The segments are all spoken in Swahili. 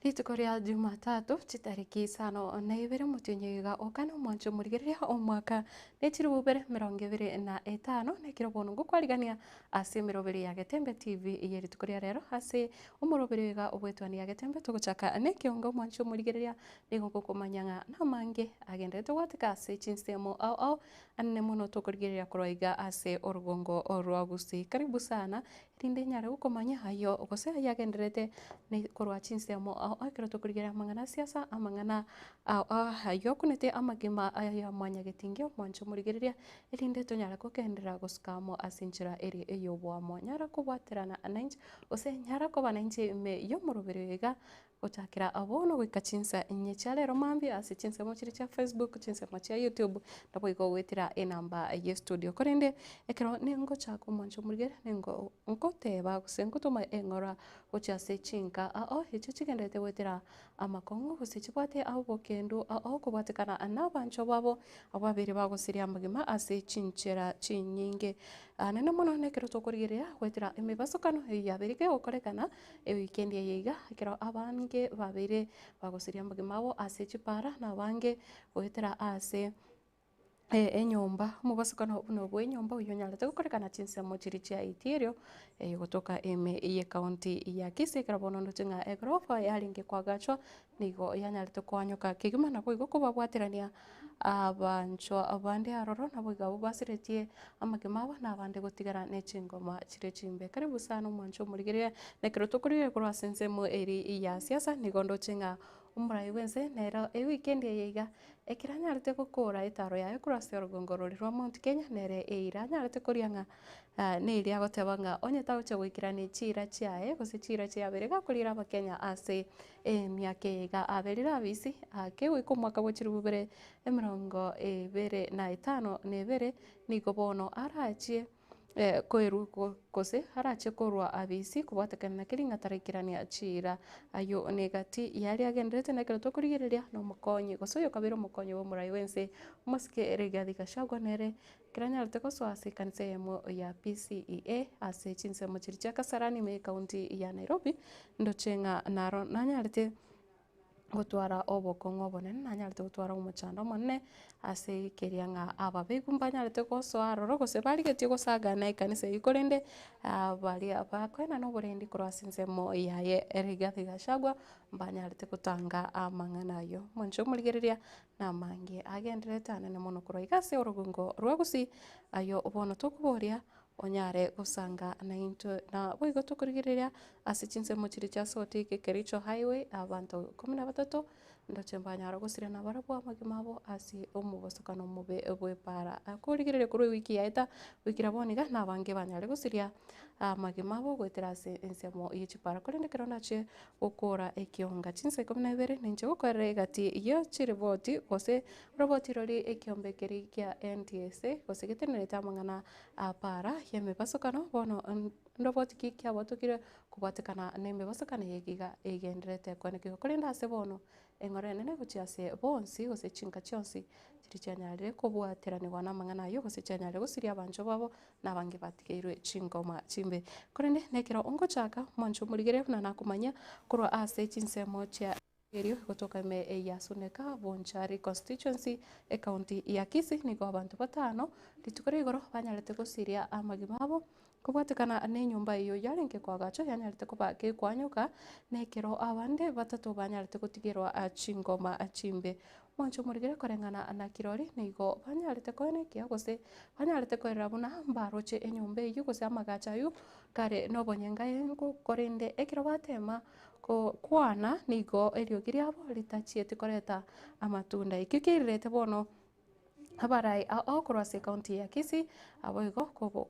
Rituko ria Jumatatu chitariki sano na ibere mutionyiga okana mwancho murigeria omwaka nechiri bubere 25 nekiro bono ngukwarigania ase emerobere ya Getembe TV iye rituko ria rero ase omorobere iga obwetwani ya Getembe tugochaka Ekeonga mwancho murigeria nigo gokomanyanga namange agendete gwatika ase chinsemo ao anene mono tukorigereria koroiga ase orugongo orwa Gusii. Karibu sana rinde nyare gukomanya ayo gose yagenderete ni korwa chinsemo akero tukurigeria amang'ana siasa amang'ana ayo kunete amagima aya mwanya getingio mwancho murigereria erinde tonyara kokendera goskamo ase enchera eri eyobwamo nyara kobwaterana anainchi ose nyara koba nainchi me yo morobere iga gochakera abono goika Chinsa inyecha rero mambi ase chinsemo chiri chia Facebook chinsemo chia YouTube nabo igo gwetera enamba ye studio korende ekero ningochaka mwancho murigere ningo nkoteba gose nkotoma eng'ora gocha ase chinka echo chigendete gwetera amakongo gose chibwate abo bokendo kobwatekana nabancho babo ababere bagosiria amagima ase chinchera chinyinge nene mono nekero tokorigerea gwetera emibasokano yaberige gokorekana weekend yeiga ekero abange babere bagosiria amagima abo ase chipara na bange gwetera ase enyomba mubasokano buno bwa enyomba oyo nyarete gukorekana chinsemo chiri chia itirio gotoka eye county ya Kisii ekero bono ndochenga egorofa yaringe kwagachwa nigo yanyarete kwanyoka kegima nabo igo kobabwaterania abancho abande aroro nabo igabo basiretie amagima abo na abande gotigara nechingoma chire chimbe. Karibu sana mwancho murigeria nekero tokorigeria korwa sensemo eri ya siasa nigo ndochenga omorai bwense nero weekend yeiga ekera nyarete gokora etaro yaye kurase orugongo rori rwa Mount Kenya nere eira nyarete korianga neri agotebanga onye tagoche goikirania chira chiaye gose chira chiabere gakorira abakenya ase emiaka iga aberire abisi kegoika omwaka bwechiri bubere 25 na ebere nigo bono arachie koeru gose arache korwa abisi kobwatekana na kering'ata raikirania chira ayo negati yari agenderete nekero tokorigereria na omokonyi gose oyo kabere omokonyi bw'omorai bwense omosike Rigathi Gachagua nere ekero nyarete gosoa ase ekanisa eyemo ya PCEA ase chinsemo chiri chia Kasarani me county ya Nairobi ndochenga naro nanyarete gotwara obokong'u obonene nanyarete gotwara omochando omonene ase keriang'a ababegu mbanyarete gosoa aroro gose barigetie gosagana ekanisa eywo korende baria bakoena na oborendi korwa ase ensemo yaye Rigathi Gachagua mbanyarete gotanga amang'ana ayo mwancho morigereria namange agenderete anene mono korwa iga ase orugongo rwa Gusii ayo bono tokoboria onyare gosanga na into na boigo tokorigereria ase chinsemo chiri chia Sotik Kericho highway abanto 13 ndoche mbanyara gosiriana barabwo amagima abo ase omobosokano mobe bwepara akorigereria korwa ewiki yaeta wikira boniga na abange banyare gosiria amagima abo gwetera ase ensemo ya chipara korende kero nache gokora Ekeonga Chinsa 12 ninche gokorera egati iyo chiriboti gose roboti rori ekiombe keri kia NTSA gose getenerete amang'ana apara ya emibasokano bono ndoboti ki kiabotokire kobwatekana na emibasokano yegiga egenderete kwanekigwa korende ase bono eng'ora enene gochia ase bonsi gose chinka chionsi chiri chianyarire kobwateraniwa na amang'ana ayo gose chianyarire gosiria abancho babo na abange batigeirwe chingoma chimbe korende nekero ongochaka mwancho murigere buna nakomanya korwa ase chinsemo chia erio gotoka ya Suneka Bonchari constituency county ya Kisii nigo abanto 5 rituko rigoro banyarete gosiria amagima abo kobwatekana na enyomba eyo yarenge kwagacho yanyarete koba kekwanyuka nekero abande 3 banyarete gotigerwa chingoma chimbe mwancho murigere korengana na kirori nigo banyarete koenekia gose banyarete koerera buna mbaroche enyomba eyo gose amagacha ayo kare nobonyenga engo korende ekero batema kwana nigo eriogi riabo ritachiete koreta amatunda ikio kirirete bono abarai korwa ase county ya Kisii abo igo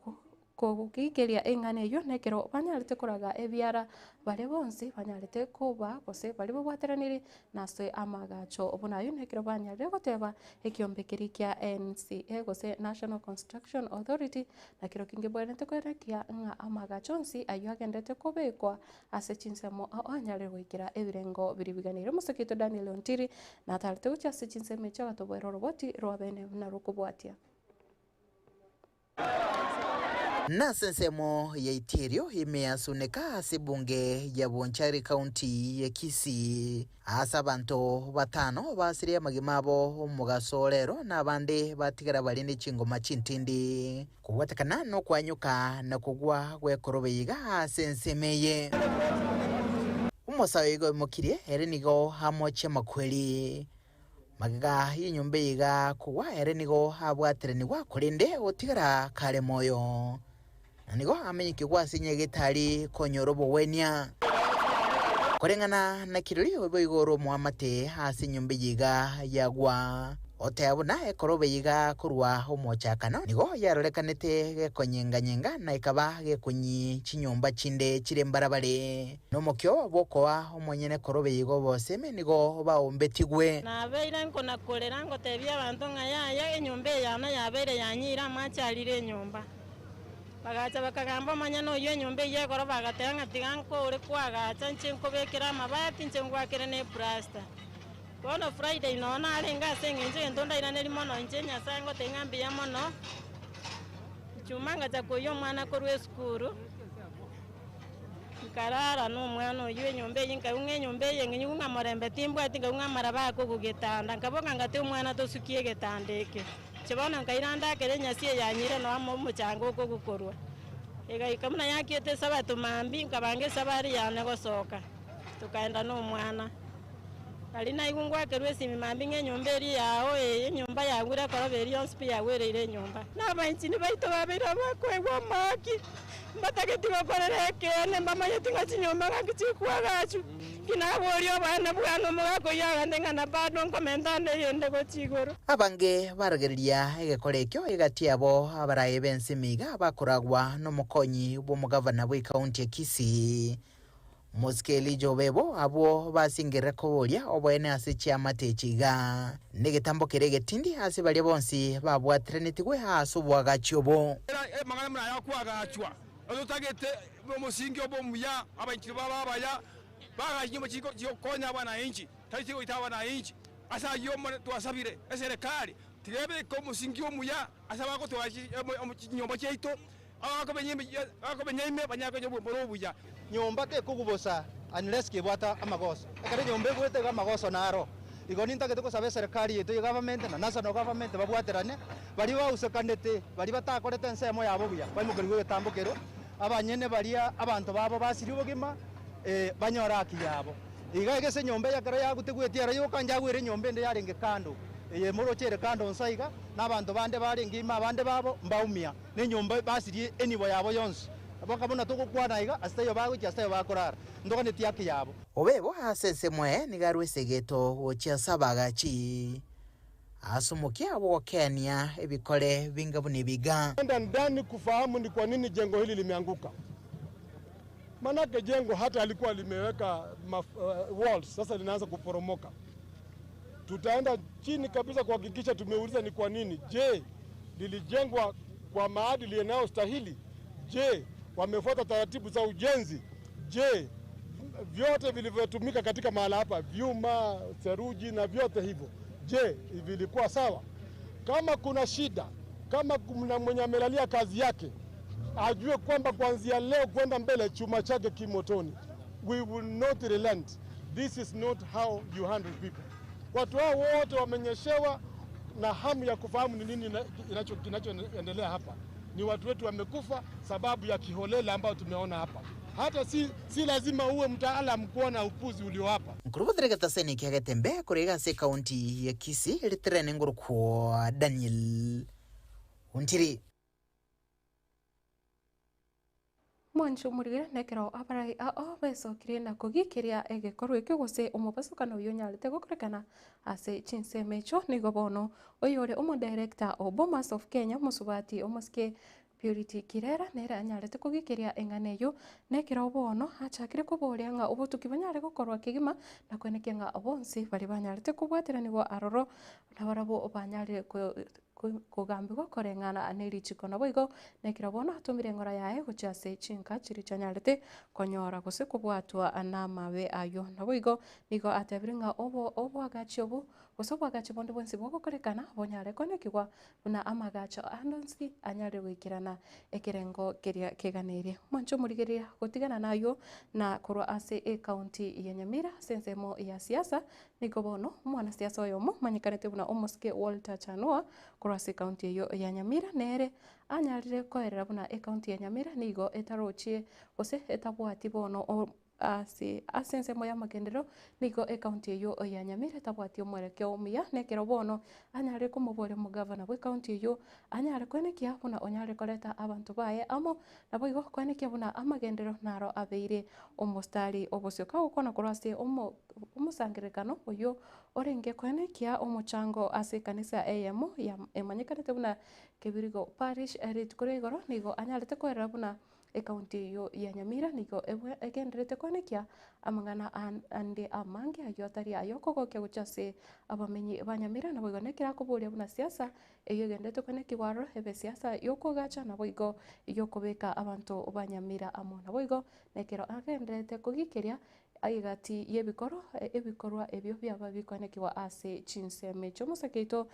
kogikeria eng'ana eyo nekero banyarete koraga ebiara bare bonsi banyarete koba gose bari babwateranire nase amagacho buna ayo nekero banyarire goteba ekiombe keri kia NCA gose National Construction Authority nakero kinge bwenete kwerekia ng'a amagacho onsi ayo agendete kobekwa ase chinsemo anyarire goikera ebirengo biribiganire mosokito Daniel Ontiri natarete gocha ase chinsemo echo gatobwera oroboti rwa bene buna rokobwatia Na sensemo ya itirio imeasuneka ase bunge ya Bonchari County ya Kisii asa bantu batano basiria magimabo mugasorero na bande batigara balinde chingoma chintindi kuwatakana no kwanyuka na kugwa gwekorobeiga ase nsemeye umusawigo mukirie erenigo hamoche makweli magaga yinyumbe iga kugwa erenigo habwaterenigwa kurinde otigara kare moyo nigo amenyeke gwasinye gitari konyorobo wenia korengana na kirori obo igoro muamate hasi nyumbe yiga yagwa oteyabona ekorobe yiga kurwa omochakano nigo yarorekanete gekonyenga na ikaba gekunyi chinyumba chinde chire mbarabare nomokyo bokoa omonyene korobe yigo boseme nigo baombetigwe na beira nkona kolera ngotebia abantu ngaya enyumba yana yabeire yanyira macharire nyumba bagacha bakagamba manyano yo nyumba ye goro bagatanga tiganko uri kwagacha nchenko bekera mabati nchengwakere ne plaster kono Friday no na arenga sengenje ndonda ira neri mono nchenya sango tengambi ya mono chumanga cha koyo mwana korwe skuru karara no mwana yo nyumba yinka unge nyumba yengi nyunga morembe timbwa tinga unga maraba ko kugetanda ngabonga ngate mwana to sukie getandeke chibona ngairanda kere nyasie yanyire no amo muchango ko gukorwa ega ikamuna yakiete sabatu mambi ngabange sabari yane gosoka tukaenda no mwana alina igungwa kerwe simi mambi nge nyumba eri yao nyumba yangura koroberi onspi yawerere nyumba na bainchini baito babira bakwegwa maki mbatageti bakorereke ne mama yetinga chinyumba ngakichikwa gachu kinaborio bana bwana mugako yagandenga na bado nkomentane yende gochigoro abange barageria egekorekyo egatiabo abaraye bensimiga bakoragwa no mukonyi bo mugavana bwe county ya Kisii Muskeli Jobebo abo basingire koboria obwene ase chiama techiga negetambo kerege tindi ase bali bonsi babwatrenitigwe haso bwagachyobo magana mna yakwagachwa azotagete bomusingi obomuya abanchiri babaya baganyimo chiko konya bana inchi taitiko itawa na inchi asa yomo twasabire eserekali tirebe ko musingi omuya asa bako twachi nyomba cheito akobenyime banyako nyobo borobuya nyomba te kugubosa unless kibwata amagoso ekare nyombe gwete ga amagoso naro igoni ntagete ko sabe serikali yetu ya government na national government babwaterane bali bausekanete bali batakorete nsemo yabo buya bali mukari gwetambukero abanyene bali abantu babo basiri bugima banyora akiyabo igage se nyombe yakara yagutegwetiara yokanja gwire nyombe nde yarenge kando eye moro chere kando nsaiga n'abantu bande barengima abande babo mbaumia ne nyomba basiri enibo yabo yonse abakabona toko kwanaiga astayo bago astayo bakorara ndogane tiaki yabo obebo hasensemwe nigarwesegeto gochia sabagachi asumukia abo Kenya ebikole bingabu nibiga ndani kufahamu ni kwa nini jengo hili limeanguka. Manake jengo hata alikuwa limeweka walls, sasa linaanza kuporomoka. Tutaenda chini kabisa kuhakikisha tumeuliza ni kwa nini. Je, lilijengwa kwa maadili yanayostahili? Je, wamefuata taratibu za ujenzi? Je, vyote vilivyotumika katika mahala hapa, vyuma, seruji na vyote hivyo, je, vilikuwa sawa? Kama kuna shida, kama kuna mwenye amelalia kazi yake, ajue kwamba kuanzia leo kwenda mbele chuma chake kimotoni. We will not relent. This is not how you handle people. Watu hao wote wamenyeshewa na hamu ya kufahamu ni nini kinachoendelea hapa. Ni watu wetu wamekufa sababu ya kiholela ambao tumeona hapa. Hata si lazima uwe mtaalamu kuona upuzi ulio hapa. Nkurubuthire gataseni kia Getembe kurega se county ya Kisii litrene nguru kwa Daniel Untiri mwancho murigire nekero abarai beso kirena kugikiria egekorwo ikigose umubasukano uyu nyarite gukurekana ase Chinsa mecho nigobono oyore umu director Bomas of Kenya musubati omuske Purity Kirera nera nyarite kugikiria enganeyo nekero bono achakire kuboria nga ubutuki banyare gukorwa kigima na kwenekia nga obonsi bali banyarite kubwateranigo aroro nabarabo banyare kugambirwa korengana nerichiko nabo igo nekira bono atumire ngora yae guchase chinka chiri chanyarete konyora gose kubwatwa anamabe ayo nabo igo nigo atebiringa obo agachi obo Gusubwa gacho bondo bonsi boko korekana bonyare konekigwa buna amagacho andonsi anyare gwikirana ekirengo keria keganirie mwancho murigeria gutigana nayo na kurwa ase county ya Nyamira sensemo ya siasa niko bono mwana siasa oyomo manyikanete buna omoske Walter Chanua kurwa ase county yo ya Nyamira nere anyarire koerera buna county ya Nyamira nigo etarochie gose etabwati bono asensemo ya magendero nigo county yo ya Nyamira tabwati omwerekeo omuya nekero bono anyare kumubore mugavana bwe county yo anyare kwenekia buna onyare koleta abantu baye amo nabo igo kwenekia buna amagendero naro abeire omostari obosyoka ukona kurase omusangirekano oyo orenge kwenekia omochango ase kanisa AM ya emanyikanete buna Kebirigo parish ritukure igoro nigo anyarete koerera buna county yo ya Nyamira nigo egenderete kwenekia amangana ande amange ayo atari ayo kogokia guchase abamenyi ba Nyamira nabo igo nekira kuburia buna siasa eyo egendete kwenekia waro ebe siasa yokogacha nabo igo yokobeka abantu ba Nyamira amo nabo igo nekero agenderete kugikiria aigati ebikorwa ebyo byaba bikonekiwa ase Chinsa mecho musakeito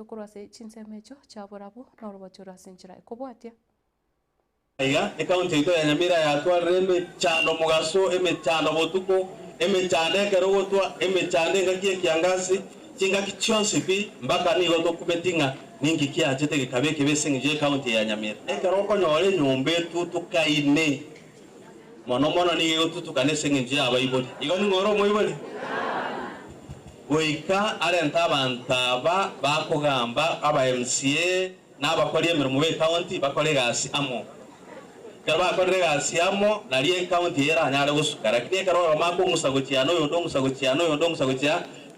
kurwa ase Chinsa mecho chaburabu norobochura sinchira ekobwatia aiga ekaunti ito ya Nyamira yatwarire emechando mugaso emechando botuko emechando ekero gotwa emechando engakie kiangasi chingaki chionsi pi mbaka nigo tokubetinga ningi kiachete gikabeke besingije ekaunti ya Nyamira ekero konyore nyombe tutukaine mono nigo tutukane singije abaiboli igo ngoro moiboli goika arenta bantaba bakogamba aba MCA n'abakora emirimo be county bakore gasi amo kaba kore gasi amo nari county era nyare gusukara kine karo mako musagochiano yondo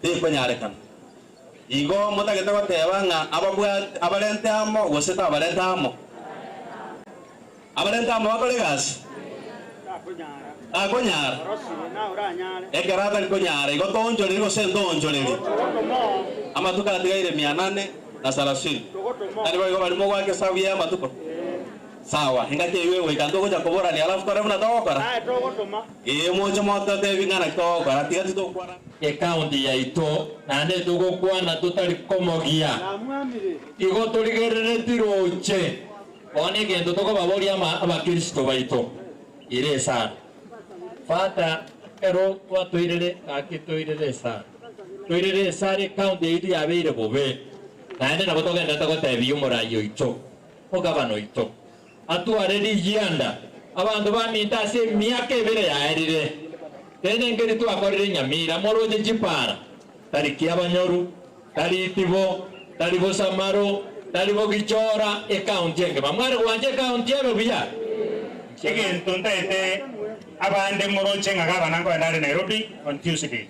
te kwanyare kan igo mutageta bateba nga abalente amo goseta abalente amo bakore gasi akonyara ekarata likonyara igo tonjorere gosendonjorere amatuka atigaire 830 nari baigo barimo gwake sabia amatuko sawa ingake wewe kanto goja koborani alafu kare muna tokora moja mota te bingana tokora tigati tokora county ya ito nane tugokwana tutari komogia igo turigerere tiroche one gendo toko baboria abakristo baito ire sana fata ero watoirere akitoirere sana toirere sare county ito yabeire bobe nane nabo togenda tokotebia umurayo ito ogabano ito atwareri yanda abantu baminta ase miaka ebere yaerire tene ngeri twakorire Nyamira moroje chipara tariki abanyoru taritibo taribo samaro taribo gichora county enge bamware gwanje county ebe buya egento ntaete abande moroje ngagabana ngo ndare Nairobi on Tuesday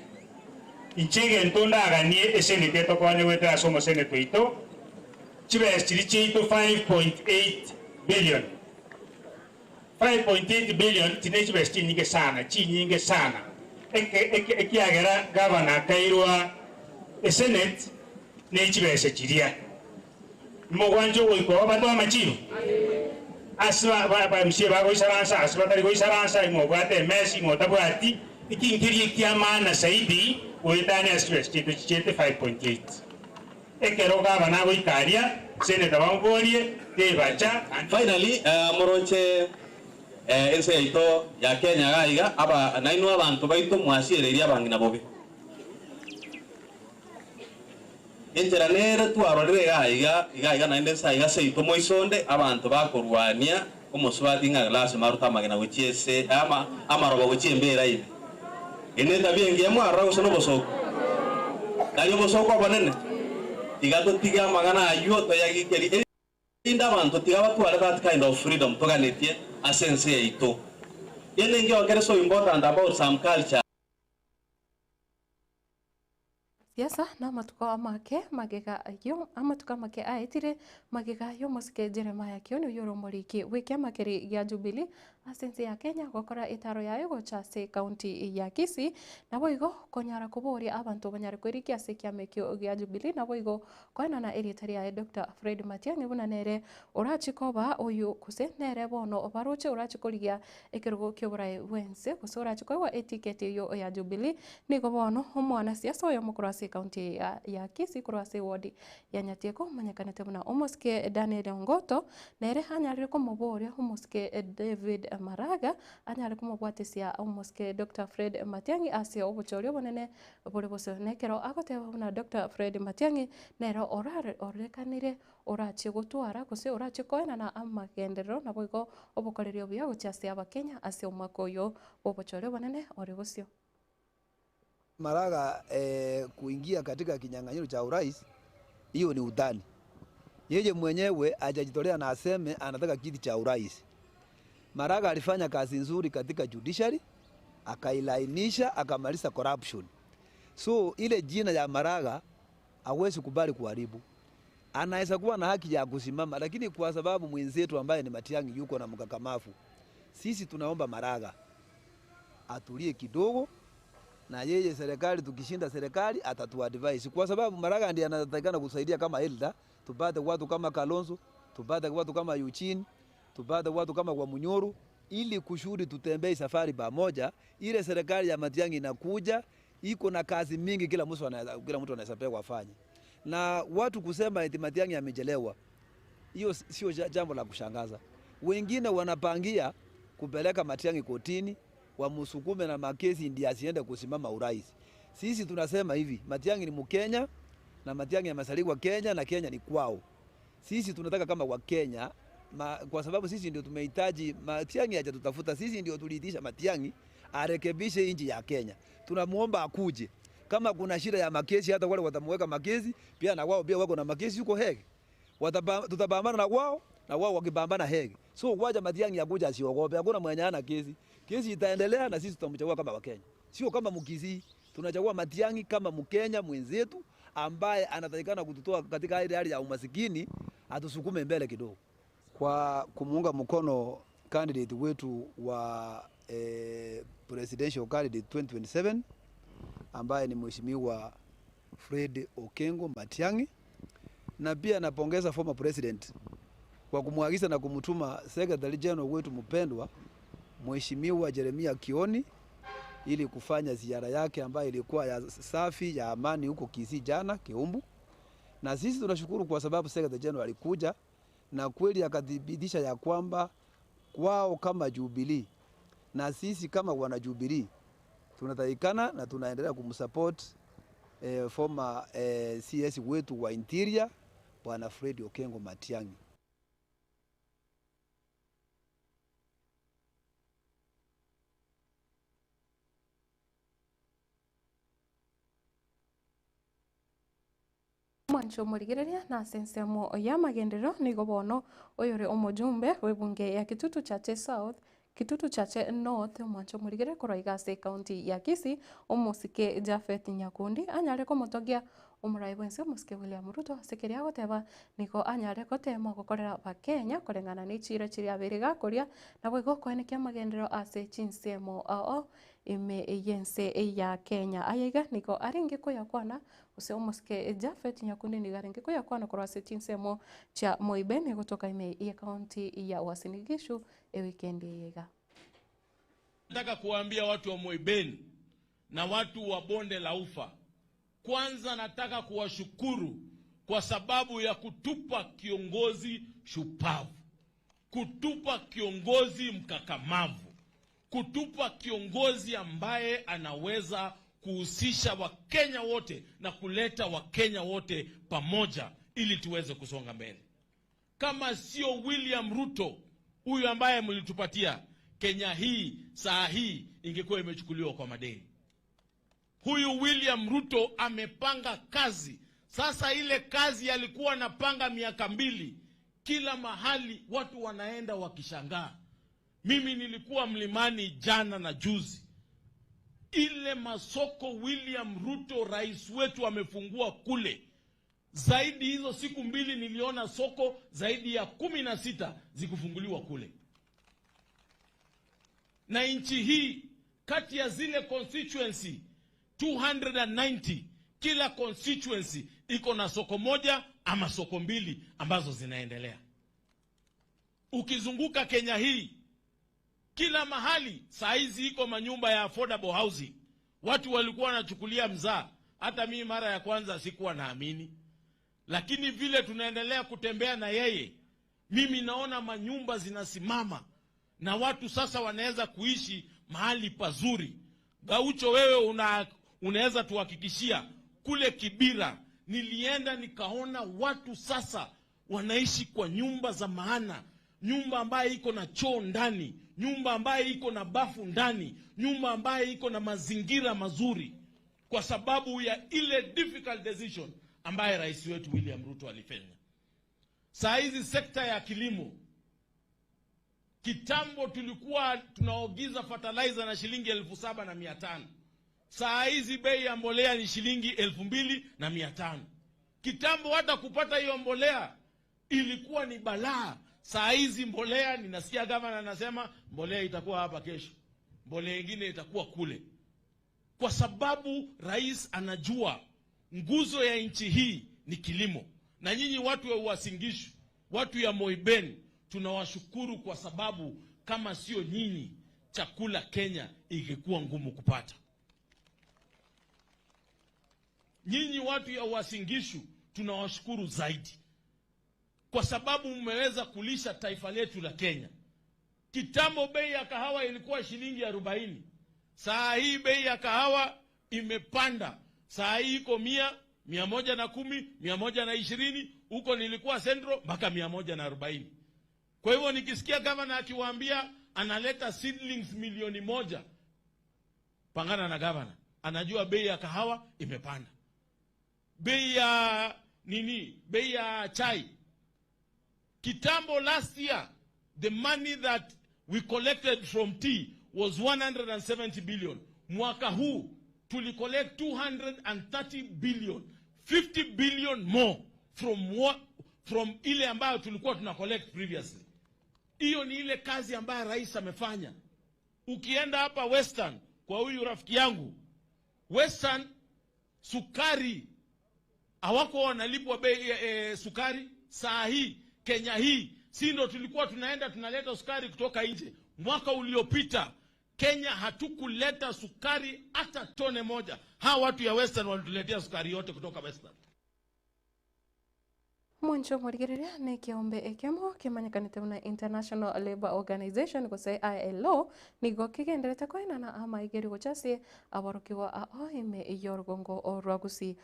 inchege ntonda aganie esenete tokwanye wete asomo senete ito chibestiri chito 5.8 billion 5.8 billion tinechi besti nyinge sana ekiagera gavana kairwa senate nechi bese chiria mogwanjo goiko abato amachiro aswa ba msie ba goisaransa aswa tari goisaransa imobwate mesi motabwati ikinkiri kiamana saidi oitane aswes chito chichete 5.8 ekero gavana goikaria senate bamborie tebacha finally moronche ense ito ya Kenya gaiga aba nainu abantu baito mwasiereria bangina bobe enjera nere twarorire gaiga nainde saiga seito moisonde abantu bakorwania omoswati nga glass maruta magina gochiese amaroba gochiembera ibe ene tabiengia mwara gosono bosoko dayo bosoko abanene tigato tiga magana ayo to yagikeri inda abantu tigaba twala that kind of freedom toganetie asense ito yene ngi okere so important about some culture siasa na matuko amake magega yo amatuka make aitire magega yo mosike Jeremiah kioni yoro moriki wiki makeri ya Jubilee asense ya Kenya gukora itaro yayo gochase county ya Kisii na boigo konyara kuboria abantu banyare kwirikia sekia mekio ya Jubilee na boigo kwana na eritaria ya Dr. Fred Matiang'i buna nere urachikoba uyu kuse nere bono obaruche urachikorigia ekirugo kyoburai wense kuse urachikowa etiketi yo ya Jubilee nigo bono omwana siasa yo mukurase county ya Kisii kurase ward ya Nyatieko manyakanete buna omoske Daniel Ngoto nere hanyarire kumuboria omoske David Maraga anyare kumubwatesia omoske Dr. Fred Matiang'i ase obuchorio bonene buri bose nekero agoteba buna Dr. Fred Matiang'i nero orekanire orache gutwara kuse orache koena na amagenderero na boigo obukorerio bya guchase abakenya ase omakoyo obuchorio bonene ori busio. Maraga kuingia katika kinyang'anyiro cha urais, hiyo ni udani. Yeye mwenyewe hajajitolea na aseme anataka kiti cha urais. Maraga alifanya kazi nzuri katika judiciary, akailainisha, akamaliza corruption. So ile jina ya Maraga hawezi kubali kuharibu. Anaweza kuwa na haki ya kusimama, lakini kwa sababu mwenzetu ambaye ni Matiang'i yuko na mkakamavu, sisi tunaomba Maraga atulie kidogo, na yeye serikali tukishinda serikali atatuadvise, kwa sababu Maraga ndiye anatakana kusaidia kama elder, tupate watu kama Kalonzo, tupate watu kama Eugene, tupate watu kama kwa Munyoro, ili kushuhudi tutembee safari pamoja. Ile serikali ya Matiang'i inakuja iko na kazi mingi, kila mtu anaweza pewa afanye. Na watu kusema eti Matiang'i amechelewa, hiyo sio jambo la kushangaza. Wengine wanapangia kupeleka Matiang'i kotini, wamusukume na makesi ndiye asiende kusimama urais. Sisi tunasema hivi, Matiang'i ni Mkenya na Matiang'i amesaliwa Kenya na Kenya ni kwao. Sisi tunataka kama wa Kenya, kwa sababu sisi ndio tumehitaji Matiang'i aje tutafuta, sisi ndio tuliitisha Matiang'i arekebishe nchi ya Kenya. Tunamuomba akuje. Kama kuna shida ya makesi, hata wale watamweka makesi, pia na wao pia wako na makesi yuko Hague. Tutapambana na wao wakipambana Hague. So waje Matiang'i akuja asiogope, hakuna mwenye ana kesi. Kesi itaendelea na sisi tutamchagua kama Wakenya. Sio kama Mkisii, tunachagua Matiang'i kama Mkenya mwenzetu ambaye anatakikana kututoa katika ile hali ya umasikini, atusukume mbele kidogo. Kwa kumuunga mkono candidate wetu wa presidential candidate 2027 ambaye ni Mheshimiwa Fred Okengo Matiang'i, na pia napongeza former president kwa kumwagiza na kumtuma Secretary General wetu mpendwa Mheshimiwa Jeremia Kioni ili kufanya ziara yake ambayo ilikuwa ya safi ya amani huko Kisii jana Kiumbu. Na sisi tunashukuru kwa sababu Secretary General alikuja na kweli akadhibitisha ya kwamba kwao kama Jubilee na sisi kama wana Jubilee tunatakikana na tunaendelea kumsupport former CS wetu wa Interior Bwana Fred Okengo Matiang'i. Mwancho murigereria na sensemo ya magendero nigo bono oyore omojumbe webunge ya Kitutu Chache South Kitutu Chache North mwancho murigere koroigase county ya Kisii omosike Jafet Nyakundi anyare komotogia omurai bwense omosike William Ruto sekeria goteba niko anyare gotema gukorera Bakenya korengana ni chiro chiri abere gakoria na bwego kwenekia magendero ase chinsemo ime yense ya Kenya ayega niko aringe koyakwana use omosike Jafet Nyakundi ni garinge koyakwana korase chinsemo cha Moibene kutoka ime ya county ya Uasin Gishu weekend yega. Nataka kuambia watu wa Moibeni na watu wa Bonde la Ufa, kwanza nataka kuwashukuru kwa sababu ya kutupa kiongozi shupavu, kutupa kiongozi mkakamavu, kutupa kiongozi ambaye anaweza kuhusisha Wakenya wote na kuleta Wakenya wote pamoja ili tuweze kusonga mbele. Kama sio William Ruto huyu ambaye mlitupatia, Kenya hii saa hii ingekuwa imechukuliwa kwa madeni. Huyu William Ruto amepanga kazi. Sasa ile kazi alikuwa anapanga miaka 2, kila mahali watu wanaenda wakishangaa. Mimi nilikuwa Mlimani jana na juzi. Ile masoko William Ruto rais wetu amefungua kule. Zaidi hizo siku 2 niliona soko zaidi ya 16 zikufunguliwa kule. Na nchi hii kati ya zile constituency 290, kila constituency iko na soko moja ama soko mbili ambazo zinaendelea. Ukizunguka Kenya hii, kila mahali saa hizi iko manyumba ya affordable housing. Watu walikuwa wanachukulia mzaa. Hata mimi mara ya kwanza sikuwa naamini. Lakini vile tunaendelea kutembea na yeye, mimi naona manyumba zinasimama na watu sasa wanaweza kuishi mahali pazuri. Gaucho, wewe unaweza tuhakikishia kule Kibira, nilienda nikaona watu sasa wanaishi kwa nyumba za maana, nyumba ambayo iko na choo ndani, nyumba ambayo iko na bafu ndani, nyumba ambayo iko na mazingira mazuri, kwa sababu ya ile difficult decision ambaye rais wetu William Ruto alifanya. Saa hizi sekta ya kilimo, kitambo tulikuwa tunaogiza fertilizer na shilingi 7,500. Saa hizi bei ya mbolea ni shilingi 2,500. Kitambo hata kupata hiyo mbolea ilikuwa ni balaa. Saa hizi mbolea, ninasikia gavana anasema mbolea itakuwa hapa kesho, mbolea nyingine itakuwa kule. Kwa sababu rais anajua nguzo ya nchi hii ni kilimo. Na nyinyi watu wa Uasin Gishu, watu ya Moiben, tunawashukuru kwa sababu kama sio nyinyi, chakula Kenya ingekuwa ngumu kupata. Nyinyi watu ya Uasin Gishu tunawashukuru zaidi, kwa sababu mmeweza kulisha taifa letu la Kenya. Kitambo bei ya kahawa ilikuwa shilingi 40. Saa hii bei ya kahawa imepanda. Saa hii iko 100, 110, 120, huko nilikuwa Central mpaka 140. Kwa hivyo nikisikia gavana akiwaambia analeta seedlings 1,000,000, pangana na gavana, anajua bei ya kahawa imepanda. Bei ya bei ya chai. Kitambo last year, the money that we collected from tea was 170 billion. Mwaka huu tulicollect 230 billion, 50 billion more from ile ambayo tulikuwa tuna collect previously. Hiyo ni ile kazi ambayo rais amefanya. Ukienda hapa Western kwa huyu rafiki yangu, Western sukari hawako wanalipwa bei sukari. Saa hii Kenya hii, si ndo tulikuwa tunaenda tunaleta sukari kutoka nje. Mwaka uliopita Kenya hatukuleta sukari hata tone moja. Hawa watu ya Western walituletea sukari yote kutoka Western. Mwancho mwarigereria ni kiombe ekemo kimanyakanite na International Labour Organization gose ILO nigo kigenderete koinana amaigeri gochasi abarukiwa a oime yorgongo orwagusi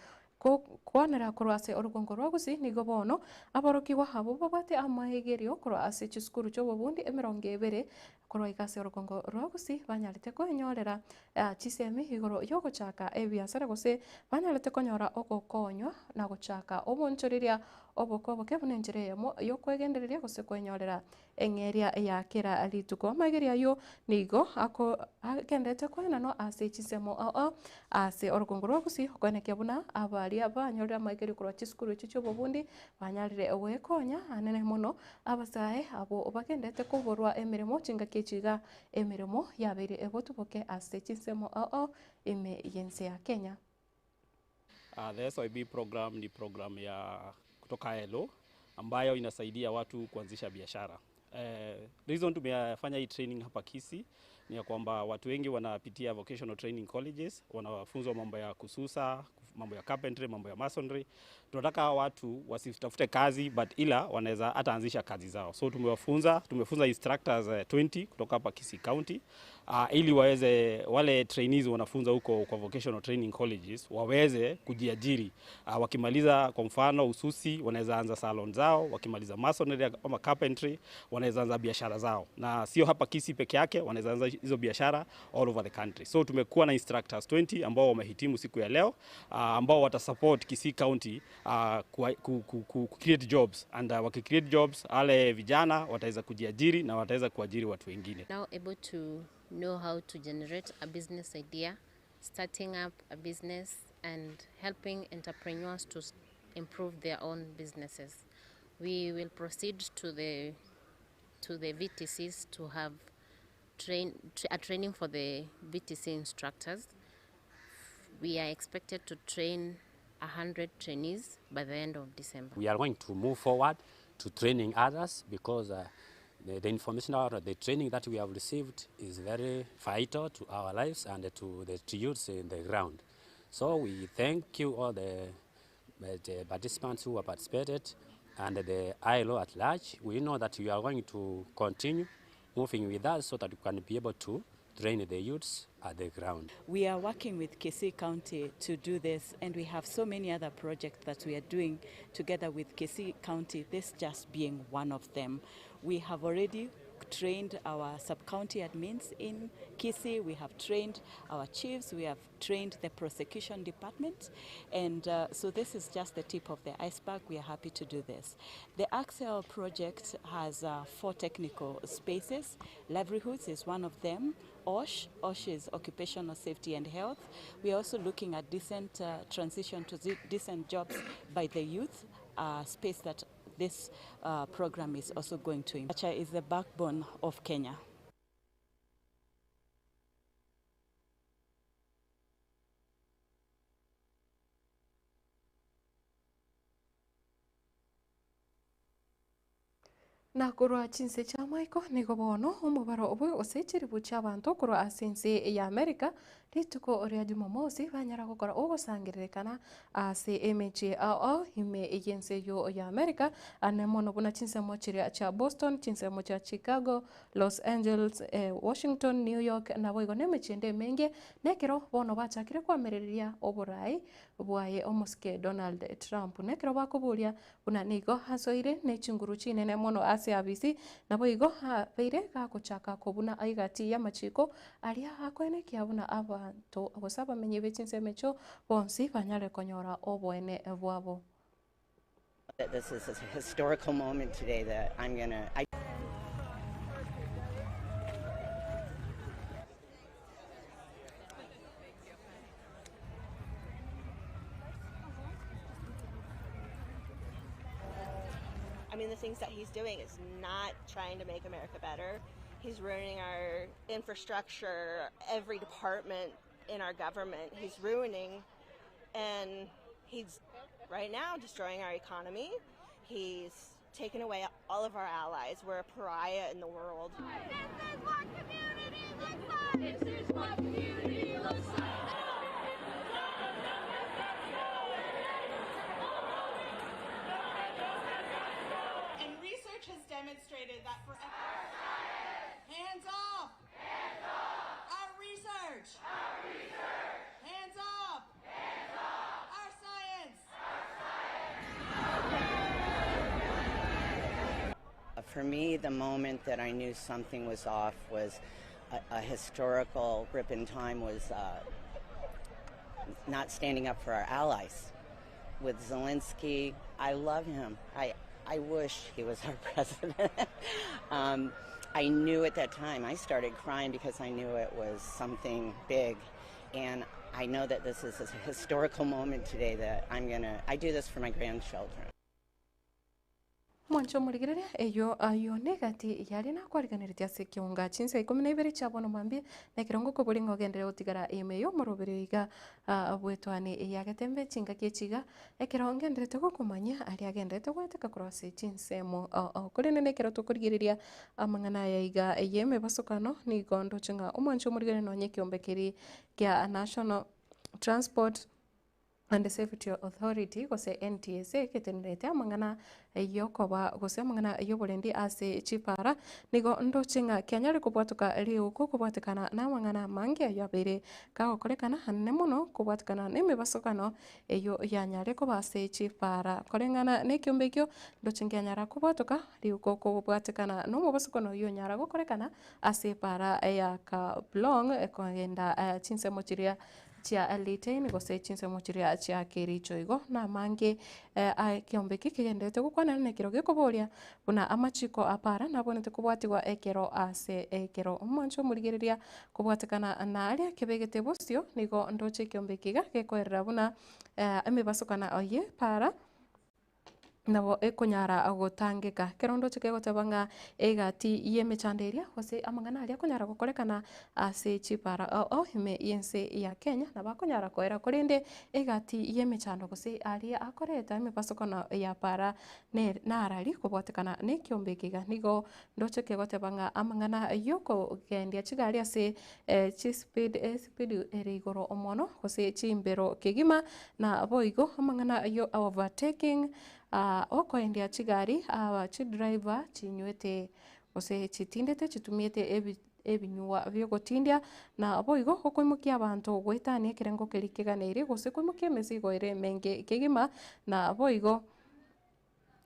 kwanera kurwase orugongo rwagusi nigo bono abarukiwa habo babate amaigerio kurwase chiskuru cyo bobundi 20 kurwa ikase orugongo rwagusi banyarite konyorera chisemi igoro yo gochaka ebiasara gose banyarite konyora ogokonywa na gochaka obonchoriria obokobo kebunenjere yo kwegendereria gose kwenyorera engeria ya kira alituko mageria yo nigo ako agendete kwenano ase chisemo ase orugongo rwagusi kweneke buna abari abanyorera magerio kurwa chiskuru chicho bobundi banyarire owekonya anene muno abasae abo bagendete kuborwa emirimo chinga kechiga emirimo yabere ebotuboke ase chisemo ime yense ya Kenya. The SYB program ni program ya kutoka ILO ambayo inasaidia watu kuanzisha biashara. Reason tumefanya hii training hapa Kisii ni ya kwamba watu wengi wanapitia vocational training colleges, wanafunzwa mambo ya kususa, mambo ya carpentry, mambo ya masonry. Tunataka watu wasitafute kazi but ila wanaweza hata anzisha kazi zao. So tumefunza instructors 20 kutoka hapa Kisii County ili wale trainees wanafunza huko kwa vocational training colleges waweze kujiajiri. Wakimaliza kwa mfano ususi wanaweza anza salon zao, wakimaliza masonry ama carpentry wanaweza anza biashara zao. Na sio hapa Kisii peke yake, wanaweza anza hizo biashara all over the country. So tumekuwa na instructors 20 ambao wamehitimu siku ya leo ambao watasupport Kisii County create jobs, and wakicreate jobs wale vijana wataweza kujiajiri na wataweza kuajiri watu wengine. Now able to know how to generate a business idea, starting up a business and helping entrepreneurs to improve their own businesses. We will proceed to the VTCs to have training for the VTC instructors. We are expected to train 100 trainees by the end of December. We are going to move forward to training others because the information or the training that we have received is very vital to our lives and to the youths in the ground. So we thank you all the participants who have participated and the ILO at large. We know that you are going to continue moving with us so that we can be able to train the youths at the ground. We are working with Kisii County to do this, and we have so many other projects that we are doing together with Kisii County, this just being one of them. We have already trained our sub-county admins in Kisii, we have trained our chiefs, we have trained the prosecution department, and so this is just the tip of the iceberg. We are happy to do this. The Axel project has 4 technical spaces. Livelihoods is one of them. OSH is occupational safety and health. We are also looking at decent transition to decent jobs by the youth, space that this program is also going to. Agriculture is the backbone of Kenya. na kurwa Chinsa cha maiko nigo bono umubaro obwe osechiribu cy'abantu kurwa asense ya Amerika rituko ria Jumamosi banyara gukora ugusangiririkana ase MHAO ime agency yo ya Amerika ane mono buna Chinsa mochiria cha Boston, Chinsa mocha Chicago, Los Angeles, Washington, New York na boigo nemechende menge nekero bono bachakire kwamiriria oburai bwaye omuske Donald Trump nekero bakuburia buna nigo hasoire nechinguru chinene mono ase abisi na boigo ha beire ga kuchaka kubuna aigati ya machiko aria akwene kiabuna abantu abosaba menye bechinse mecho bonsi banyale konyora obwene bwabo. This is a historical moment today that I'm gonna. I mean, the things that he's doing is not trying to make America better. He's ruining our infrastructure, every department in our government. He's ruining, and he's right now destroying our economy. He's taken away all of our allies. We're a pariah in the world. This is what community looks like. Demonstrated that for hands off! Hands off! Our research! Our research! Hands off! Hands off! Our science! Our science! For me, the moment that I knew something was off was a historical rip in time was not standing up for our allies. With Zelensky, I love him. I wish he was our president. I knew at that time, I started crying because I knew it was something big. And I know that this is a historical moment today that I do this for my grandchildren. Mwancho muligireria eyo ayo negati yali na kwariganiritia se Ekeonga Chinsa Ikomi na Ibere chabono mambie na kirongo ko bulingo gendere utigara emeyo murubiri iga bwetwane ya Getembe chinga kechiga ekirongo gendere to kumanya ali agendere to gwateka cross Chinsa mo kuri nene kero to kurigiriria amangana ya iga yeme basukano ni gondo chinga umwancho muligire no nyekiombe kya National Transport and the Safety Authority gose NTSA ketenete amangana yokoba gose amangana yobolendi ase chipara nigo ndo chinga kenyari kubwatuka riuko kubwatikana na amangana mange yabere ka korekana hanne mono kubwatikana neme basokano eyo yanyare ko base chipara korengana ne kyombekyo ndo chinga nyara kubwatuka riuko kubwatikana no mo basokano yo nyara go korekana ase para ya ka blong ekogenda Chinsa mochiria chia elite ni gose Chinsa mochiria chia kericho igo na mange kiombeki kigendete gukwana ne kiro gikuboria buna amachiko apara nabonete kubwatigwa ekero ase ekero umancho murigiriria kubwatikana na aria kibegete bosio nigo ndoche kiombeki ga gekwerera buna emibasokana oye para nabo ekonyara gotangeka kerondo chike gotebanga egati yemechanderia gose amangana aria konyara gokorekana ase chipara o hime yense ya Kenya na bakonyara koera korinde egati yemechando gose aria akoreta emepasokona ya para ne narari kobwatekana ne kiombekiga nigo ndocheke gotebanga amangana yoko gendia chigari ase chi speed ere igoro omono gose chimbero kegima na boigo amangana yo overtaking okoendia chigari chi driver chinywete gose chitindete chitumiete ebinywa byogotindia na boigo okoimukia abantu gwetania ekerengo kerikeganeire gose koimukia emesigo ere menge kegima na boigo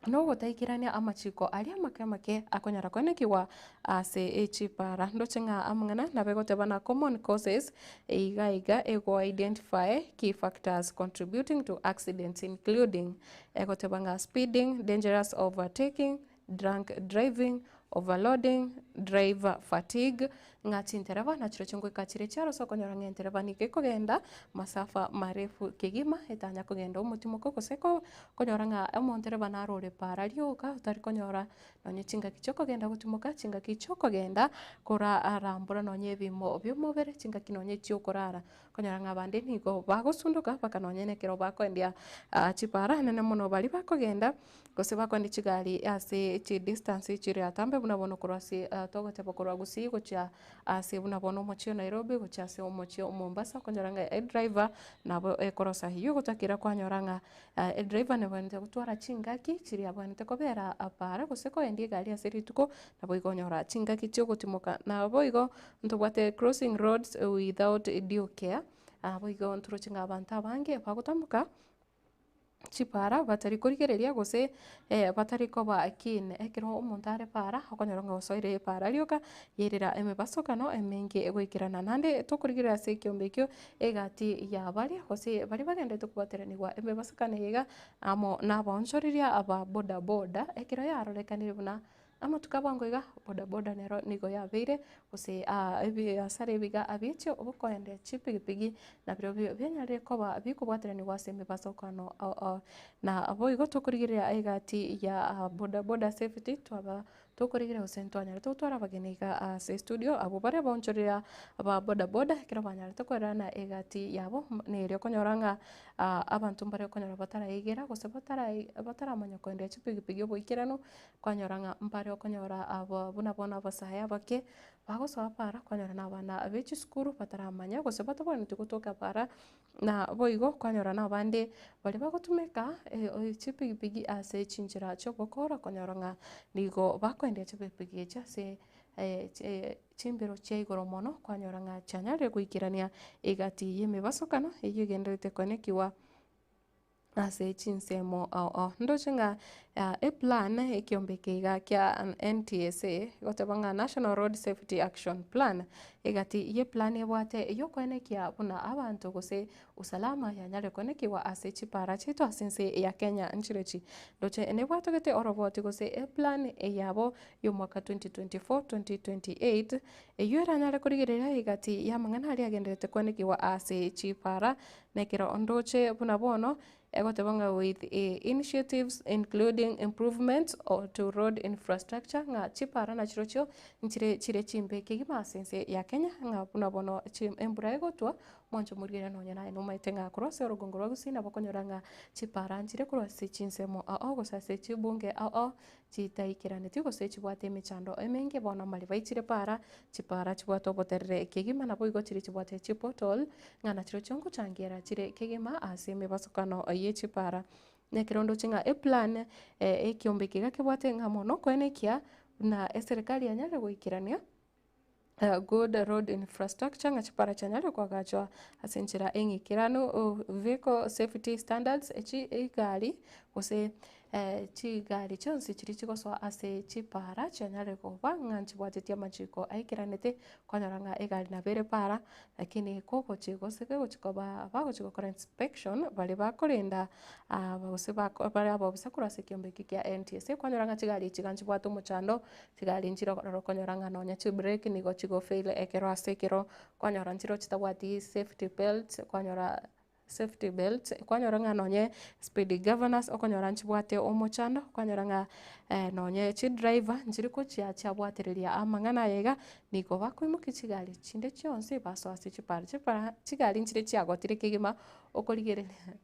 no gotaikirania amachiko aria make akonyara konekiwa ase echipara ndochenga amangana na begotebana common causes iga ego identify key factors contributing to accidents including egotebanga speeding, dangerous overtaking, drunk driving, overloading, driver fatigue ngati ntereba na chiro chingwe kachire charo sokonyora ngentereba nike kogenda masafa marefu kegima etanya kogenda omutimo kokoseko konyora nga omontereba narore para rioka utari konyora nonye chinga kichoko genda gutimoka chinga kichoko genda kora arambura nonye bimo byomobere chinga kinonye chiokorara konyora nga bande nigo bagosunduka bakanonye nekero bakoendia chipara nene muno bali bakogenda gose bakondi chigari ase chi distance chiri atambe bunabono korasi togoteba korwa gusi gocha ase bunabono mochio Nairobi gocha ase mochio Mombasa konyoranga driver nabo ekorosa hiyo gotakira kwanyoranga driver ne bwente gutwara chingaki chiri abwente kobera apara gose ko endi gari ase rituko nabo igonyora chingaki chio gutimoka nabo igo ntubwate crossing roads without due care abo igo nturo chinga abantu abange bagotamuka chipara batari kurigereria gose batari koba kine ekero omonto are para okonyoronga osoire para rioka yerera emebasokano emenge egwikirana nande tokurigerera ase kiombekio egati ya bari gose bari bagende tukwateranirwa emebasokano yega amo nabonchoriria aba boda boda ekero yarorekanire buna amatuka bangoiga boda boda nero nigo yabeire gose asare biga abicho obokoende chipigipigi na biro byanyare koba bikubwateranirwa ase emebasokano na abo igo tokurigirira egati ya boda boda safety twaba tokurigirira gose ntwanyare tutwara bageniga ase studio abo bare bonchorera aba boda boda kero banyare tokorana egati yabo nerio konyoranga abantu bare konyora bataraigera gose bataramanya kwenda chipigipigi oboikirano kwanyoranga mbare okonyora abo bunabona basaya bake bagosoa para kwanyora nabana abechi skuru bataramanya gose batabona tugutoka para na boigo kwanyora nabande bari bagotumeka chipigipigi ase chinjira chobokora konyoranga nigo bakwenda chipigipigi chase chimbero chia igoro mono kwanyoranga chanyare guikirania egati yemebasokano eyigenderete konekiwa ase chinsemo ndochenga plan ekiombekeiga kia NTSA gotebanga National Road Safety Action Plan egati ye plan ebwate yokwenekia buna abantu gose usalama yanyare kwenekiwa ase chipara chito asense ya Kenya nchirechi ndoche enebwato gete oroboti gose plan eyabo yomwaka 2024-2028 eyura nyare kurigerera egati ya mangana ali agenderete kwenekiwa ase chipara nekero ndoche buna bono egotebanga with initiatives including improvements to road infrastructure nga chipara na chirocho chire chimbe kigima sense ya Kenya nga bunabono embura egotwa moncho murigera nonya naye nomaite nga cross orugongo rwagusina bakonyoranga chipara nchire cross chinsemo gose ase chibunge chitaikirane tigose chibwate emechando emenge bono mali baichire para chipara chibwato boterere kigima nabo igo chire chibwate chipotol nga na chiro chongo changiera chire kigima ase emebasokano ye chipara nekirondo chinga plan ekiombekega kibwate nga mono kwenekia na serikali yanyare guikirania good road infrastructure nga chipara chanyare kwagachwa asenchira engikirano vehicle safety standards igari gose chigari chonsi chiri chigoswa ase chipara chanyare goba nganchi bwatetia machiko aikiranete kwanyoranga egari na bere para lakini koko chigoseke gochikoba bagochikora inspection bali bakorinda bose bari abobisakura ase kiombeki kia NTSA kwanyoranga chigari chiganchi bwato muchando chigari nchiro konyoranga nonya chi break nigo chigo fail ekero ase kero kwanyora nchiro chitabwati safety belt kwanyora safety belt kwanyora nga nonye speed governors okonyora nchibwate omochando kwanyora nga nonye chi driver njiriko chia bwatereria amangana yega niko bakoimuka chigari chinde chionse basoase chigari nchire chiagotire kigima okorigereria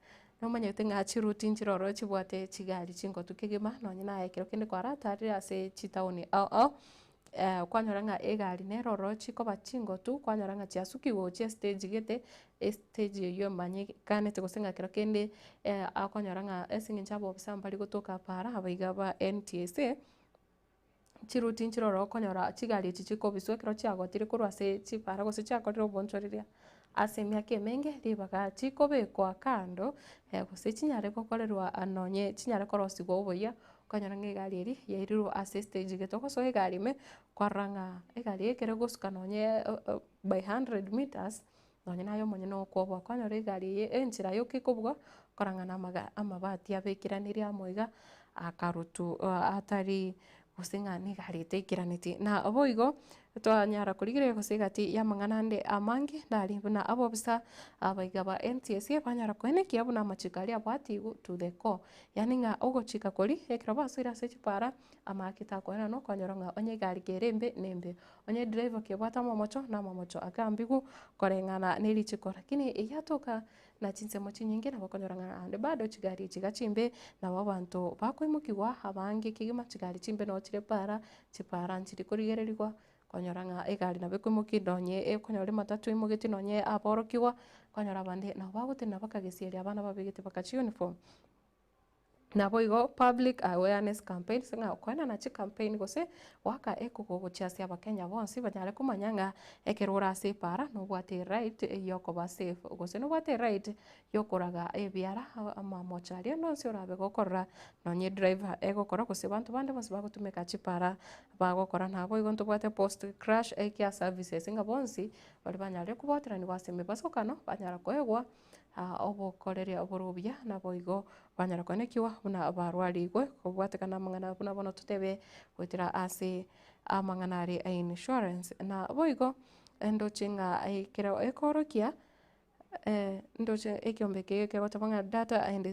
nomanyete nga chiruti nchiroro chibwate chigari chingotu kigima nonye naye kero kende kwaratarire ase chitaoni kwanyora nga egari neroro chikoba chingotu kwanyora nga chiasukiwo chia stage gete stage yo manye kanete gosenga kero kende akwanyora nga esinge nchabo bisambali gotoka para abaiga ba NTSA chiruti nchiroro konyora chigari echi chikobiswe kero chiagotire korwa se chipara gose chiakorire obonchoriria ase miaka emenge ribaga chikobekwa kando gose chinyare gokorerwa anonye chinyare korosigwa oboya kanyara ng'egari eri yairirwo ase stage getoko so egari ime kwaranga egari ekere gosuka nonye by 100 meters nonye nayo monye no kwobwa kwanyora egari eye enchira yo kikobwa korang'ana amabati abekiranirie amoiga akarutu atari guseng'ana egari etaikiraneti na boigo twanyara kurigereria gose gati yamang'ana ande amange ndari buna abo bisa abaiga ba NTSA banyara kwenekia buna amachikari abwatigu to the core yani ng'a ogochika kori ekero basira ase chipara amakita kwena no kwanyora ng'a onye gari kerembe nembe onye driver kebwata momocho na momocho akambigu koreng'ana nerichiko lakini eyatoka na chinsemo chinyingi nabo konyora ng'a ande bado chigari chigachimbe nabo abanto bakoimukigwa abange kigima chigari chimbe no chire para chipara nchiri korigererigwa konyora ng'a egari nabo ekoimoki ndonye ekonyora matatu imogeti nonye aborokiwa konyora bande nabo bagotena bakagesieria abana babegete bakachi uniform nabo igo public awareness campaign ng'a kwena na chi campaign gose waka ekogogochiasia abakenya bonsi banyare komanya ng'a ekero orase para nobwate right yokoba safe gose nobwate right yokoraga ebiara amamocharia nonsi orabe gokorora nonye driver egokora gose banto bande bonsi bagotumeka chipara bagokora nabo igo ntobwate post crash care services ng'a bonsi bari banyare kubwateraniwa ase emibasokano banyara koegwa obokoreria oborobia nabo igo banyara konekiwa buna barwarigwe kobwatekana amang'ana buna bono tutebe gwetera ase amang'ana are insurance na boigo endoche ng'a ekero ekorokia ndoche ekiombeke kegotabanga data and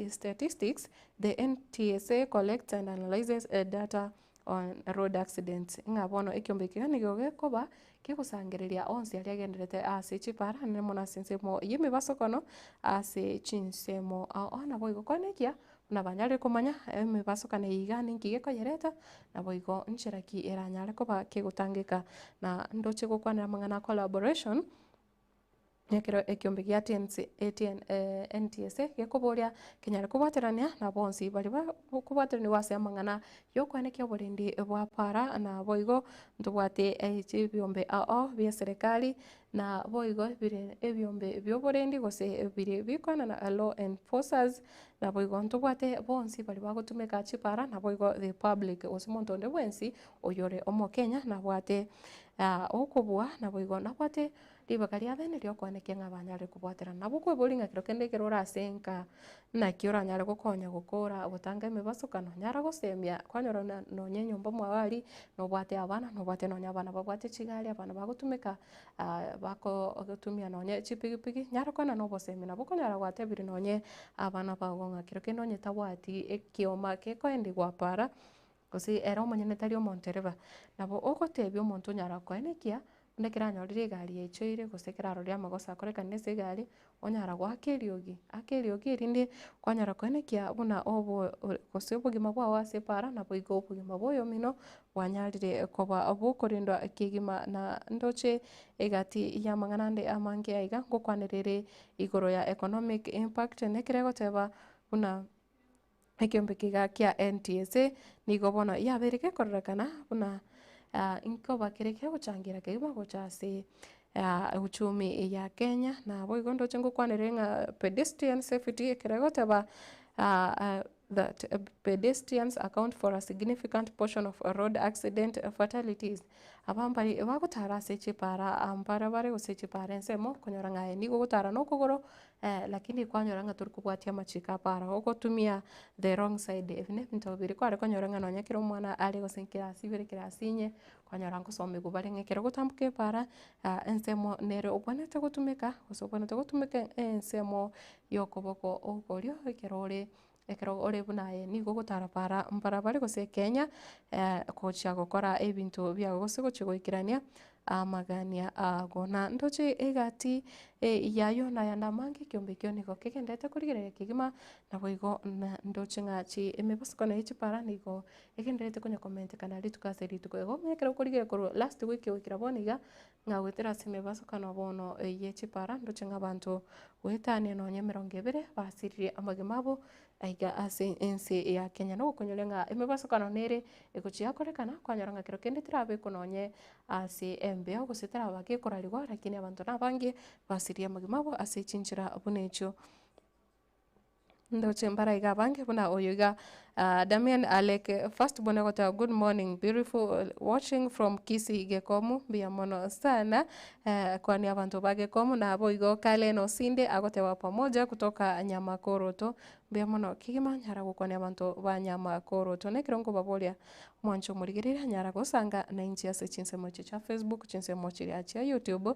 statistics the NTSA collects and analyzes data on road accidents ng'a bono ekiombeke nigo gekoba kegosangereria onsi aria agenderete ase chipara nemo na sensemo yeme basokono ase chinsemo ona boigo konekia na banyare komanya emibasokana igane nkige koyereta na boigo ncheraki eranyare koba kegotangeka na ndoche gokwanera mang'ana collaboration nekero ekiombe gia NTSA gekoboria kenyare kubwaterania na bonsi bari kubwaterania wase amang'ana yokwanekia oborindi bwa para na boigo ntobwate ebiombe bia serikali na boigo bire ebiombe bioborendi gose bire bikwana na law enforcers na boigo ntobwate bonsi bari bagotumeka chipara na boigo the public gose monto onde bwensi oyore omo Kenya na bwate okobua na boigo nabwate ribaga ria bene riokwanekia ng'a banyare kubwatera nabo kwebori ng'a kero kende ekero orasenka naki oranyare gokonya gokora gotanga emibasokano nyara gosemia kwanyora nonye nyomba mwawari nobwate abana nobwate nonye abana babwate chigari abana bagotumeka bagotumia nonye chipigipigi nyara kwana nobosemia nabo konyara gwatebiri nonye abana bago ng'a kero kende onye tabwati ekioma kekoendigwa para gose era omonyene tari omontereba nabo ogotebia omonto onyara koenekia onde keranyorire egari yachoire gose keraroria amagoso akorekanire ase egari onyara goaka eriogi erinde kwanyara koenekia buna gose obogima bwago ase para nabo igo obogima bwa oyomino bwanyarire koba bokorindwa ekegima na ndoche egati ya amang'ana ande amange aiga ngokwanirire igoro ya economic impact nekere egoteba buna ekiombe kiga kia NTSA nigo bono yabere gekororekana buna inkoba kere kegochangira kegima gocha ase uchumi ya Kenya na boigo ndoche ngokwanire ng'a pedestrian safety ekere goteba that pedestrians account for a significant portion of road accident fatalities. Abambari bagutara sechipara ampara bare gusechipara nsemo kunyora ngaye nigo gutara no kugoro lakini kwanyora nga turi kubwatia machika para ogotumia the wrong side evne ntobiri kware kwanyora nga nonya kiro mwana ari gosenkira sibire kira sinye kwanyora ngo some gubare ngekero gutambuke para ensemo nere obonete gutumika osobonete gutumika ensemo yokoboko ogorio ekerore ekero ore bunaye nigo gutara para mpara bari gose Kenya kocha gukora ebintu bya gose gochigoikirania amagania agona ndoche egati yayo na yanda mangi kiombe kyo niko kegendete kurigere kigima na boigo ndoche ngachi emebasiko na ichi para niko egendete kunya comment kana litukase lituko ego mekero kurigere koro last week wikira boniga ngawetera semebasiko na bono yechi para ndoche ngabantu wetane no nyemeronge bere basirire amagimabo aiga ase ense ya Kenya no kunyolenga emebasokano nere ekuchia korekana kwanyoranga kero kende tirabe kunonye ase embe ogosetera bake korarigwa lakini abantu nabange basiria magimabo ase chinchira bunecho ndoche mbara iga bange buna oyoga Damian Alek first bona gota good morning beautiful watching from Kisii Ikomi biamono sana kwani abantu bage komu na abo igo kale no sinde agotewa pamoja kutoka Nyamakoroto biamono kigima nyara gukoni abantu ba Nyamakoroto nekirongo babolia mwancho murigirira nyara gusanga na inchi ase chinse mochi cha Facebook chinse mochi ya cha YouTube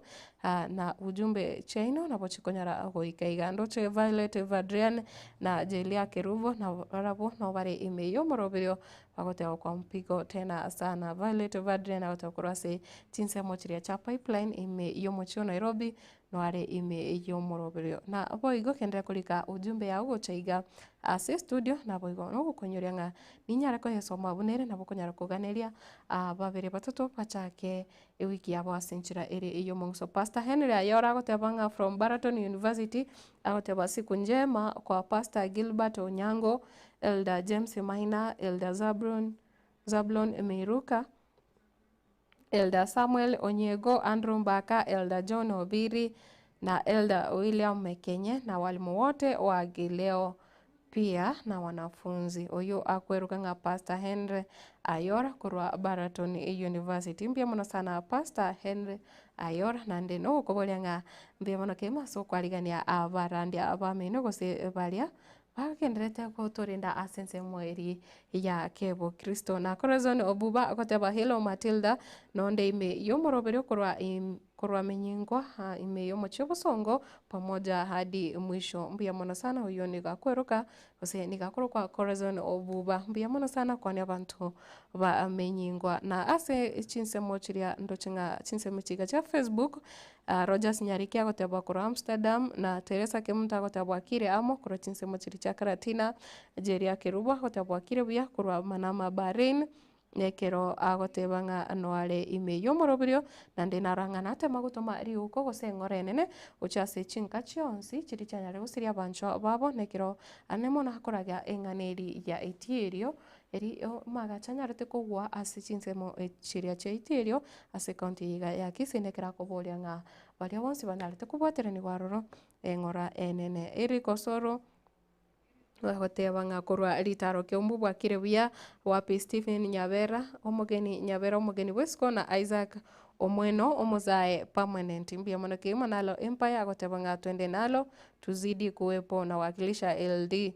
na ujumbe chaino na bochikonyara ago ikaiga ndoche Violet Vadrian na Jelia Keruvo na rabo na bare imeyo moroberio bagotewa kwa mpigo tena sana Violet Vadrian agotewa kurase chinse mochi ya cha pipeline ime yomochio Nairobi no are ime yomoroberio na boigo kendera kulika ujumbe ya ugo chaiga ase studio na boigo no gukonyoria nga ninyara ko yesoma bunere na bokonyara kuganeria babere batatu pachake ewiki yabo asenchira ere iyo mongso Pastor Henry ayora gotebanga from Baraton University agoteba siku njema kwa Pastor Gilbert Onyango, Elder James Maina, Elder Zablon Meiruka, Elder Samuel Onyego, Andrew Mbaka, Elder John Obiri na Elder William Mekenye na walimu wote wa Gileo pia na wanafunzi oyo akweruka nga Pastor Henry ayora kurwa Baraton University mbia mono sana Pastor Henry ayora nande no kobolia nga mbia mono kema so kwaligania abarandi abameno gose balia bagenderete kuturinda asense mweri ya kebo Kristo na Corazon Obuba akoteba hello Matildah nonde ime yomoroberio kurwa menyingwa ime yomochio songo pamoja hadi mwisho mbia mono sana huyo nigakweruka ose nigakweruka Corazon Obuba mbia mono sana kwani abantu ba menyingwa na ase chinse mochiria ndochinga chinse mochiga cha Facebook Rogers Nyariki agoteba kura Amsterdam na Teresa Kemunta agoteba kire amo kura chinse mochiri cha Karatina Jeria Keruba agoteba kire buya kura Manama Bahrain nekero agoteba nga anoale ime yomorobirio nande narangana ate magutoma riuko gosengorenene uchase chinka chionsi chiri chanyare gusiria bancho babo nekero anemona hakoraga enganeri ya etierio eri magachanyarete kugwa ase chinsemo chiria cha etierio ase county yiga ya Kisii nekera kobolia nga baria bonsi banarete kubwaterani waroro engora enene eri kosoro bagoteba nga kurwa ritaro kiombu bwakire buya wapi Stephen Nyabera omogeni Wesco na Isaac Omweno omozae permanent mbia mono kima nalo Empire agoteba nga twende nalo tuzidi kuwepo na wakilisha LD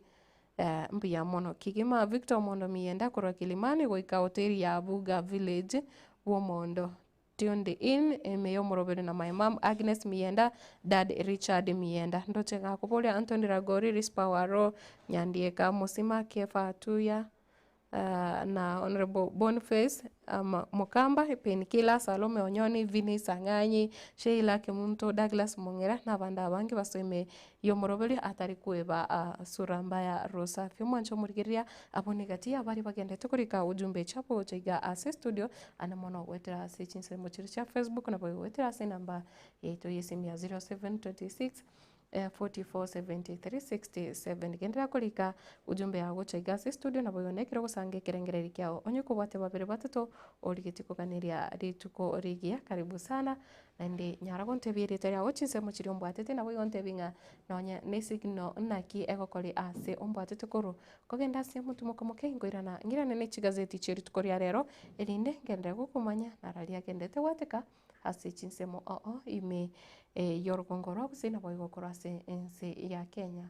mbia mono kigima Victor Mondo mienda kurwa Kilimani goika hoteli ya Buga Village Womondo tuned in emeyo morobere na my mom Agnes Mienda, Dad Richard Mienda ndoche ngakupolia Anthony Ragori Rispawaro Nyandieka Musima Kefa Tuya na Honorable Boniface Mukamba Penikila Salome Onyoni Vini Sanganyi Sheila Kemunto Douglas Mongera na banda bangi basome yo morobeli atari kueba sura mbaya Rosa Fimwancho murigiria abonegati abari bagende tukurika ujumbe chapo chiga ase studio anamono wetera ase chinse mochiri cha Facebook na boy wetera ase namba yeto yesimia 0726 447367 gendera kulika ujumbe yago chiga ase studio na boy nekiro gusange kerengereri kyao onye kubate babere batatu origiti kuganiria rituko rigia karibu sana ande nyara gontebire teria ochinse mochiri ombwatete nabo gontebinga nonya nesigno naki egokori ase ombwatete koro kogenda ase mutumo komoke ngoirana ngirane ne chigazeti cheri tukoria rero elinde ngende gukumanya nararia gendete wateka ase chinsemo ime yorgongoro gusina boy gokora ase ense ya Kenya.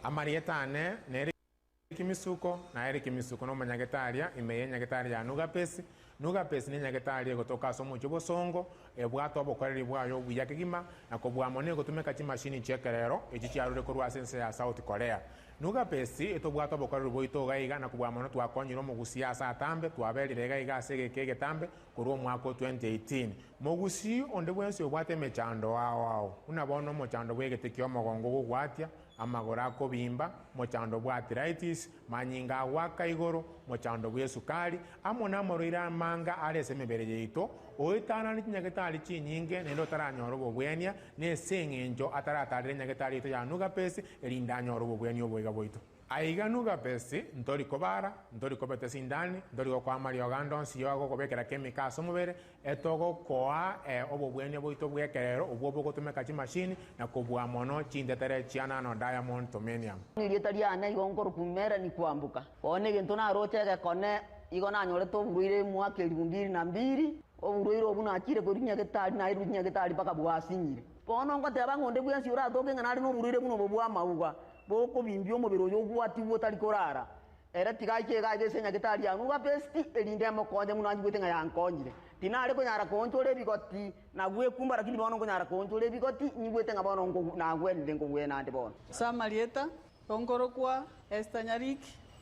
Amarietane nere kimisuko na ere kimisuko no manyagetaria imeye nyagetaria nuga pesi ni nyagetaria gotoka somo chubo songo ebwato bokoreri bwayo buya kigima na kobwamone gotumeka chi machine chekerero echi chiarure korwa sense ya South Korea nuga pesi etobwato bokoreri boito gaiga na kobwamone twakonyiro mugusia asa tambe twaberire gaiga ase getambe korwa mwako 2018 mugusi onde bwense obwate mechando wao unabono mochando bwegete kyomogongo gugwatia amagora akobimba mochando bwa arthritis manyinga waka igoro mochando bwa sukari amona moroira manga arese mebere yeito oitana ni nyagetari chinyinge nendo taranyoro bobwenia ne sengenjo ataratarire nyagetari to yanuga pesi erinda nyoro bobwenia obwega boito aiga nuga pesi ntori kobara ntori kobete sindani ntori kwa Mario Gandon siyo kobekera chemicals omubere etogo koa obobwenia boito bwekerero obwo bogotumeka chi machine na kobwa mono chindetere chiana no diamond tomenium nilitariana igongoro kumera ni kwambuka one gento na rochege kone igona nyore to buruire mwaka 2002 oburuire obuna akire korinya getari na irunya getari paka bwasinyire bono ngoteba ngonde bwensi uratoke nganari no buruire buno bobwa mauga boko bimbio omubiri oyo gwati botari korara era tigaike gaise nyagetari yanu gapesti elinde mokonje muno anjigwete nga yankonyire tinare ko nyara konchore bigoti na gwe kumbara kini bono ko nyara konchore bigoti nyigwete nga bono ngo na gwende ngo gwe nande bono Samarieta ongoro kwa Estanyarik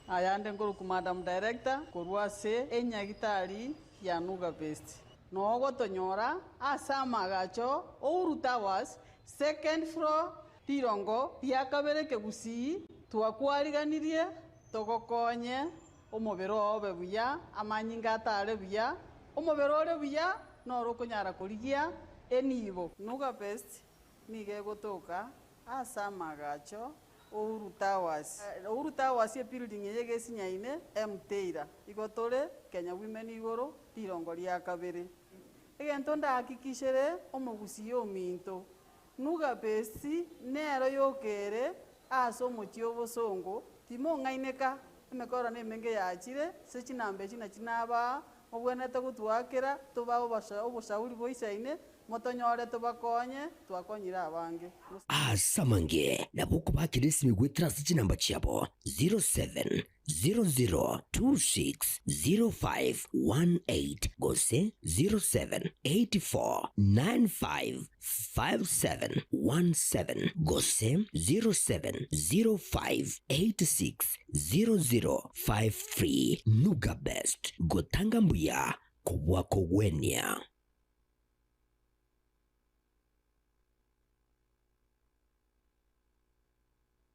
ayande ngoro ku madam director korwa se enyagitari yanuga best nogo tonyora asama gacho ouruta was second floor tirongo yakabere kegusi twakwariganirie togokonye omobero obe buya amanyinga atare buya omobero ore buya noro konyara kurigia enibo nuga best nige gotoka asama gacho Ouru Towers building yege sinyaine emteira igotore Kenya Women igoro tirongo ria kabere egento ndahakikishere omogusi yominto nuga besi nero yokere aso mutio bosongo timo ngaineka emekora nemenge yachire se chinambe chinaba obwenete gutwakera tuba obushauri boisaine motonyore tubakonye twakonyira abange asamange nabuko bakirisi migwetira chinamba cyabo 0700260518 gose 0784955717 gose 0705860053 Nuga Best gotanga mbuya kubwako gwenya.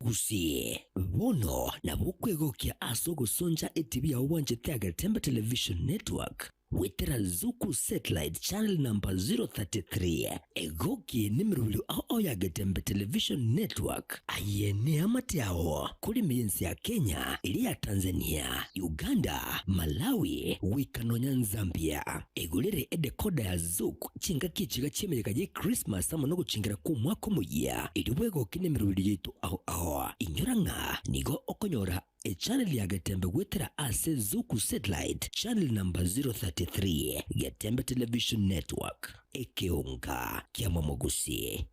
Gusie bono na bukwegokia aso gusonja etv ya uwanje ya Getembe Television Network wetera Zuku Satellite Channel number 033 egoki nimero ao ya Getembe Television Network ayene amatiao kuri mienzi ya Kenya ili ya Tanzania, Uganda, Malawi, Wikanonya, Zambia egulere edekoda ya Zuku chinga kichiga chimereka je Christmas ama no guchingira ku mwaka muya ili wego kinemero yetu ao inyoranga nigo okonyora a channel ya Getembe wetera ase Zuku Satellite Channel number 033 Getembe Television Network Ekeonga kiama mogusi.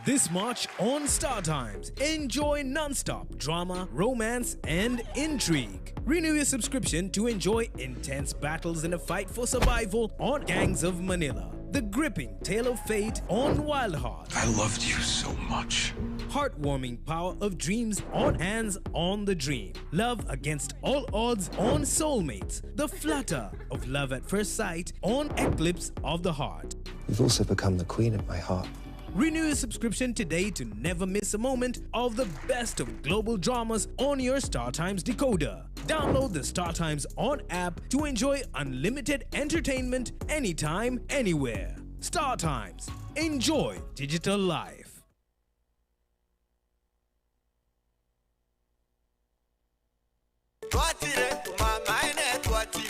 This March on Star Times, enjoy non-stop drama, romance, and intrigue. Renew your subscription to enjoy intense battles in a fight for survival on Gangs of Manila. The gripping tale of fate on Wild Heart. I loved you so much. heartwarming power of dreams on Hands on the Dream. Love against all odds on Soulmates. The flutter of love at first sight on Eclipse of the Heart. You've also become the queen of my heart. Renew your subscription today to never miss a moment of the best of global dramas on your StarTimes decoder. Download the StarTimes On app to enjoy unlimited entertainment anytime, anywhere. StarTimes. Enjoy digital life.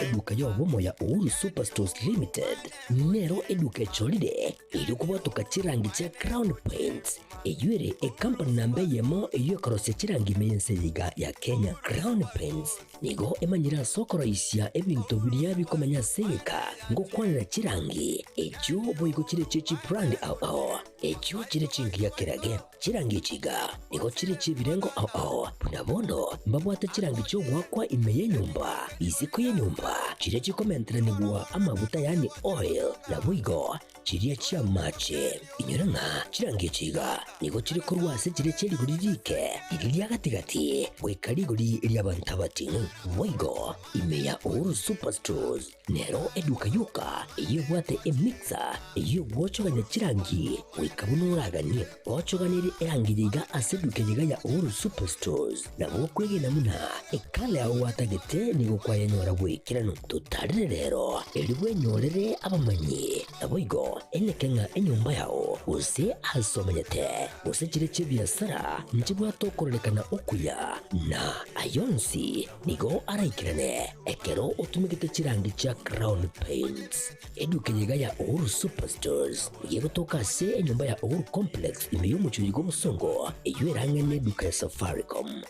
Eduka yobomo ya Uhuru Superstores Limited nero eduka echolide ilikuwa tukachirangi cha Crown Paints eyuere company nambe yemo eyokorose chirangi meyense yiga ya Kenya. Crown Paints nigo emanyira sokoro isya ebintu biria bikomanya seka ngo kwanira chirangi echo boigo chire chichi brand ao echo chire chingi ya kirage chirangi chiga nigo chire chibirengo ao punabono mbabwate chirangi cyo gwakwa imeye nyumba iziko ye nyumba chire chikomentera nigwa amavuta yani oil na buigo chiriya chia mache inyuranga chirangi chiga nigo chire kurwase chire cheri guririke iriya gatigati wekariguri iriya bantabatinu buigo imeya Uhuru Superstores nero eduka yuka iyo bwate emixer iyo bwochoganya chirangi wekabunuragani ochoganiri erangi yiga aseduke yiga ya Uhuru Superstores na bokwege namuna ekale awatagete nigo kwa yenyora wekirano tutarire rero eliwe nyorere abamanyi naboigo enekenga enyumba yao use hasomanyete use chire chibiasara nchibwa tokorelekana okuya na ayonsi nigo araikirane ekero utumikite chirangi cha Crown Paints eduke yiga ya Uhuru Superstores yego toka se enyumba ya Uhuru Complex imeyumucho yigo musongo eyuerange neduka ya Safaricom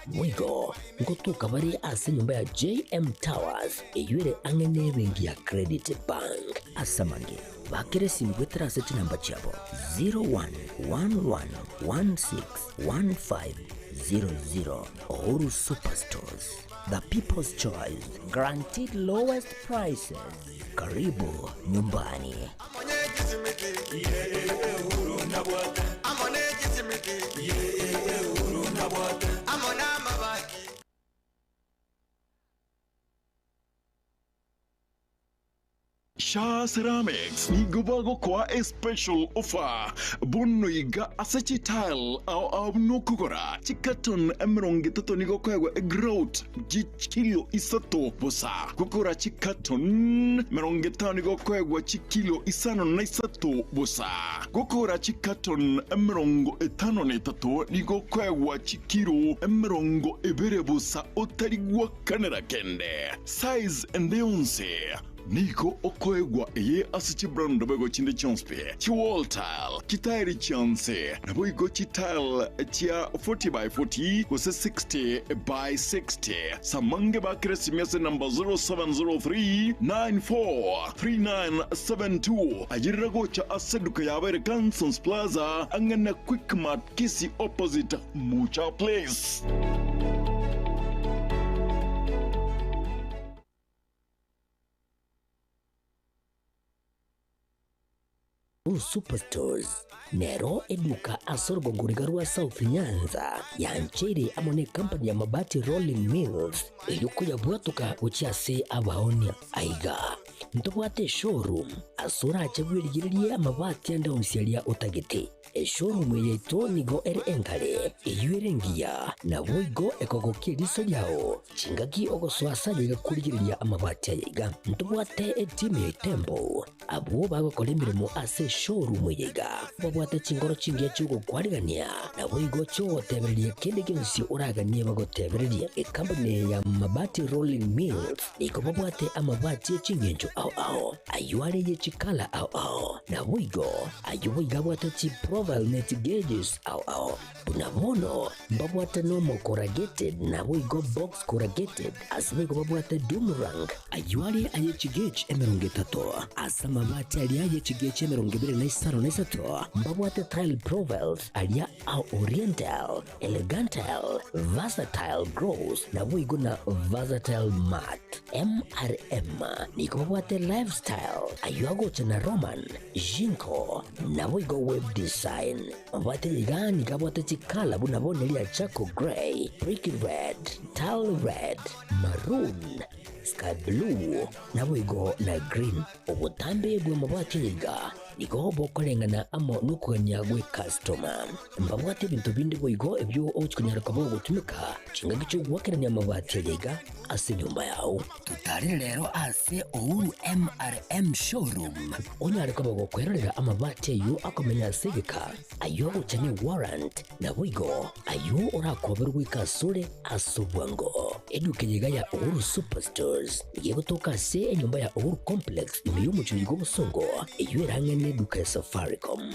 Mwigo ngotuka bari ase nyumba ya JM Towers eyuere angene bengi ya Credit Bank asamange bakire simgwetera seti namba chabo 0111161500 Uhuru Superstores, the people's choice, guaranteed lowest prices. Karibu nyumbani. Sha Ceramics ni gubago kwa a special offer. Bono iga asachi tile au nokugora. Chikaton emeronge toto nigo kwa growth kilo isato bosa. Kukura chikaton meronge tano nigo kwa kilo isano na isato bosa. Kukura chikaton emerongo etano ne tato nigo kwa kilo emerongo Ibere bosa otarigwa kanera kende. Size and onse. Niko okoegwa eye asichi brand bego chinde chonspe chi wall tile kitairi chance na boigo chi tile chia 40 by 40 kose 60 by 60 samange ba kresimese number 0703943972 ajirago cha aseduka ya Ibere Kansons Plaza angana Quick Mart Kisii opposite Mucha Place. Superstores nero eduka asorgo gurigarua South Nyanza ya nchiri amone company ya mabati Rolling Mills eyuko ya bwatuka uchiase abaonia aiga ntobwate showroom asura achagwirigirie amabati anda unsialia utagete showroom yeto nigo engale eyuerengia na boigo ekogokie riso yao chingagi ogoswasa yiga kurigiriria amabati yiga ntobwate team tembo abo bagokora imirimo ase showroom yiga babwate chingoro chingia chugo kwarigania na boigo cho tebereria kende gensi uraganie bagotebereria company ya mabati Rolling Mills iko babwate amabati chingenjo au ayuare ye chikala au na boigo ayuiga bwate chi profile net gauges au unabono babwate normal corrugated na boigo box corrugated asbigo babwate boomerang ayuare aye chigage emeronge tato asama mabati alia ye chigage emeronge bire na isaro na isato babwate tile profiles alia au oriental elegantal versatile gross na boigo na versatile matte MRM niko babwate lifestyle ayuago chana Roman Jinko na boigo web design design. Mabati yiga nikabwate chikala bunabonelia chako gray, brick red, tile red, maroon, sky blue, na wigo na green. Obutambe bwe mabati yiga niko bokolengana amo nukuganya gwe customer. Mbabwate bintu bindi bwigo ebyo ochikunyara kabo gutumika chinga gicho gwakeranya mabati yiga ase nyumba yao. Tutari lero ase Ouru MRM showroom. Onyari kabo gokwerera amabati yu akomenya segeka ayo uchane warrant na wigo ayo orakoberwa ikasure asubwango. Eduke yiga ya Ouru Superstores yego toka se nyumba ya Ouru Complex imeyumu chuligo busongo eyo erangene duka ya Safaricom.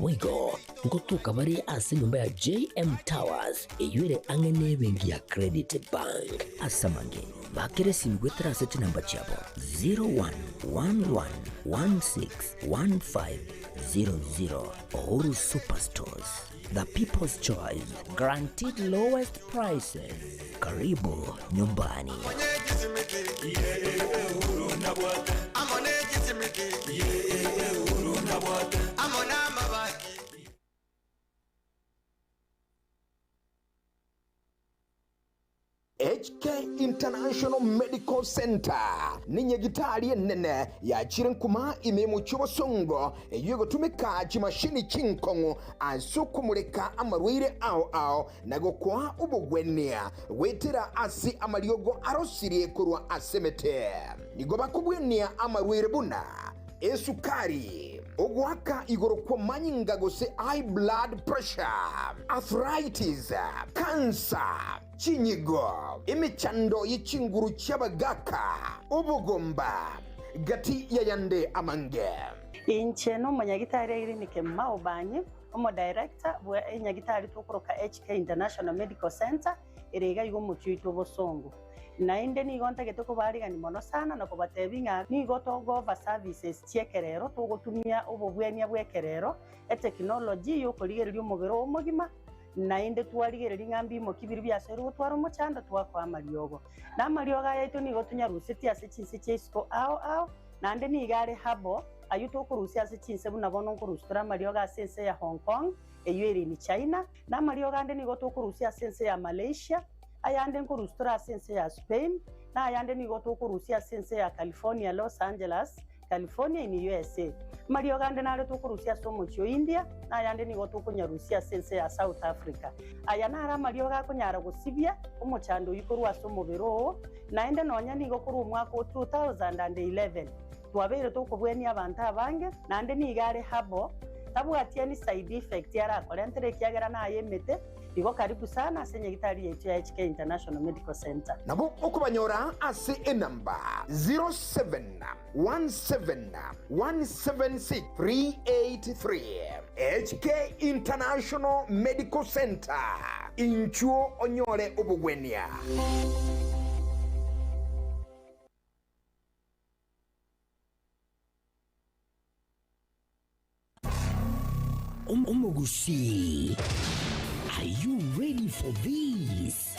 Wigo ngotuka bari ase nyumba ya JM Towers eyo ere angene bengi ya Credit Bank asamange bakere simgwetera seti namba chabo 0111161500. Ouru Superstores, the people's choice, guaranteed lowest prices. Karibu nyumbani. HK International Medical Center ninye gitari nene ya chirenkuma imemu chobosongo yugo tumika chimashini chinkongo ansukumuleka amarwire ao nago kwa ubugwenia wetera asi amariogo arosirie kurwa asemete nigoba kubwenia amarwire buna esukari ogwaka igoro kwa manyinga gose high blood pressure, arthritis, cancer, chinyigo, imichando yichinguru chabagaka, ubugomba, gati yayande amange. Incheno manyagitari irinike maubanye, omo director bwa nyagitari tukoroka HK International Medical Center, irega yugo muchuito bosongo. Nainde ni gonta getoko bariga ni mono sana na kubatebinga ni goto gova services chekerero tugotumia obobwenia bwekerero technology yo koligererio mubero omugima nainde twarigereria ngambi mo kibiri byasero twaro muchanda twakwa amariogo na amarioga yaito ni gotunya ruseti ase Chinsa chesko ao nande ni gare habo ayuto kurusia ase Chinsa buna bono kurustra amarioga ase ya Hong Kong eyeri ni China na amarioga ande ni goto kurusia ase ya Malaysia ayande nkurustura sense ya Spain na ayande ni goto kurusia sense ya California, Los Angeles, California in USA. Mario gande na leto kurusia somo cho India na ayande ni goto kunyarusia sense ya South Africa. Ayana ara Mario ga kunyara gusibia umuchando yikorwa somo bero na ende nonya ni gokuru mwaka 2011. Twabere to kubweni abantu abange na ande ni gare habo tabu atiani side effect yara kolentere kiagera na ayemete Igo karibu sana senye gitari yetu ya HK International Medical Center. Nabo okubanyora ase enamba 0717176383. HK International Medical Center. Inchuo onyore obugwenia. Omogusi. Are you ready for this?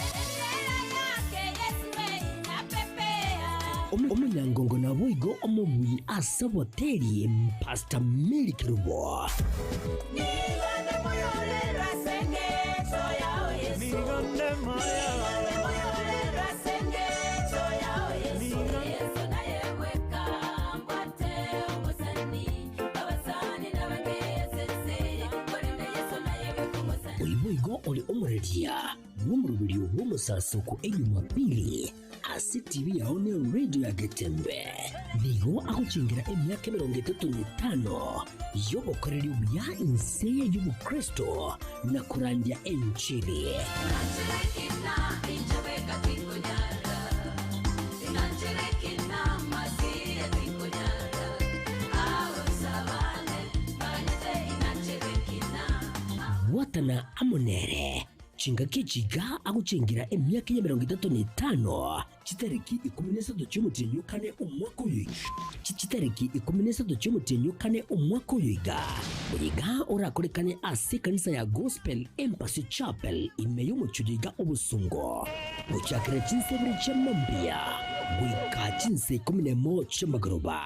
Omunyangongo na wigo omubui asaboteri Pastor Milikirubo. Oli omuredia wumurubiri wumusasuku enyumapili ase TV yaone radio ya Getembe nigo akuchingira emyaka 35 yobokoreri bya inseye y'ubukristo na kurandia enchili watana amonere chinga kichiga akuchingira emyaka ya 35 chitariki 13 cy'umutenyukane umwaka uyu chitariki 13 cy'umutenyukane umwaka uyu Buliga orakorekane ase kanisa ya Gospel Embassy Chapel imeyo muchuliga obusungo buchakire chinsebire chamambia wika chinse 11 chamagoroba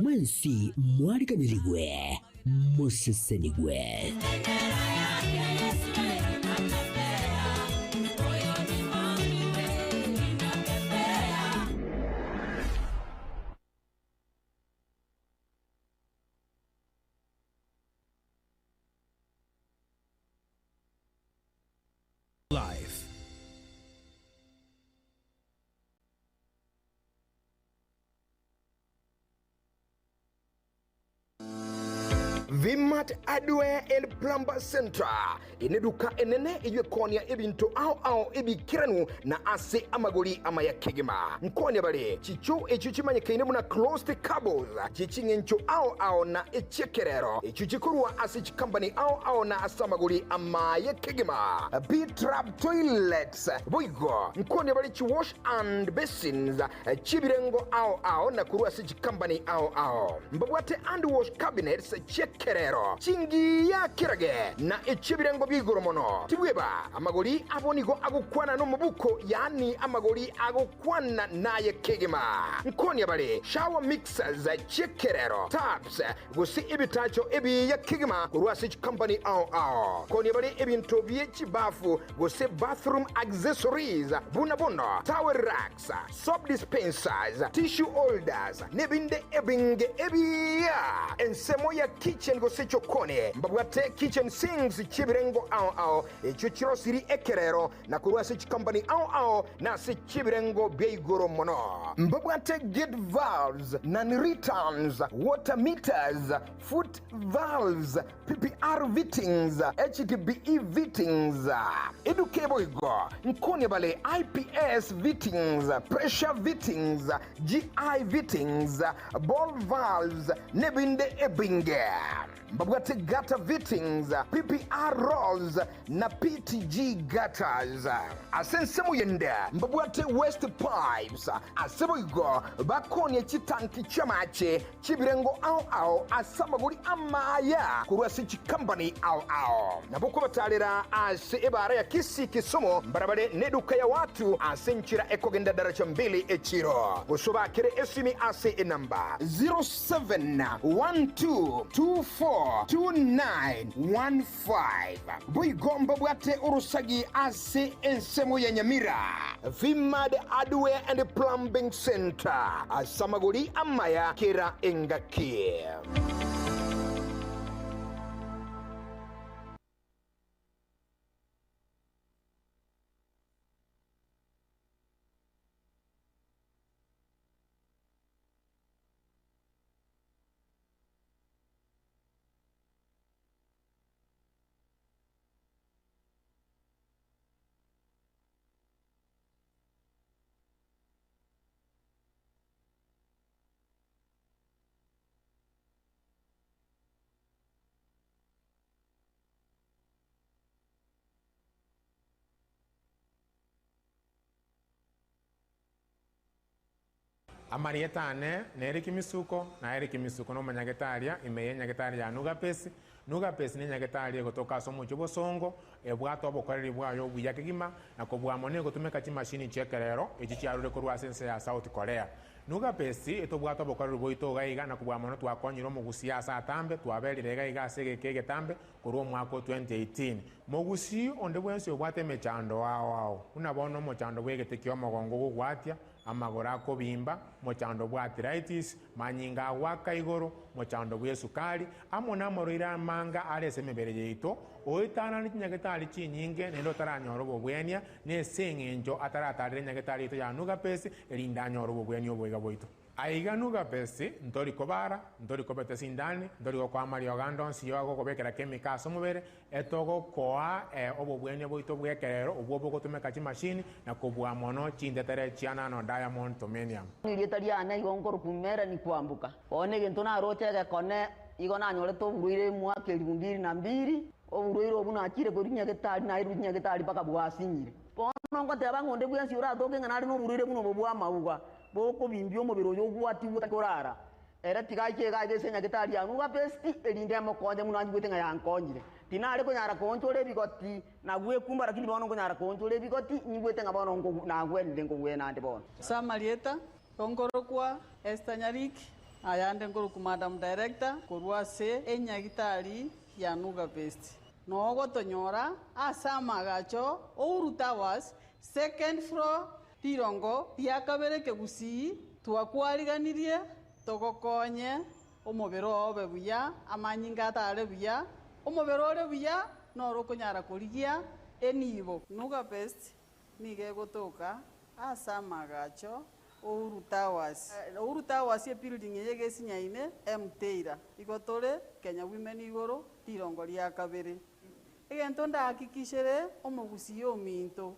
mwensi mwarikanirigwe Musesenigwe. Life. Vimat Adware and Plumber Center ineduka enene Ekeonga ebintu ao ebikiranu na ase amagoli amaya kegema Nkonya bale chicho echichimanyikaine muna closed cables chichingencho ao na echekerero echichikurwa ase chikambani ao na asamagoli amaya kegema B-trap toilets Obaigwa Nkonya bale chi wash and basins chibirengo ao na kurwa ase chikambani ao mbabwate and wash cabinets chekerero chingi ya kirage na echibirengo bigoromono tibweba amagoli abonigo agukwana no mubuko yani amagoli agukwana naye kegema Nkonya bale shower mixers chekerero taps gusi ibitacho ebi ya kegema kurwasi company ao Nkonya bale ebinto byechibafu gusi bathroom accessories bunabono towel racks soap dispensers tissue holders nebinde ebinge ebiya ensemo ya kitchen gusi chokone mbabwate kitchen sinks chibirengo ao echuchiro siri ekerero na kurwasi company ao na si chibirengo beigoro mono mbabwate gate valves non-returns water meters foot valves PPR fittings HDPE fittings edukeboigo Nkonya bale IPS fittings pressure fittings GI fittings ball valves nebinde ebinge mbabwate gutter fittings PPR rolls na PTG gutters asensemu yende mbabwate waste pipes aseboigo bakonye chitanki chamache chibirengo ao asamagoli amaya kurwasi chikambani ao naboko batalera ase ebara ya Kisii Kisumu barabare neduka ya watu asenchira ekogenda daraja 2 echiro usobakire esimi ase enamba 0712242915 Boigomba bwate urusagi ase ensemo ya Nyamira Vimad Adware and Plumbing Center asamagoli amaya kera engaki Amarietane neriki misuko na eriki misuko no manyagetaria imeye nyagetaria nugapesi ni nyagetaria gotoka somo chobosongo ebwato abokoreri bwayo buyakigima na kobwamone gotumeka chimashini chekerero echichiarure korwa sense ya South Korea nugapesi etobwato abokoreri boito gaiga na kobwamone twakonyiro mugusiasa atambe twaberire gaiga sege Getembe korwa mwaka 2018 mogusi onde bwensi obwate mechando ao unabono mochando bwegetekio mogongo gugwatia amagora kobimba mochando bwa arthritis manyinga waka igoro mochando bwa sukari amona morira manga arese mebere yeito oitana ni nyagetali chinyinge nendo taranyoro bobwenia ne sengenjo ataratarire nyagetali to yanuga pesi elinda nyoro bobwenia obwega boito aiga nuga pesi ntori kobara ntori kobete sindani ntori kwa Mario Gandon si yogo kobekera kemika somubere etogo koa obobwenia boito bwekerero obwo gotumeka chimashini na kobwa mono chindetere chiana no diamond tomenium nilietariana igongoro kumera ni kwambuka one gento na roche Ekone igona nyore to buruire mwaka 2002 oburuire obuna akire korinya getari na irunya getari paka bwasinyire pono ngoteba ngonde bwensi ura toke nganari no buruire buno bobwa mauga boko bimbio mubiro yo gwati utakorara era tigaike gaige senya getari anu gapesti elinde amokonje muno anjibwete nga yankonyire tinare ko nyara konchole bigoti na gwe kumba lakini bono ko nyara konchole bigoti nyibwete nga bono na gwe ndenge ngwe nande bono Samarieta onkorokwa Esther Nyariki ayande ngoro ku Madam Director korwa se enyagitari ya Nuga Best nogo tonyora asama gacho Ouru Towers second floor tirongo yakabere kegusi twakwariganirie togokonye omobero obe buya amanyinga atare buya omobero ore buya noro konyara kurigia enibo Nuga Best nige gotoka asama gacho Ouru Towers. Ouru Towers ye building yege sinyaine Mteira. Igotore Kenya Women igoro tirongo lya kabere. Egento ndahakikishere omogusi yo minto.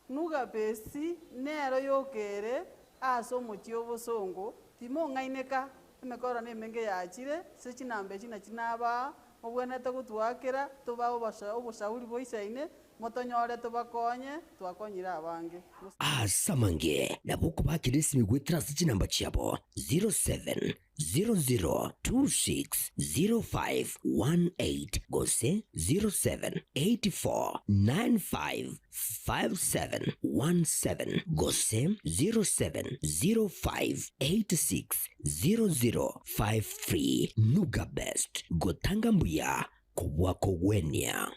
Nuga Best nero yokere aso mochi obosongo timo ngaineka emekora nemenge yachire se chinambe china chinaba obwenete gutwakera tuba oboshauri boisaine motonyore tubakonye twakonyira abange asamange nabuko bakirisi gwetira sinamba cyabo 0700260518 gose 0784955717 gose 0705860053 Nuga Best gotanga mbuya kubwako wenya.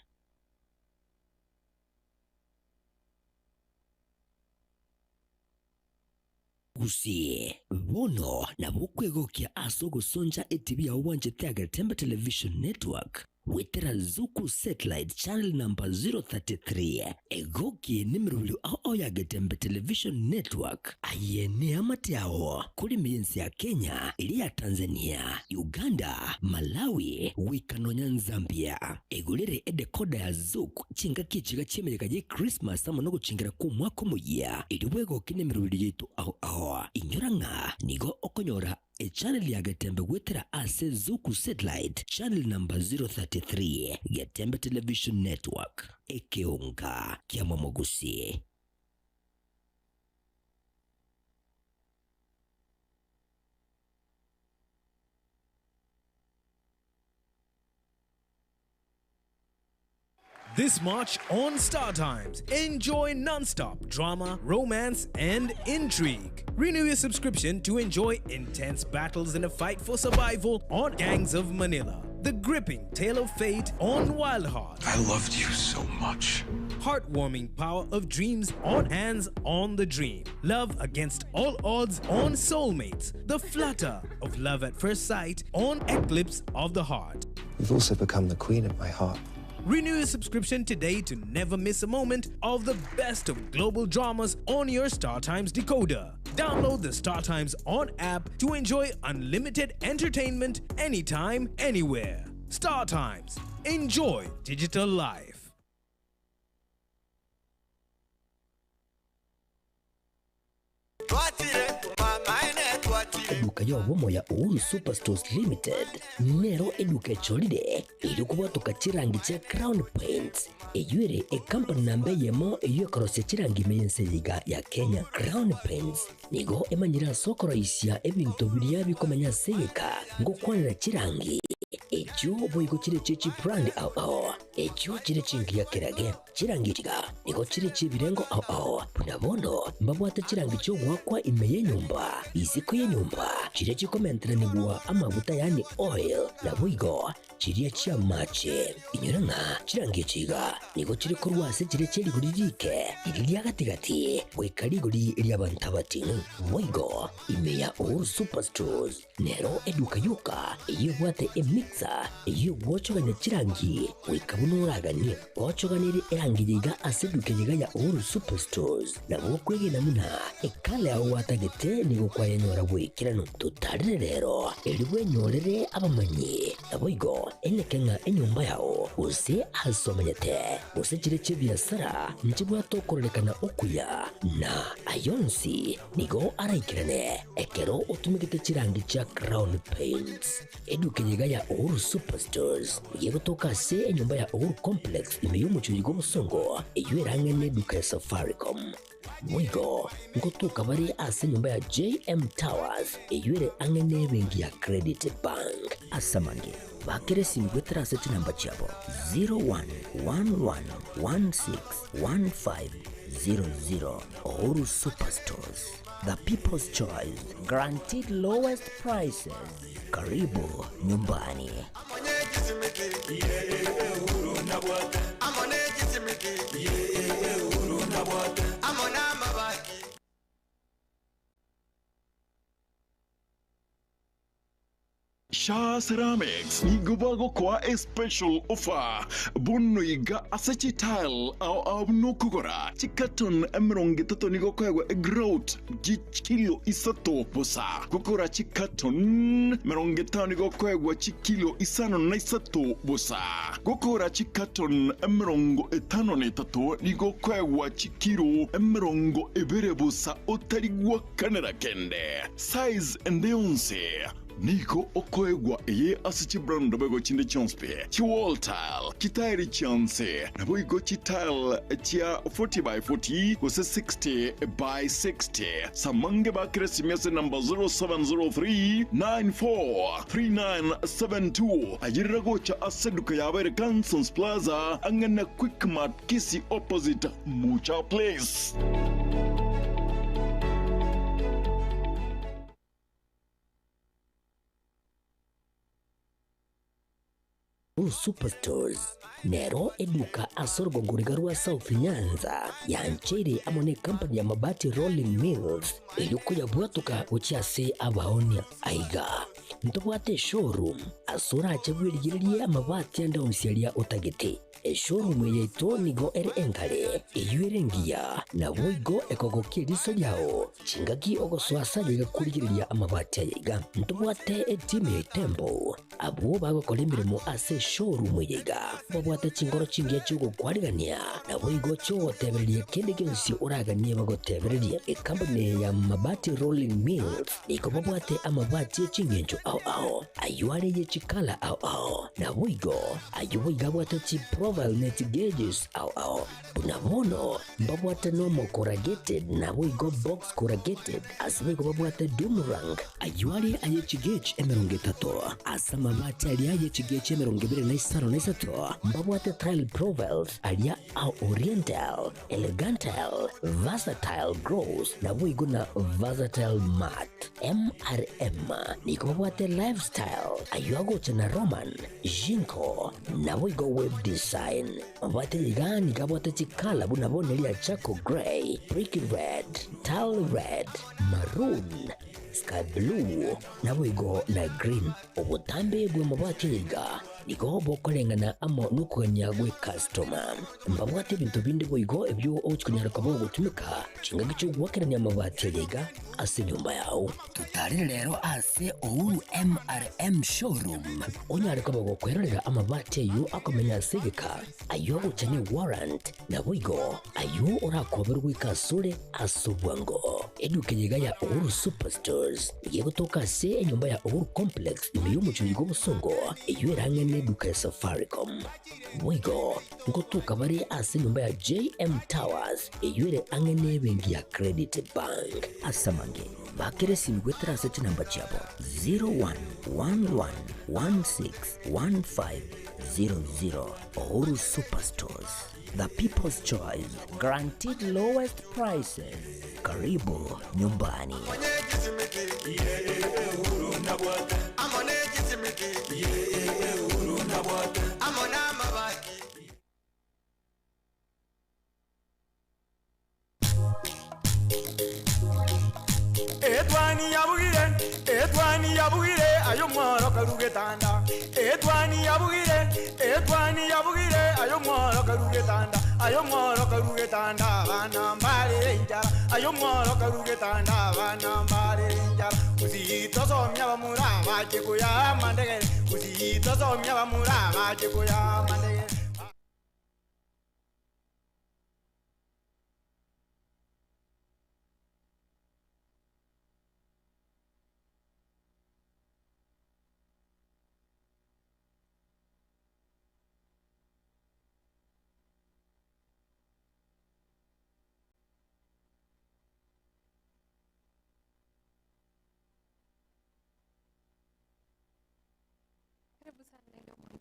Gusie bono na bukwegokia asogo sonja etibia wanje Getembe Television Network wetera Zuku Satellite Channel number 033 egoki nimrulu ao ya Getembe Television Network ayene amatiao kuri miensi ya Kenya, ilia Tanzania, Uganda, Malawi, Wikanonya Zambia egulere edekoda ya Zuku chinga kichiga chimereka je Christmas amonogo chingira ku mwaka muya iliwego kinemrulu yetu ao inyoranga nigo okonyora a channel ya Getembe wetera ase Zuku Satellite Channel number 033 Getembe Television Network Ekeonga kiama mogusi. This March on Star Times, enjoy non-stop drama, romance, and intrigue. Renew your subscription to enjoy intense battles in a fight for survival on Gangs of Manila. The gripping tale of fate on Wild Heart. I loved you so much. Heartwarming power of dreams on Hands on the Dream. Love against all odds on Soulmates. The flutter of love at first sight on Eclipse of the Heart. You've also become the queen of my heart. Renew your subscription today to never miss a moment of the best of global dramas on your StarTimes decoder. Download the StarTimes On app to enjoy unlimited entertainment anytime, anywhere. StarTimes. Enjoy digital life. Eduka yo womo ya Ouru Superstores Limited nero eduka echolide ilikuwa tukachirangi cha Crown Paints eyuere company nambe yemo eyue korose chirangi meyense yiga ya Kenya. Crown Paints nigo emanyira soko raisia ebintu biria bikomanya seyeka ngokwanira chirangi echo boigo chire chechi brand ao echo chire chingia kerage chirangi tiga nigo chire chibirengo ao punabono mbabwata chirangi cyo gwakwa imeye nyumba isiko ye nyumba chire chikomentera nibwa amavuta yani oil na boigo chire chia mache inyoranga chirangi chiga nigo chire korwase chire cheri guririke iriya gatigati wekari guri iriya bantabati boigo imeya Ouru Superstores nero eduka yuka eyubwate emixer eyubwochoganya chirangi wikabunuragani ochoganiri erangi yiga aseduke yiga ya Ouru Superstores na bokwege namuna ekale awatagete nigo kwayenyora bwikirano tutarire rero eliwe nyorere abamanyi aboigo elekenga enyumba yao use asomanyete use chire chibiasara nchibwa tokorekana okuya na ayonsi nigo araikirane ekero utumikite chirangi cha Crown Paints eduke yiga ya Ouru Superstores yego toka se enyumba ya Ouru Complex imeyumucho yigo musongo eyuerange ne duka ya Safaricom mwigo ngotuka bari ase nyumba ya JM Towers eyuere angene bengi ya Credit Bank asamange bakere simgwetera ase chinamba chabo 0111161500 Ouru Superstores the people's choice, guaranteed lowest prices. Karibu nyumbani. Sha Ceramics ni gubago kwa a special offer. Bono iga asachi tile au no kugora. Chikaton emeronge tato ni gokwa grout kilo isato bosa. Gokora chikaton meronge tato ni gokwa kilo isano na isato bosa. Gokora chikaton emerongo etano ne tato ni gokwa kilo emerongo Ibere bosa otarigwa kanera kende. Size endeonse. Niko Obaigwa eye asichi brand bego chinde chonspe. Chi wall tile, kitairi chance. Na boigo chi tile chia 40 by 40 kose 60 by 60. Samange ba kresimese number 0703 943972. Ajirago cha aseduka ya Ibere Kansons Plaza angana Quick Mart Kisii opposite Mucha Place. Superstores Nero eduka asorgo ngurigarua South Nyanza ya Nchere amone company ya mabati Rolling Mills ilikuya bwatuka uchiase abaonia aiga ntobwate showroom asura achebwirigirie amabati anda umsialia utagete showroom yeto nigo engale eyuerengia na boigo ekogokie riso yao chingaki ogoswasa yiga kurigiriria amabati yiga ntobwate etime tembo abo bagokora imirimo ase showroom yiga babwate chingoro chingia chugo kwarigania na boigo cho tebererie kende gyonsi uraganie bagotebererie company ya mabati Rolling Mills niko babwate amabati chingenjo au ayuare ye chikala au na boigo ayuiga bwate chi profile net gauges au unamono babwate normal corrugated na boigo box corrugated asibe babwate boomerang ayuare aye chigage emeronge tato asama mabati alia aye chigage emeronge bere na isaro na isato babwate tile profiles alia au oriental elegantal versatile gross na boigo na versatile matte MRM niko babwate lifestyle ayuago chana roman jinko na boigo web design babwate ligani kabwate chikala bunabone lia chaco gray brick red tile red maroon sky blue na boigo na green obutambe bwe mabwate liga niko bokolengana amo nukuganya gwe customer mbabwate bintu bindi boigo ebyo ochikunyara kabo gutumika chinga gicho gwakeranya amabati liga ase nyumba yao tutari rero ase ouru MRM showroom onyare kabo gukwerera amabati yo akomenya sigika ayo uchane warrant na boigo ayo urakoberwa ikasure asubwango edukenyiga ya ouru superstores yego toka se nyumba ya ouru complex imiyumu chuyigo busongo iyo irangene duka ya Safaricom boigo ngotuka bari ase nyumba ya JM Towers iyo ire angene bengi ya Credit Bank asamange bakere simgwetera seti namba chabo 0111161500 Ouru Superstores, the people's choice, guaranteed lowest prices. Karibu nyumbani. Etwani yabugire ayo mworo karugetanda etwani yabugire ayo mworo karugetanda bana mbale njara ayo mworo karugetanda bana mbale njara uzito somya bamura baje kuya mandegere uzito somya bamura baje kuya mandegere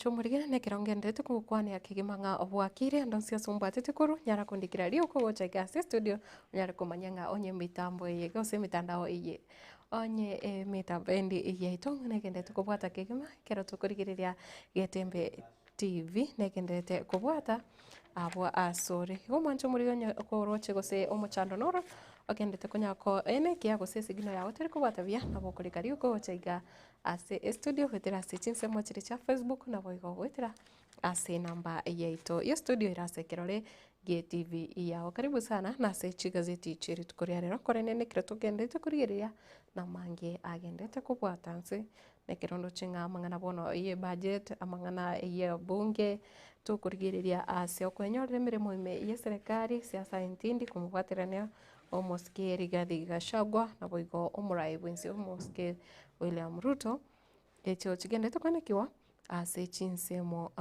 mwancho murigana nekirongendete kugukwania kigimanga obwakire ndonsia sumbatete kuru nyara kundikira rio kugocha gase studio nyara kumanyanga onye mitambo iye gose mitandao iye onye mitambo endi iye itongo negendete kubwata kigima kero tukurigiriria Getembe TV negendete kubwata abwa asore go mwancho muriganya koroche gose omuchando noro ogendete kunyako ene kia gose sigino yawe teri kubwata bia nabo kurika rio kugocha iga ase studio gwetera ase Chinsa mwachiri cha Facebook na boigo gwetera ase namba yaito iyo studio irase kirore GTV yao karibu sana na ase chigazeti chiri tukuria rero korene nekira tugendete kurigeria na mange agendete kubwata nse nekirondo chinga mangana bono iye budget amangana iye bunge tukurigeria ase okwenyorere mirimo ime iye serikali siasa intindi kumubwatirania omoske Rigathi Gachagua na boigo omurai bwensi omoske William Ruto echo chigendete kwanekiwa ase chinsemo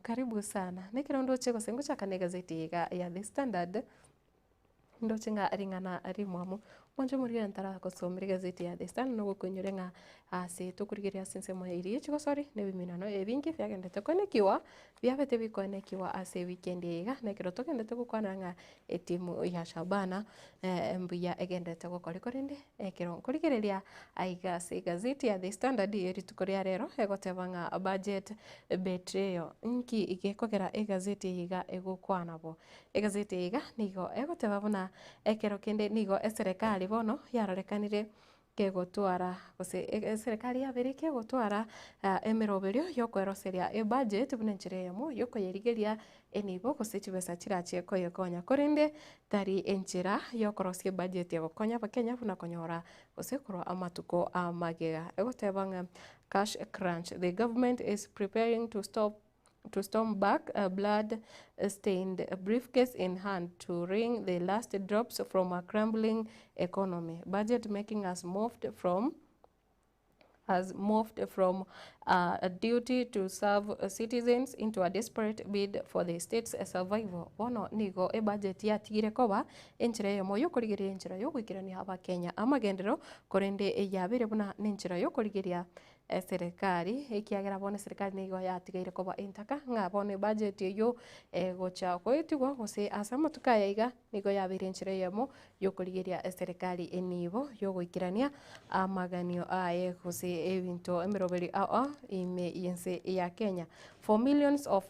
karibu sana nekirondo chego sengo chakane gazeti ya The Standard ndo chinga ringana rimwamu mwanjo muri ntara kosomera gazeti ya The Standard no gukunyorenga ase tukurigiria sinsemo iri chiko sorry ne biminano ebingi byagendete kwanekiwa byabete bikonekiwa ase weekend iga nekiro togendete gukwananga etimu ya Shabana mbuya egendete gukorikorinde ekiro kurigereria aiga ase gazeti ya The Standard iri tukuria rero egotebanga budget betrayal nki igekogera egazeti iga egukwanabo egazeti iga nigo egoteba buna ekero kende nigo eserikali bono yarorekanire kegotwara gose serikali yabere kegotwara emeroberio yokweroseria budget bunenchire yamo yokoyerigeria enibo gose chibesa chirache koyekonya korinde tari enchira yokorosie budget yagokonya bakenya buna konyora gose korwa amatuko amagega egotebanga cash crunch the government is preparing to storm back a blood-stained briefcase in hand to wring the last drops from a crumbling economy. Budget making has moved from a duty to serve citizens into a desperate bid for the state's survival. Bono nigo budget ya tigire koba enchira yomo yokorigeria enchira yogwikirania abakenya amagendero korende yabire buna nenchira yokorigeria serikali ikiagera bone serikali nigo yatigaire koba intaka nga bone budget yo gocha koitigwa gose asama tukayaiga nigo yabire enchira yomo yokorigeria serikali enibo yogwikirania amaganio aye gose ebinto emiroberi ime yense ya Kenya. For millions of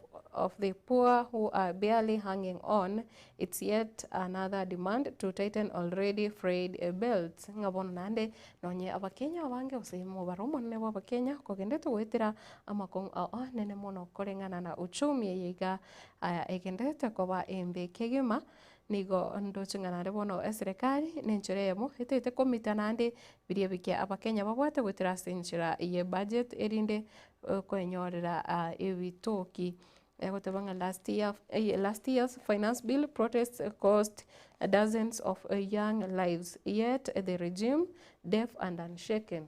the poor who are barely hanging on, it's yet another demand to tighten already frayed belts. Ngabona nande nonye abakenya abange usemo baromo nebo abakenya kogendete gwetera amakong nene mono korengana na uchumi yiga egendete koba embe kegima nigo ndo chingana bono serikali nenchiremo etete komita nande birie bikia abakenya babwate gwetera senchira ye budget erinde kwenyorera ebitoki egotebanga last year's finance bill protests cost dozens of young lives, yet the regime deaf and unshaken.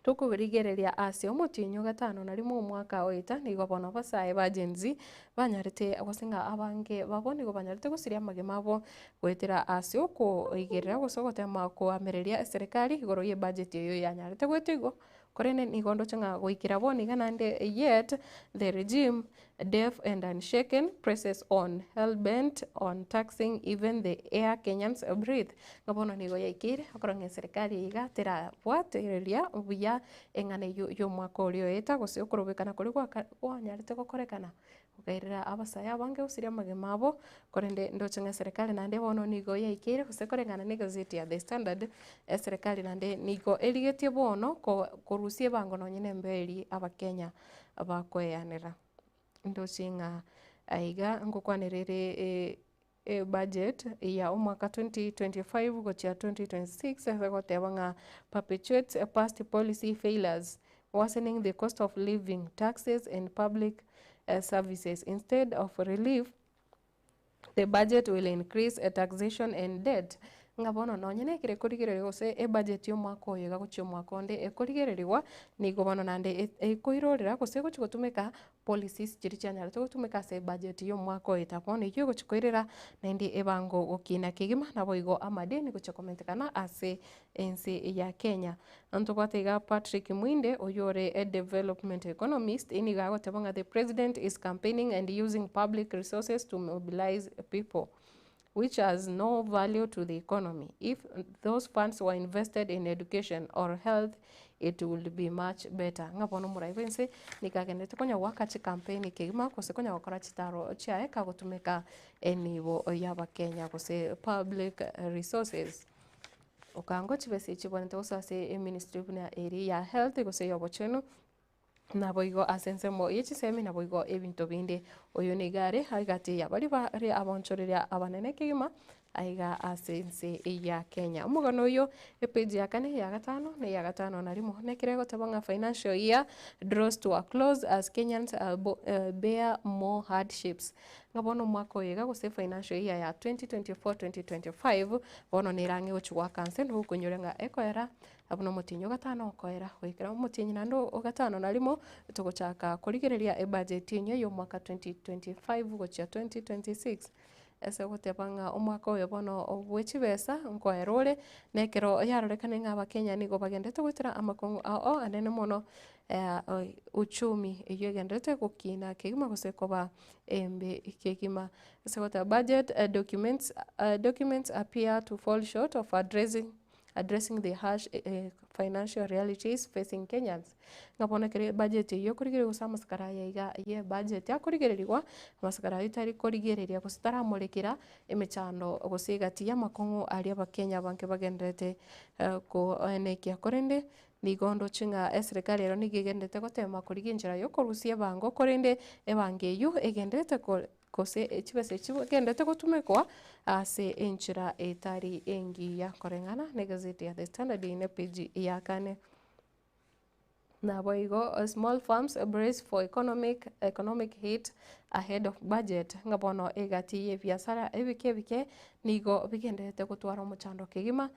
Tukubirigereria ase omutinyo gatano na rimwe mwaka oita nigo bono basae ba Gen Z banyarite agosinga abange baboni go banyarite gusiria magemabo gwetera ase uko igerera gusogotema ko amereria serikali igoro ye budget yo yanyarite gwetigo korene nigondo changa goikira boni ganande yet the regime deaf and unshaken presses on hell-bent on taxing even the air Kenyans breathe. Ngabono nigo yaikire okoronge serikali iga tera bwatereria ubuya engane yo mwaka orio eta gose okorobekana kuri gwanyarite gokorekana ugairira abasaya abange usiria magemabo korende ndochanga serikali nande bono nigo yaikire gose korengana ni gazeti ya The Standard serikali nande nigo eligetie bono korusie bango nonyene mberi abakenya abakweyanira ndochinga aiga ngokwanirire budget ya umwaka 2025 gochia 2026 egotebanga perpetuates past policy failures worsening the cost of living, taxes and public services. Instead of relief, the budget will increase taxation and debt. ngabono nonye kire kurigereria gose budget yo mwaka oyo gaguchio mwaka onde ekurigereriwa nigo bono nande ekoirorera gose gutumika policies chiri chanyarete gutumika se budget yo mwaka oyo tabono iyo guchikoirera nandi ebango gukina kigima nabo igo amadeni guchokomentekana ase ensi ya Kenya. Antobatiga Patrick Mwinde oyore a development economist iniga gotebanga the president is campaigning and using public resources to mobilize people, which has no value to the economy. If those funds were invested in education or health, it would be much better. Ngabono muraivense nikagendete konya wakachi campaign kigima kose konya wakora chitaro chiae kagutumika enibo yaba Kenya kose public resources. Okango chibese chibonete gosase ministry buna area ya health gose yobo chenu naboigo asensemo yechisemi naboigo ebinto binde oyo nigare haigati yabali bari abonchoreria abanene kigima aiga asense ya Kenya. Umugano uyo page ya kane ya gatano ne ya gatano narimo nekirego tabanga financial year draws to a close as Kenyans bear more hardships. Ngabono mwaka oyega gose financial year ya 2024-2025 bono nirange guchwa kanse no kunyorenga ekoera abuno mutinyo gatano koera kwikira mutinyi nando gatano narimo tugochaka kurigereria budget yenyo yo mwaka 2025 gocha 2026 ese gutebanga omwaka oyo bono obwechibesa nkoerore nekero yarorekane ng'aba Kenya nigo bagendete gwitira amakungu ao anene mono uchumi iyo gendete gukina kigima gose koba embe kigima ese gota budget documents appear to fall short of addressing the harsh financial realities facing Kenyans. Ngabona kere budget yo kurigere gusama sakara ya ye budget ya kurigererwa masakara itari kurigereria gusitara murekera emechano gusigati ya makongo ari abakenya banke bagendete ko enekia korende nigondo chinga serikali ero nigigendete gotema kuriginjira yo korusia bango korende ebange yo egendete kose chibese chigendete gutumekwa ase enchira etari engi ya korengana ne gazeti ya The Standard ine page ya kane. Naboigo small farms brace for economic hit ahead of budget. Ngabono egati ye biasara ebike nigo bigendete gutwara muchando kigima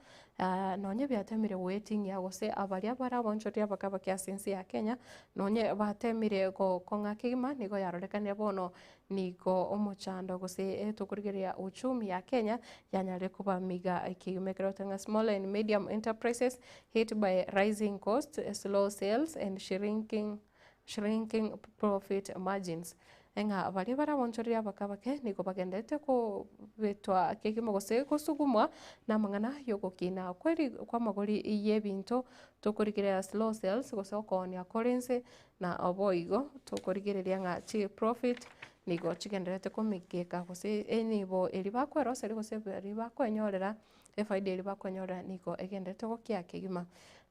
nonye byatemire waiting ya gose abari abara bonchoria bakaba kya sensi ya Kenya nonye batemire go konga kigima nigo yarorekane bono nigo omuchando gose tukurigeria uchumi ya Kenya yanyare kuba miga ikimekero small and medium enterprises hit by rising costs, slow sales and shrinking profit margins. Enga abari bara bonchoria bakabake niko bagendete ko betwa kekimo gose kusugumwa na mangana yogokina kweri kwa magori yebinto tukurigeria slow sales gose okonia currency na oboigo tukurigeria nga chi profit nigo chigenderete komikeka gose enibo elibakwero seri gose elibakwenyorera efaida elibakwenyorera nigo egendete gokia kigima.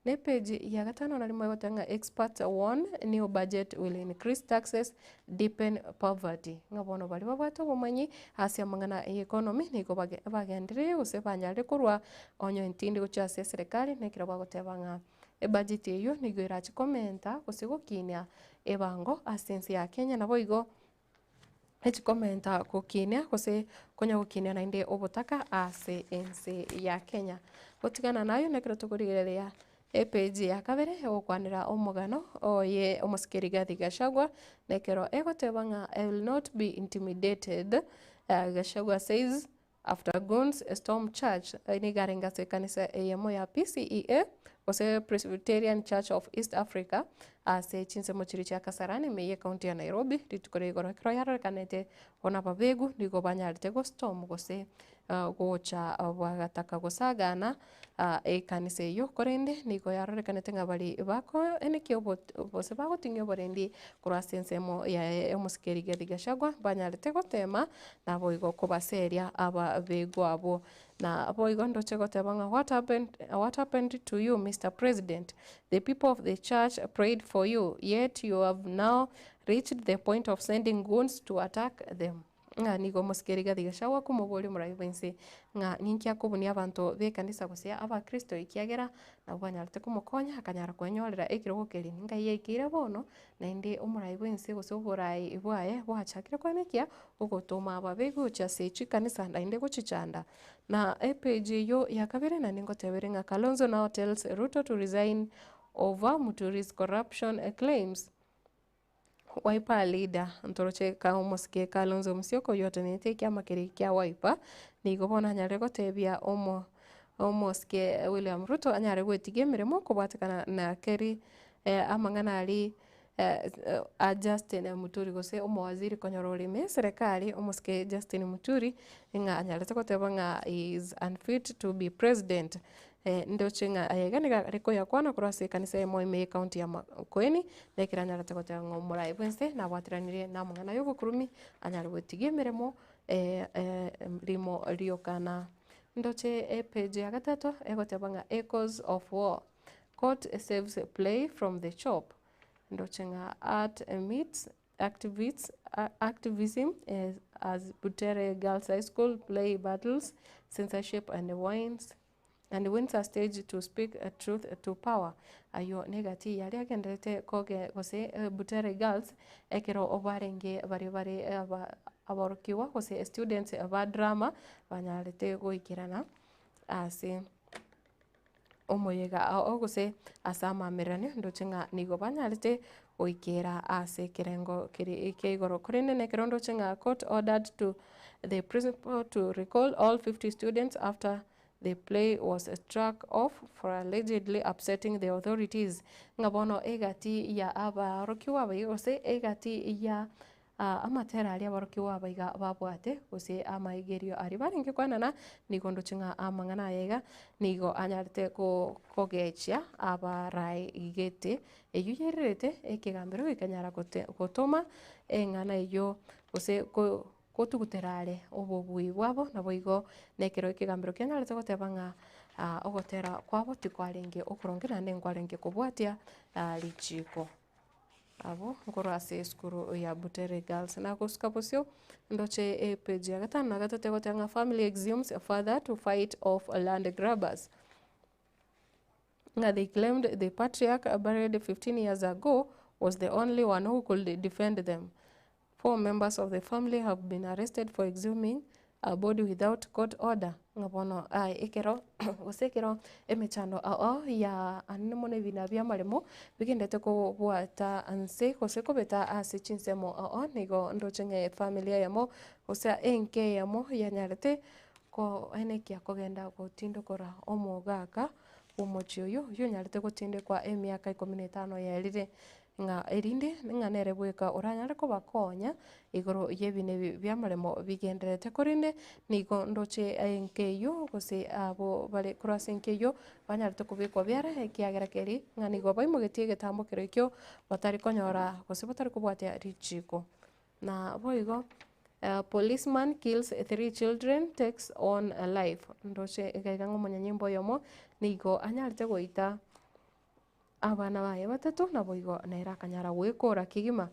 Ne page ya gatano narimo yotanga experts warn new budget will increase taxes deepen poverty. Ngabono bali babwato bomanyi asia mangana economy niko bagendere gose banyare kurwa onyo entindi gucha serikali nekira bagotebanga budget eyo nigo irachi komenta gose gokinya ebango asensi ya Kenya nabo igo komenta kukinia gose konya gukinia na inde obutaka ase ense ya Kenya. Gotigana nayo nekira tukurigereria page ya kabere okwanira omugano oye omusikirigathi Gachagua nekero egotebanga I will not be intimidated. Gachagua says after guns storm church inigarenga se kanisa eyemo ya PCEA gose Presbyterian Church of East Africa ase Chinsa mochiri cha Kasarani meye county ya Nairobi ritukore igoro kro yaro kanete ona babegu nigo banyarite go storm gose gocha bagataka gosagana kanisa yo korende nigo yaro kanete ngabali bako enekyo bose bagotinyo borendi kurasensemo ya omusikirigathi Gachagua banyarite gotema nabo igo kubaseria aba begu abo na boigo ndoche gotebanga what happened to you Mr. President? The people of the church prayed for you, yet you have now reached the point of sending goons to attack them. nga nigo musikiriga thigashawa kumuburi murai bense nga ninkia kubunia abantu be kanisa gusia aba Kristo ikiagera na bwanyarite kumukonya akanyara kwenyorera ekirogo keri ninga yekire bono na indi umurai bense gusuburai ibwaye bwachakire kwanekia ugotuma ababegucha sechi kanisa na indi guchichanda na page yo ya kabiri na ningo tebere nga Kalonzo now tells Ruto to resign over Muturi's corruption claims. Wiper leader ntoroche ka umusikie Kalonzo Musyoka yote nete kiama kiri kia Wiper nigo bona nyare gotebia umusikie William Ruto anyare gwetigie mirimo kubwatikana na keri amang'ana ari Justin Muturi gose umwaziri konyora urimi serikali umusikie Justin Muturi nga anyarete goteba nga is unfit to be president ndo chinga ayegani riko yakwana kurase kanisa ya Moime county ya Makueni nekira nyarate gotya ngomurai bwense na bwatiranire na mungana yo bukurumi anyari gwetigie miremo limo riokana ndoche page ya gatatu egoteba nga echoes of war court saves play from the chop ndoche nga art meets activism as Butere Girls High School play battles censorship and wins a stage to speak truth to power ayo negati yali agenderete koge gose Butere Girls ekero obarenge bari abarukiwa gose students aba drama banyarete goikirana ase omoyega ogose asama mirane ndochenga nigo banyarete oikera ase kirengo kiri igoro kurinde nekero ndochenga court ordered to the principal to recall all 50 students after the play was struck off for allegedly upsetting the authorities. Ngabono egati ya abarokiwa bayose egati ya amatera ali abarokiwa bayiga babwate ose amaigerio ari baringe kwanana nigo ndochinga amang'ana yega nigo anyarite kogechia abarai igete eyu yerete ekigambiro ikanyara gotoma eng'ana iyo ose kotuguterare obobui bwabo nabo igo nekero ikigambiro kianyarete goteba nga ogotera kwabo tikwarenge okurongera nengwarenge kubwatia lichiko abo ngoro ase skuru ya Butere Girls na kusuka posio ndoche page ya gatano na gatatu gotanga family exhumes a father to fight off land grabbers nga they claimed the patriarch buried 15 years ago was the only one who could defend them. 4 members of the family have been arrested for exhuming a body without court order. Ngabono ekero osekero emechano ya anemone bina bya maremo bigendete ko bwata anse koseko beta ase chinsemo nigo ndochenge familia yamo osea enke yamo yanyarete ko enekia kogenda gotindukora omugaka omochioyo yonyarete gotinde kwa emiaka 15 yerire nga erinde nga nerebweka oranyare ko bakonya igoro yebine byamaremo bigenderete korinde nigo ndoche enkeyo gose abo bale kurase enkeyo banyarete kubikwa byara ekiagera keri nga nigo baimugetie getambo kerekyo batari konyora gose batari kubwate richiko na boigo policeman kills 3 children takes on a life ndoche egaigango munyanyimbo yomo nigo anyarete goita abana baye batatu nabo igo naira kanyara gwikora kigima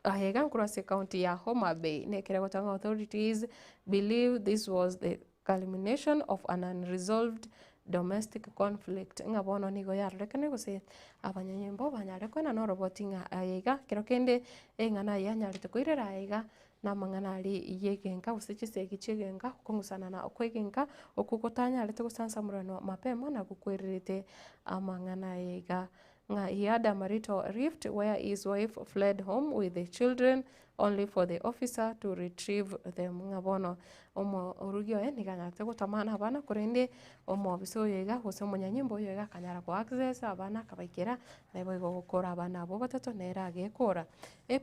ahega nkurase county ya Homa Bay nekere gotanga authorities believe this was the culmination of an unresolved domestic conflict ngabono nigo yarekane gose abanyanyembo banyareko na norobotinga ahega kero kende engana yanyarite koirera ahega na mang'ana ari yegenga usechise gichegenga kungusana na okwegenga okugotanya arete gusansa murano mapema na gukwererete amang'ana yega nga he had a marital rift where his wife fled home with the children only for the officer to retrieve them ngabono omo urugio niganyate gutamana abana kurende omo biso yega gose munyanyimbo yega kanyara ko access abana kabaikera nebo igo gukora abana abo batatu nera agekora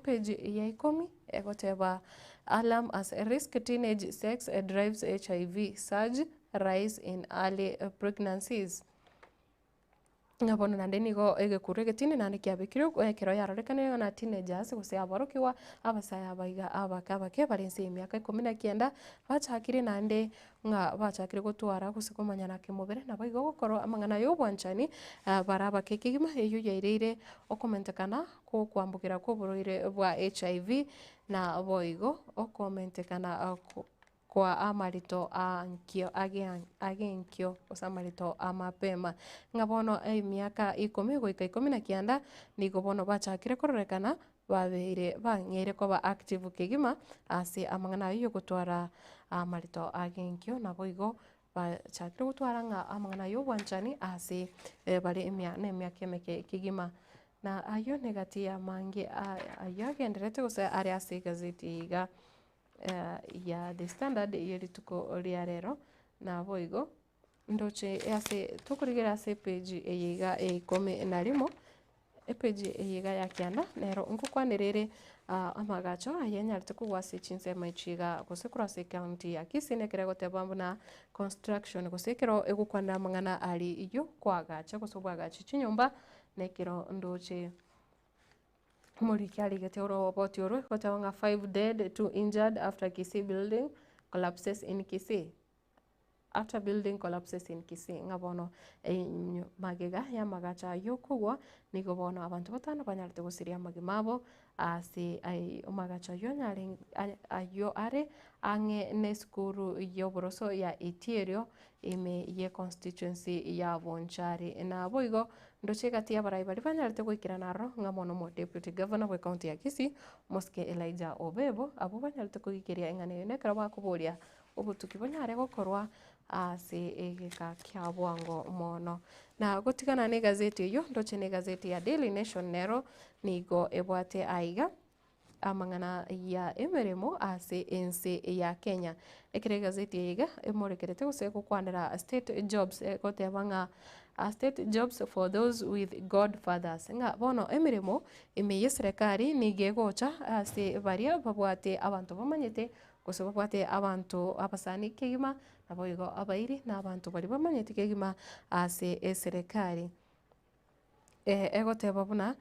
page ya Ikomi egoteba alarm as a risk teenage sex drives HIV surge rise in early pregnancies ngabono nande nigo egekure getini nande kiabikire ekero yarorekanire na teenagers gose aborokiwa abasaya abaiga abake barense emyaka 19 bachakire nande nga bachakire gotwara gose komanyana kimubere nabo igo gokoro amang'ana y'obwanchani baraba kekigima eyo yaireire okomentekana ko kwambukira ko buroire bwa HIV na boigo okomentekana kwa amarito ankio agenkio osamarito amapema ngabono miaka 10 goika 19 nigo bono bachakire kororekana babeire bang'ere koba active kegima ase amang'ana yo gotwara amarito agenkio nabo igo bachakire gotwara ng'a amang'ana y'obwanchani ase bare emyaka emeke kegima na ayo negati ya mange ayo agenderete gose ari ase gazeti iga ya The Standard yerituko ria rero na boigo ndoche ase tukurigera ase page eyiga Ikomi na rimo page eyiga ya kianda nero nkukwanirire amagacho ayanyarite kugwase Chinsa maichiga gose kurase county ya Kisii nekere gotebambu na construction gose kero egukwana mang'ana ari iyo kwagacha gose bwagacha chinyumba nekero ndoche Murikali getero about yoro kotawanga 5 dead 2 injured after Kisii building collapses in Kisii. After building collapses in Kisii ngabono magega ya magacha yokugwa nigo bono abantu batano banyarite gusiria magimabo ase magacha yo nyare ayo are ange ne skuru yo boroso ya Itirio ime ye constituency ya Bonchari na boigo ndoche gati ya barai bari banyarite gwikira naro ngamono mo deputy governor wa county ya Kisii Moske Elijah Obebo abo banyarite kugikiria engane ne karaba kuboria obutuki bonyare gokorwa ase egeka kia bwango mono na gotigana ne gazeti yo ndoche ne gazeti ya Daily Nation nero nigo ebwate aiga amang'ana ya emeremo ase ense ya Kenya ekere gazeti yiga emorekerete gose kukwanira state jobs gotebanga state jobs for those with godfathers nga bono emeremo imeye serikali nigegocha ase baria babwate abantu bamanyete gose babwate abantu abasani kegima naboigo abairi na abantu bari bamanyete kegima ase serikali egoteba buna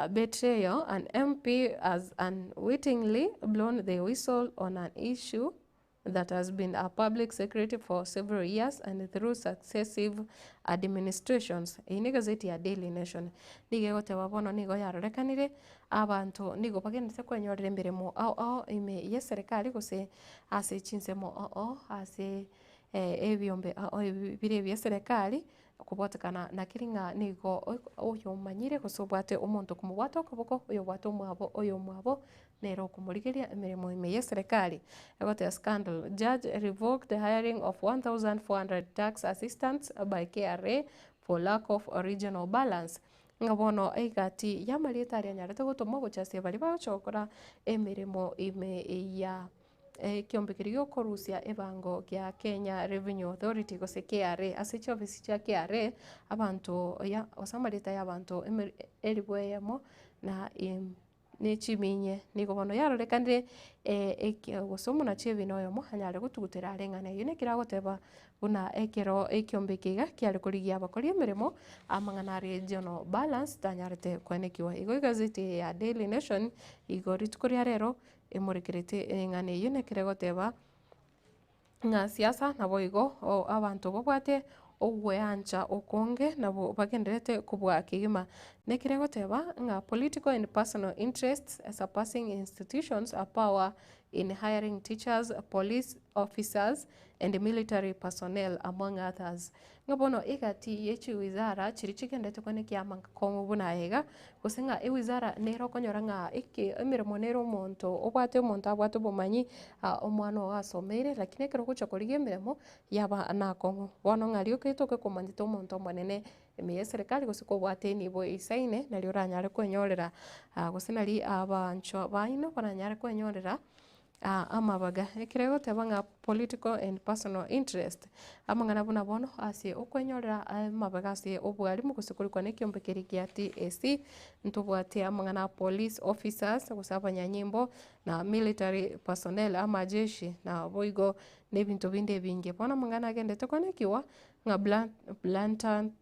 betrayal, an MP has unwittingly blown the whistle on an issue that has been a public secret for several years and through successive administrations. Ini gazeti ya Daily Nation nigegoteba bono nigo yarorekanire abantu nigo bagendete kwenyorera emirimo ao ime ye serikali gose ase chinsemo ase ebyombe bire bya serikali kubotekana na kiringa nigo oyo manyire gusobwate omonto kumubwata okoboko oyo bwate omwabo nero kumurigeria emirimo ime ya serikali egote scandal judge revoked the hiring of 1400 tax assistants by KRA for lack of original balance ngabono eigati yamarita ari nyarete gutuma gochasie bari bachokora emirimo ime ya kiombekeri gyokorusia ebango kia Kenya Revenue Authority gose KRA ase office cha KRA abantu ya osamarita ya abantu eribweyemo na nechiminye nigo bono yarorekanire gosomo na chebino yomo hanyare gutugutera arengana yone kiragoteba buna ekero ekiombekiga kiare kurigia abakori emirimo amang'ana regional balance tanyarete kwenekiwa igo gazeti ya Daily Nation igo ritukuria rero emorekerete engane yone kiregoteba nga siasa nabo igo abantu babwate ogweancha okonge nabo bagenderete kubwa kigima nekiregoteba nga political and personal interests surpassing institutions are power in hiring teachers, police officers and military personnel among others. Ngabono igati yechi wizara chirichigendete kwene kiama komu buna ega kusenga wizara nero konyoranga emirimo nero monto obwate monto abwate bumanyi omwana wasomere lakini kero kucha korigie emirimo yaba nakongo bono ngario kitoke komandito monto manene emiye serikali gusiko bwate nibo isaine nari uranyare kwenyorera gusinari abancho baino baranyare kwenyorera amabaga ekirego tebanga political and personal interest amangana buna bono ase okwenyorera amabaga ase obwalimu gusikurikwa nekiombekeri kia TSC ntubwate amangana police officers gusabanya nyimbo na military personnel amajeshi na boigo nebintu binde binge bono mangana agendete konekiwa nga blatant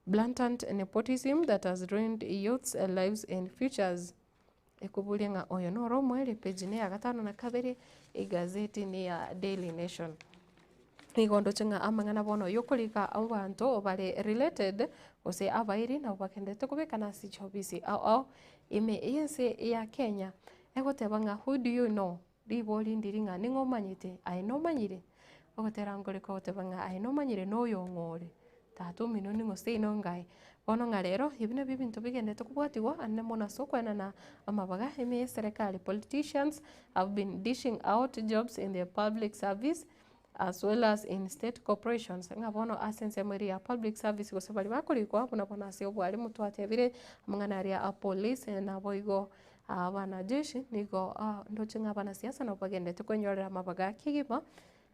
blatant nepotism that has ruined youth's lives and futures. Ekubulia nga oyo noro mwere page ni ya 5 na 2 igazeti ni ya Daily Nation. Igondo chenga amangana bono yokolika abantu bale related ose abairi na bakendete kubekana si chobisi au ime yense ya Kenya. Egotebanga who do you know? Diboli ndiringa ningo manyite aino manyire. Ogotera ngole ko tebanga aino manyire no yongore. Tatu mino ningo sei no ngai. Bono ngarero ibine bibintu bigendete kubwatiwa anne mona sokwena na amabaga ime serikali. Politicians have been dishing out jobs in the public service as well as in state corporations. Ngabono asense muri ya public service gose bali bakolikwa bona bona se obwali mutu atebire amangana ya police na boigo abana jeshi nigo ndoche ngabana siasa na bagendete kwenyorera amabaga kigiba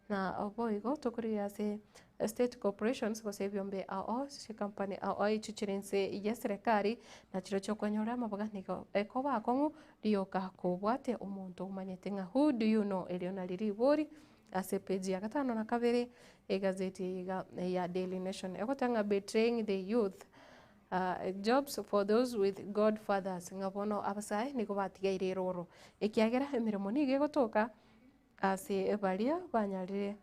na boigo tokuria se state corporations gose byombe shi company ichichirense ya serikali na chiro cyo kwenyorera amabaga nigo eko bakongu rioka kubwate umuntu umanyete nga who do you know eliona liribori ase page ya 5 na 2 egazeti ya Daily Nation. Ekotanga betraying the youth. Jobs for those with godfathers. Ngabono abasai niko batigaire roro. Ekiagera emirimo nige gotoka ase balia banyarire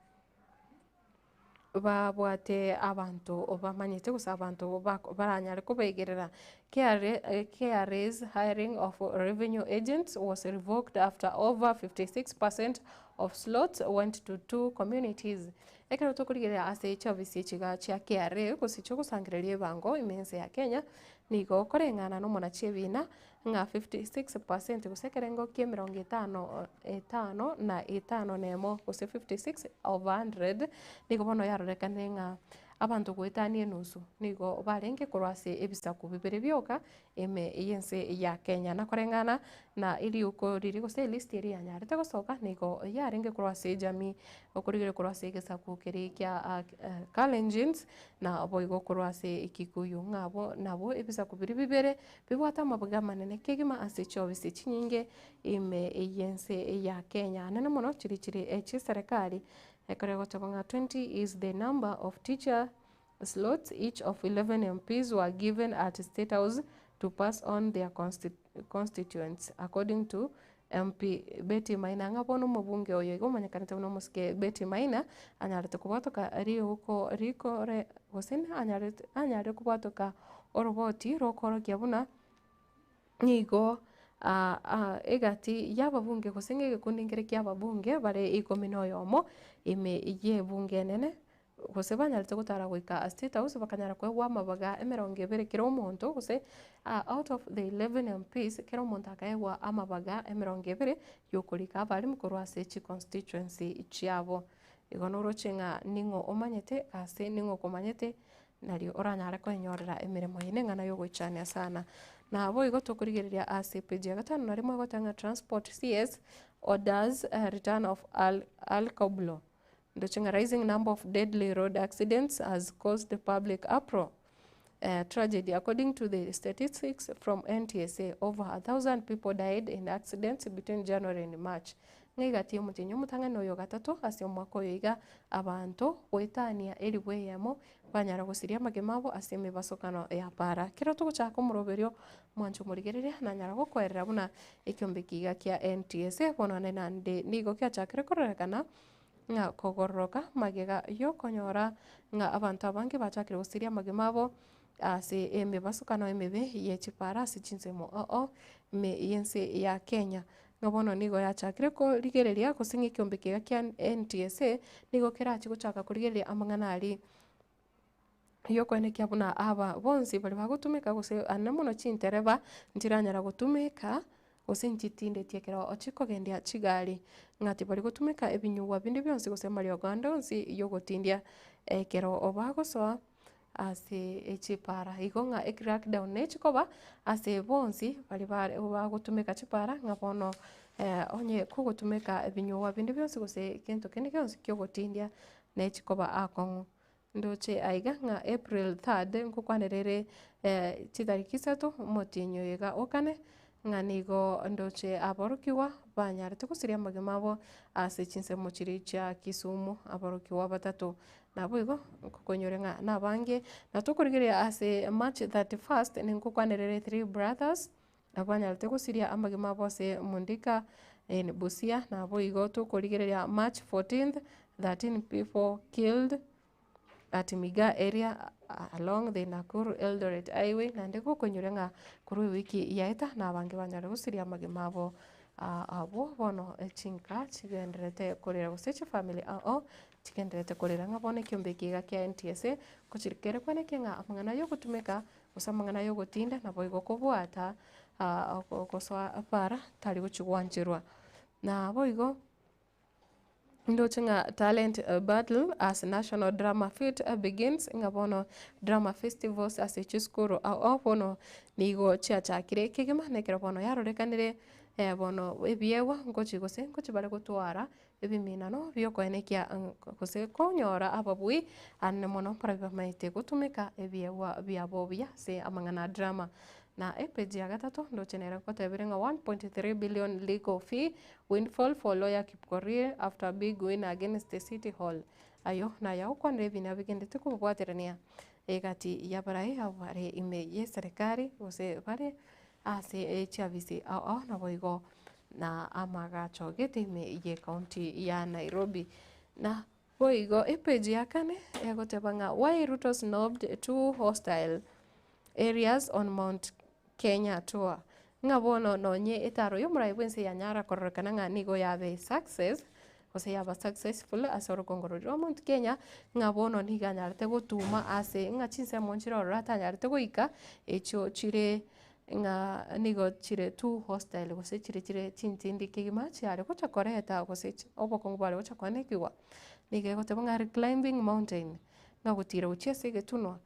babwate abantu obamanyite gusa abantu baranyare kubegerera. KRA's hiring of revenue agents was revoked after over 56% of slots went to 2 communities. Ekero tokurigera ase chabisi chiga chia KRA kusicho kusangiririe bango imense ya Kenya nigo korengana no mona chebina nga 56% kusekerengo kie 55 na 5 nemo kuse 56 over 100 nigo bono yarorekane nga abantu gwetanie nusu nigo barenge kurwase ebisaku bibere byoka eme yense ya Kenya na korengana na ili uko riri gose list iri yanyarete gosoka nigo yarenge kurwase jami okurigire kurwase gesaku kiri kya Kalenjins na boigo kurwase ikikuyu ngabo nabo ebisaku bibere bibwata amabuga manene kegima ase chobisi chinyinge ime yense ya Kenya nene mono chiri echi serikali. Ekorego tabanga 20 is the number of teacher slots. Each of 11 MPs were given at State House to pass on their constituents, according to MP Betty Maina. Ngabono mubunge oyo igomanyakanite muno musike Betty Maina anyarete kubatoka riuko rikore gosene anyarete kubatoka oroboti rokoro kyabuna nigo egati yababunge gosenge gekundingere kyababunge bare Ikomi no yomo ime iye bunge nene gose banyarete gutara gwika State House bakanyara kwegwa amabaga 20 kiro omonto gose out of the 11 MPs kiro omonto akaegwa amabaga 20 yokulika bali mukorwase chi constituency ichiabo igonoro chenga ningo omanyete ase ningo komanyete nari oranyara kwenyorera emirimo yinengana yo gwichania sana na abo igotokurigereria ase page ya 5 na rimwe gotanga transport CS orders return of Al-Kablo. The rising number of deadly road accidents has caused the public uproar. Tragedy. According to the statistics from NTSA, over 1,000 people died in accidents between January and March. Ngigati mutinyo mutangano yo gatatu asio mwako yoiga abantu wetania eri weyemo banyara gusiria magemabo asime basokano ya para kiro tuko chako muroberio mwancho murigereria na nyara gukwerera buna ikyombekiga kya NTSA bonane nande nigo kya chakire korekana nga kogoroka magega yo konyora nga abantu abange bachakire gusiria magemabo ase eme basokano emebe yechipara sichinsemo me yense ya Kenya. Ngabono nigo yachakire ko rigereria kusinga kyombekega kya NTSA nigo kerachi guchaka kurigereria amangana ali yokwene kyabuna aba bonsi bali bagutumika guse anamuno chintereba ntiranyara gutumika guse nchitinde tiekero ochiko gendia chigari ngati bali gutumika ebinyuwa bindi byonse guse mari Uganda onsi yogotindia kero obagosoa ase echipara igonga crackdown nechikoba ase bonsi bali bagutumika chipara ngabono onye kugutumika ebinyuwa bindi byonse guse kintu kene kyonse kyogotindia nechikoba akongo ndoche aiga nga April 3rd nkukwanerere chitariki 3 motinyo yega okane nga nigo ndoche abarukiwa banyarete kusiria magemabo ase chinse mochiri cha Kisumu abarukiwa batatu nabo igo kukonyorenga nabange na tukurigiria ase March 31st ninkukwanirire 3 brothers abanyarete gusiria amagima bose mundika in Busia nabo igo tukurigiria March 14th 13 people killed at Miga area along the Nakuru Eldoret Highway na ndiko kunyurenga kuri wiki yaita na bange banyare gusiria amagima abo abo bono chinka chigenderete kurira guseche family chigenderete kurira ngabone kiombe kiga kia NTSA kuchirikere kwane kenga amangana yo gutumika usamangana yo gutinda na boigo kubwata goswa para tari guchigwanjirwa na boigo ndochenga talent battle as national drama fit begins ngabono drama festivals as chiskuru bono nigo chiachakire kigima nekero bono yarorekanire bono ebiewa ngochi bare gutwara ebiminano byokoenekia gose konyora ababui ane mono para maite gutumika ebiewa biabobia se amangana drama na page ya gatatu ndochenera kotebirenga 1.3 billion legal fee windfall for lawyer Kipkorir after big win against the city hall ayo na yao kwanre bina bigendete kubwaterania egati ya barai abare ime ye serikali ose bare ase chavisi na boigo na amagacho Getembe ye county ya Nairobi na boigo page ya kane egotebanga why Ruto snubbed two hostile areas on Mount Kenya tour ngabono nonye etaro yomurai bwense ya Nyara kororokana nga nigo yabe success ose yaba successful asoro kongoro Mount Kenya ngabono niganyarete gutuma ase nga Chinsa monchiro rata nyarete goika echo chire nga nigo chire two hostile gose chire chintindi kigima chiare gocha koreta gose obokongo bare gocha kwanekiwa nige gotebanga climbing mountain nga gutira uchese getuno.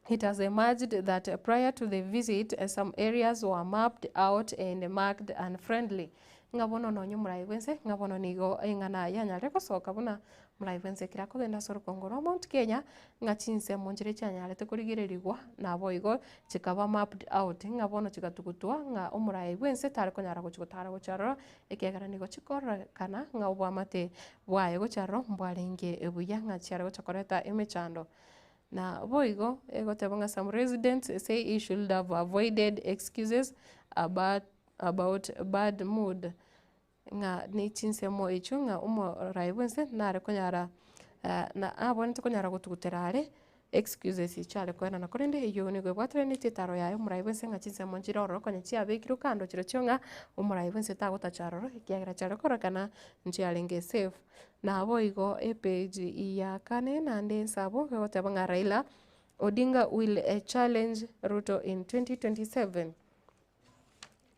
It has emerged that prior to the visit, some areas were mapped out and marked unfriendly. Ngabono nonyo muraibense, ngabono nigo engana yanyare kosoka buna muraibense kirako genda soro kongoro Mount Kenya, nga Chinsa monjire chanyare tekurigiririgwa na boigo chikaba mapped out. Ngabono chikatukutua nga omuraibense tare konyara gochigotara gocharo ekegara nigo chikora kana nga obwamate bwaye gocharo mbwarenge ebuya nga chiare gochakoreta emechando. Na boigo egotebanga some residents say he should have avoided excuses about bad mood nga ni Chinsa mo echo nga raibense nare konyara na abonete konyara gutuguterare excuses ichale kwena na korende iyo ni gwatire ni titaro yayo muraibense nga Chinsa mo njiro konya chia bekiru kando chiro chonga umuraibense tagotacharoro ikiagira charo korakana nchialenge safe na boigo page ya kane na ndensabo gotebanga Raila Odinga will challenge Ruto in 2027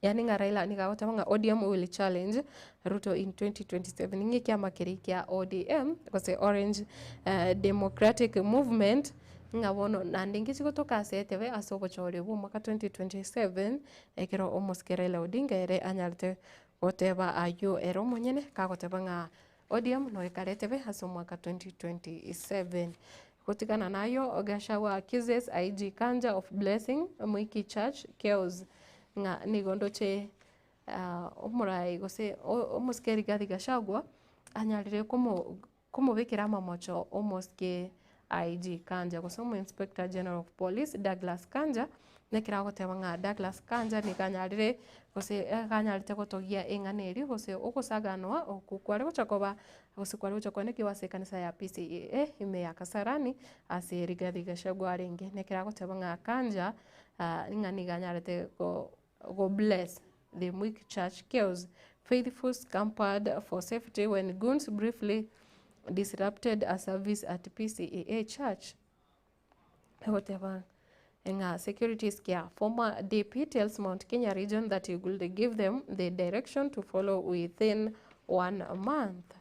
yani nga Raila nigagotebanga ODM will challenge Ruto in 2027 ningi kiama kirikia ODM kose Orange Democratic Movement ngabono nandingi chigotoka seteve asobochore bu mwaka 2027 ekero Raila Odinga ere anyarte goteba ayo ero monyene kagotebanga ODM no ekareteve haso mwaka 2027 kutikana nayo Gachagua accuses IG Kanja of blessing Mwiki Church chaos nga nigondoche omurai gose omuskeri gadi Gachagua anyarire kumubikira mamocho omuske IG Kanja gose Inspector General of Police Douglas Kanja nekira gotebanga Douglas Kanja nikanyarire gose kanyarite gotogia enganeri gose okosaganwa okukware gochakoba gose kware gochakone kiwase kanisa ya PCEA ime ya Kasarani ase Rigathi Gachagua renge nekira gotebanga Kanja ngani ganyarite go bless the Mwiki Church chaos faithful scampered for safety when goons briefly disrupted a service at PCEA church. Whatever. Nga security scare. Former DP tells Mount Kenya region that he will give them the direction to follow within 1 month.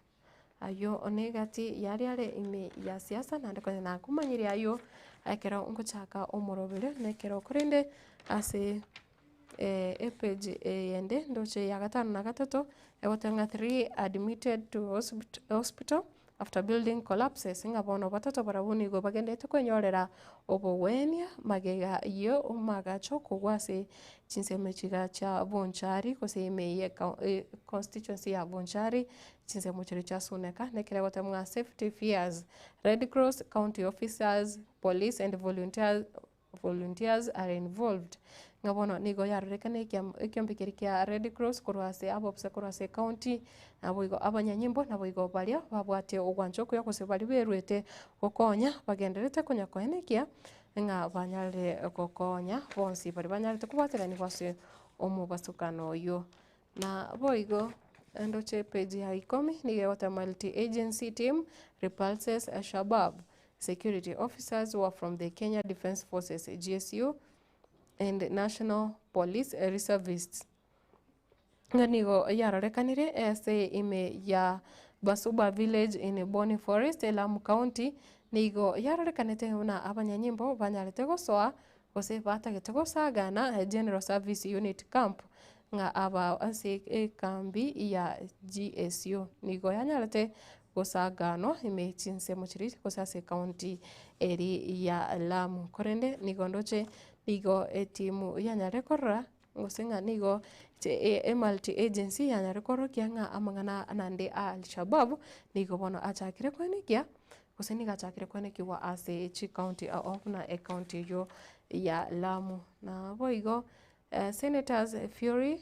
Ayo onegati yari ime ya siasa na ndiko na kumanyiri ayo akero ngochaka omorobere nekero kurende ase page yende ndoche ya gatano na gatatu egotanga 3 admitted to hospital after building collapses nga bono batoto barabuni go bagendete kwenyorera obowenia magega yo umagacho kugwase chinseme chiga cha Bonchari koseme ye constituency ya Bonchari chinsemo chiri cha Suneka nekire gotemwa safety fears. Red Cross, county officers, police and volunteers are involved. Ngabono nigo yarekane ikiambikiri kia Red Cross kurwase abopse kurwase county naboigo abanyanyimbo naboigo balia babwate ogwanchoko yakose bali berwete gokonya bagenderete konya koenekia nga banyale gokonya bonsi bali banyalete kubaterani bwase omubasukano yo na boigo endoche page ya Ikomi nige wata multi agency team repulses Shabab. Security officers were from the Kenya Defence Forces GSU and National Police Reservists. Nganigo yarorekanire ese ime ya Basuba village in Boni Forest, Lamu County. Nigo yarorekanete una abanyanyimbo banyalete gosoa gose batagete gosagana General Service Unit Camp nga aba ase kambi ya GSU. Nigo yanyalete gosagano ime chinse mochiri gosase county eri ya Lamu. Korende nigo ndoche nigo etimu yanyarekorra ngosenga nigo multi agency yanyarekorro kianga amangana anande Al-Shabaab nigo bono achakire kwenikia goseni gachakire kwenikiwa ase chi county na county yo ya Lamu na boigo senators fury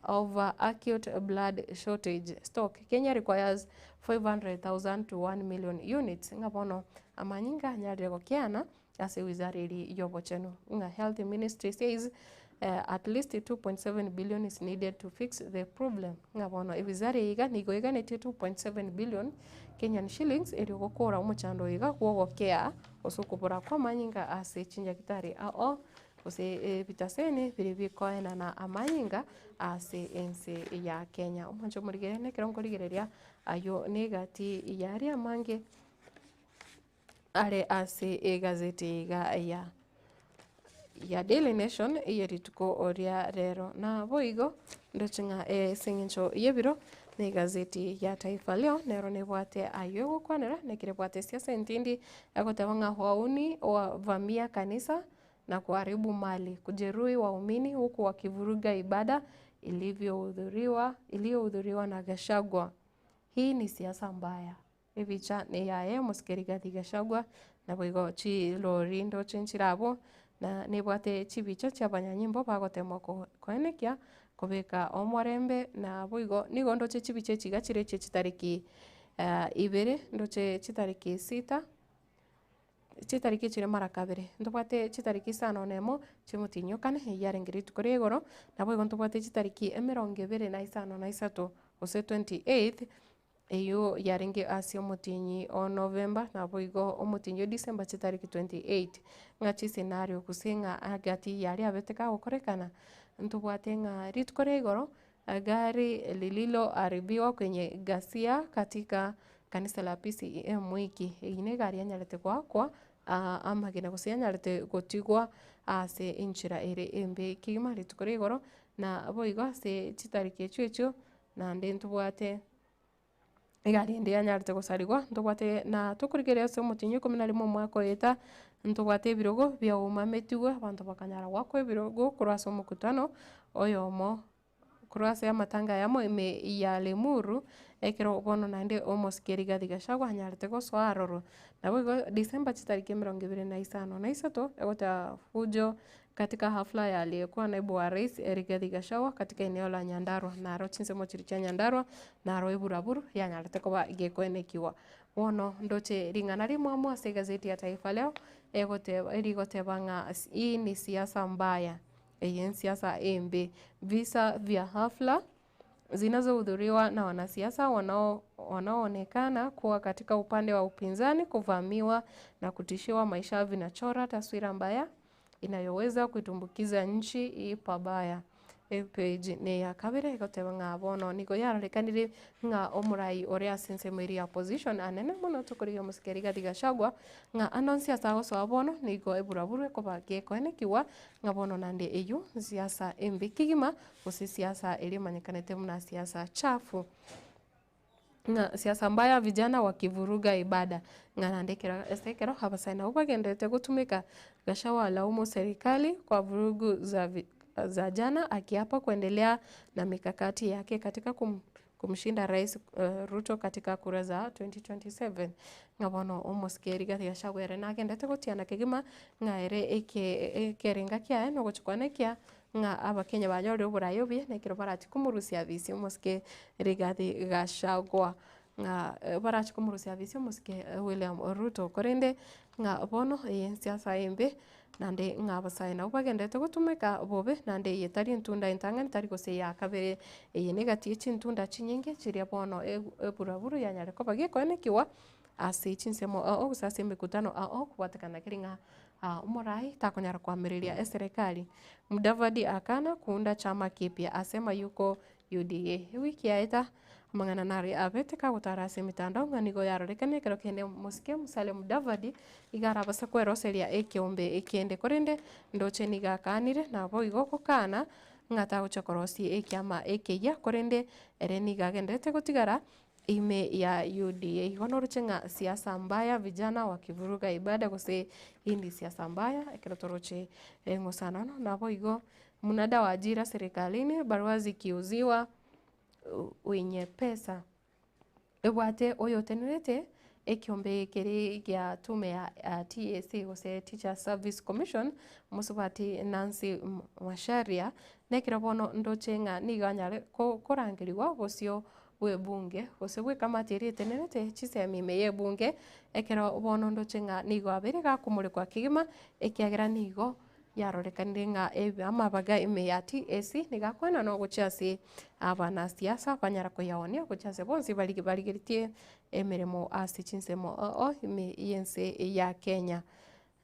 over acute blood shortage stock. Kenya requires 500,000 to 1 million units ngabono amanyinga nyarego kiana ase wizariri yobocheno nga health ministry says at least 2.7 billion is needed to fix the problem ngabono wizari iga nigo iga 2.7 billion Kenyan shillings eri gukora umuchando iga gwogokea osukubura kwa manyinga ase chinja kitari ose bitasene biribikoena na amanyinga ase ense ya Kenya umanjo murigere nekirongo rigereria ayo negati yari amange are ase gazeti ya Daily Nation yerituko oria rero na boigo ndochinga singincho yebiro ni gazeti ya Taifa Leo nero nebwate ayo gukwanera nekire bwate siasa ntindi agotabanga hwauni wa vamia kanisa na kuharibu mali, kujeruhi waumini huku wakivuruga ibada iliyohudhuriwa na Gachagua. Hii ni siasa mbaya. Ebicha ni yae Rigathi Gachagua na boigo chi lorindo chinchirabo na nebwate chibicho cha banyanyimbo bagotemwa koenekia kobeka omwarembe na boigo nigo ndoche chibiche chigachire chitariki Ibere ndoche chitariki 6 chitariki chire mara kabere ndobwate chitariki 5 nemo chimutinyukane yarengiritu koregoro na boigo ndobwate chitariki 25 ose 28 eyo yarenge asio mutinyi o November na boigo omutinyi December chitariki 28 ngachi scenario kusinga agati yari abeteka gukorekana ndobwate nga ritkoregoro gari lililoharibiwa kwenye ghasia katika kanisa la PCEM wiki ine gari yanyalete kwa amagina gose yanyalete gotigwa ase inchira ere embe kigima ritkoregoro na boigo ase chitariki echo na ndentubwate igari ndi yanyalete gosarigwa ndobwate na tukurigere ase mutinyi 11 mwaka eta ndobwate birogo bya umametigwa abantu bakanyara wakwe birogo kurasa omukutano oyomo kurasa ya matanga yamo ime ya Lemuru ekero bono nande Rigathi Gachagua anyalete goswaroro na boigo December chitariki 25 na isato egota fujo katika hafla ya aliyekuwa naibu wa rais Rigathi Gachagua katika eneo la Nyandarua na rochinse mochiri cha Nyandarua na roiburaburu yanyalete koba gekoenekiwa wono ndoche ringana rimwe ase gazeti ya Taifa Leo egote banga hii ni siasa mbaya siasa embe visa vya hafla zinazohudhuriwa na wanasiasa wanaoonekana kuwa katika upande wa upinzani kuvamiwa na kutishiwa maisha vinachora taswira mbaya inayoweza kuitumbukiza nchi pabaya. Page ne ya kabere goteba nga bono nigo yarekanire nga omurai oria sense mwiri ya position anene muno tukuriyo Rigathi Gachagua nga announce asago so bono nigo eburaburu ko bage koenekiwa nga bono nande eyu siasa embe kigima ose siasa eri manyekanete muna siasa chafu nga siasa mbaya vijana wakivuruga ibada nga nandekera estekero habasaina ubagendete gutumika gashawa laumu serikali kwa vurugu za jana, akiapa kuendelea na mikakati yake katika kumshinda Rais Ruto katika kura za 2027. Ngabono umuskeri gati gashawere nagendete gutiana kigima ngaere ekerenga kya no guchukwana kya nga abakenya banyore uburayo bye nekiro barati kumurusia visi umuske rigati gashagwa nga barati kumurusia visi umuske William Ruto korende nga bono siasa imbe nande nga basaina ubagendete gutumika bobe nande yetari ntunda intanga ntari gose ya kabere negati chintunda chinyinge chiria bono eburaburu yanyare ko bagi konekiwa ase chinsemo ogusase mikutano kubatakana kiringa umurai takonyara kwamiriria serikali. Mudavadi akana kuunda chama kipya, asema yuko UDA. Wiki yaita mangana nari abete ka gutarase mitandao nganigo yarorekane kero kende musike musale Mudavadi igara basa kweroseria ekiombe ekiende korende ndoche nigakanire nabo igoko kana ngata guchokorosi ekiama ekeya korende ereni gagendete gutigara ime ya UDA. Igono ruchenga siasa mbaya, vijana wakivuruga ibada gose hindi siasa mbaya ekirotoroche ngosanano nabo igo munada wa ajira serikalini barua zikiuziwa wenye pesa ebwate oyo tenurete ekiombe keri gya tume ya TSC gose Teacher Service Commission musubati Nancy Masharia nekirabono ndochenga niganyare korangiriwa bosio we bunge gose we kamati ri tenenete chisemi meye bunge ekero bono ndochenga nigo abere ga kumurikwa kigima ekiagira nigo yarorekanire nga amabaga ime ya TSC nigakwana no guchase abana siasa banyara kuyaonia guchase bonsi baligiritie emeremo ase chinsemo ime yense ya Kenya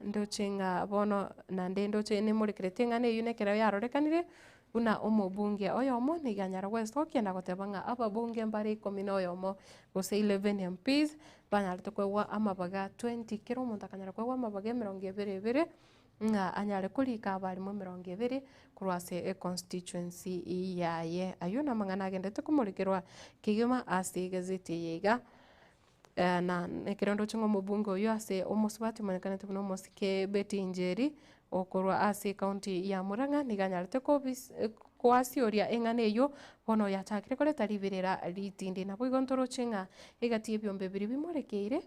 ndochenga bono nande ndoche ne murikirete ngane yunekera yarorekanire una omubunge oyomo niganyara West okienda gotebanga ababunge mbari 10 na oyomo gose 11 MPs banyarite kwewa amabaga 20 kiro omonto akanyara kwewa amabaga 22 nga anyare kulika abarimo 20 kurwase constituency yaye ayuna mangana agendete kumurikirwa kigima ase gazeti yiga na nekirondo chingo mubunge oyo ase omusubati manekanete buno mosike beti njeri okorwa ase county ya Murang'a niganyarite kwasiuria eng'ane eyo bono yatakire koreta ribirira ritindi nabo igontoro chinga egatie byombe biri bimorekeire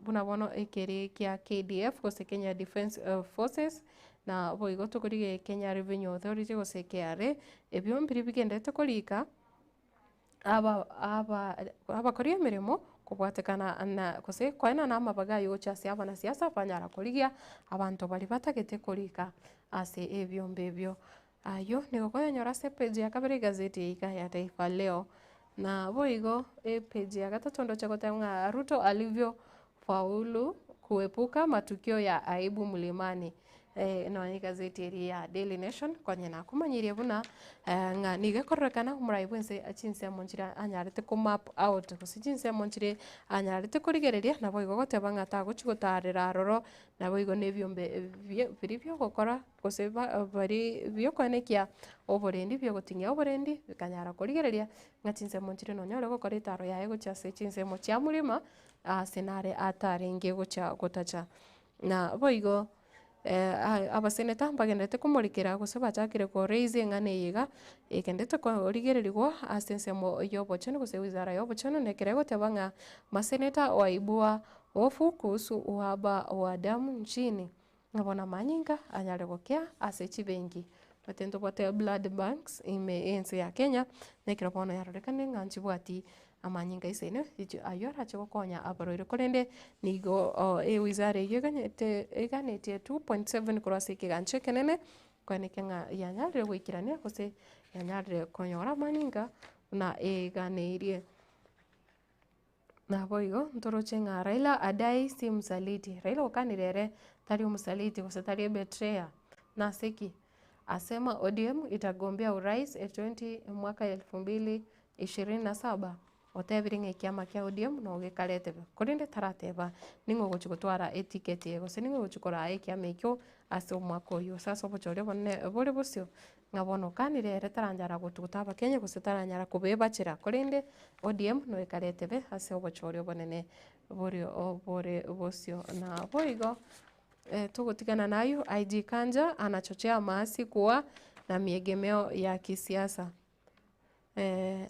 buna bono ekere kia KDF gose Kenya Defence Forces na bo igoto kurige Kenya Revenue Authority gose KRA ebyombe bigendete kolika aba koria mirimo kubwatekana na kose kwaina na amabaga yo chase abana siasa banyara kurigia abantu bari batagete kurika ase ebyombe byo ayo nigokoya nyora se page ya kabere gazeti ya Taifa Leo na boigo page ya gatatu ndo chakotanga Ruto alivyo faulu kuepuka matukio ya aibu mlimani no gazeti ya Daily Nation konye na kumanyirie buna nga nigekorrekana umuraibwense achinse monchira anyarite ku map out kusichinse monchire anyarite kurigereria nabo igogote banga taguchigotarira roro nabo igo nebyombe biribyo gukora gose bari byokonekia oborendi byo gutingia oborendi bikanyara kurigereria ngachinse monchire no nyore gukora itaro yaye guchase chinse mo chia murima senare atarenge gucha gotacha na boigo abaseneta bagendete kumurikira gose bachakire ko raise ngane yiga egendete ko rigererigwa asensemo yobochano gose wizara yobochano nekere gotebanga maseneta waibua hofu kuhusu uhaba wa damu nchini ngabona manyinga anyare gokea asechi bengi batendo bote blood banks ense ya Kenya nekere bono yarorekane nganchi bwati amanyinga isene ayora chokonya abaroire korende nigo wizara yeganete 2.7 kurase kiganche kenene kwanekenga yanyare gwikirania gose yanyare konyora manyinga na eganeirie na boigo ntorochenga Raila adai si msaliti Raila okanirere tari msaliti gose tari betrayal na seki asema ODM itagombea urais 20 mwaka 2027 otebiringe kiama kia ODM no gikarete kurinde tarateba ningo guchigotwara etiketi ego seningo guchikora kiama ikyo ase omwaka oyo sasa obochori bonene bori bosio ng'abono kanire taranjara gotuguta abakenya gose taranyara kubebachera korende ODM no ekaretebe ase obochori bonene bore bosio na boigo tugutigana nayo IG Kanja anachochea maasi kuwa na miegemeo ya kisiasa.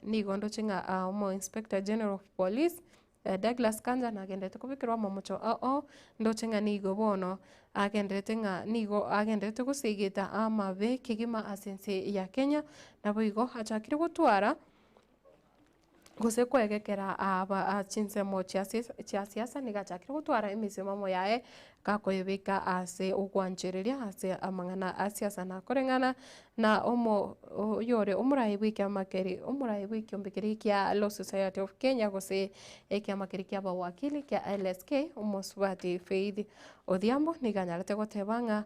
Nigo ndochenga omo Inspector General of Police Douglas Kanja nagendete kubikirwa momocho ndochenga nigo bono agendete nga nigo agendete gusigita amabe kigima asense ya Kenya na boigo achakire gutwara gose kwegekera aba chinsemo chia siasa nigachakire gutwara imisimamo yae kakoyebeka ase ugwanchereria ase amang'ana asiasa na koreng'ana na omo yore omurayi bw'ekiombekeri kia Law Society of Kenya gose ekiamakeri kia abawakili kia LSK omosubati Faith Odhiambo niganyarete goteba ng'a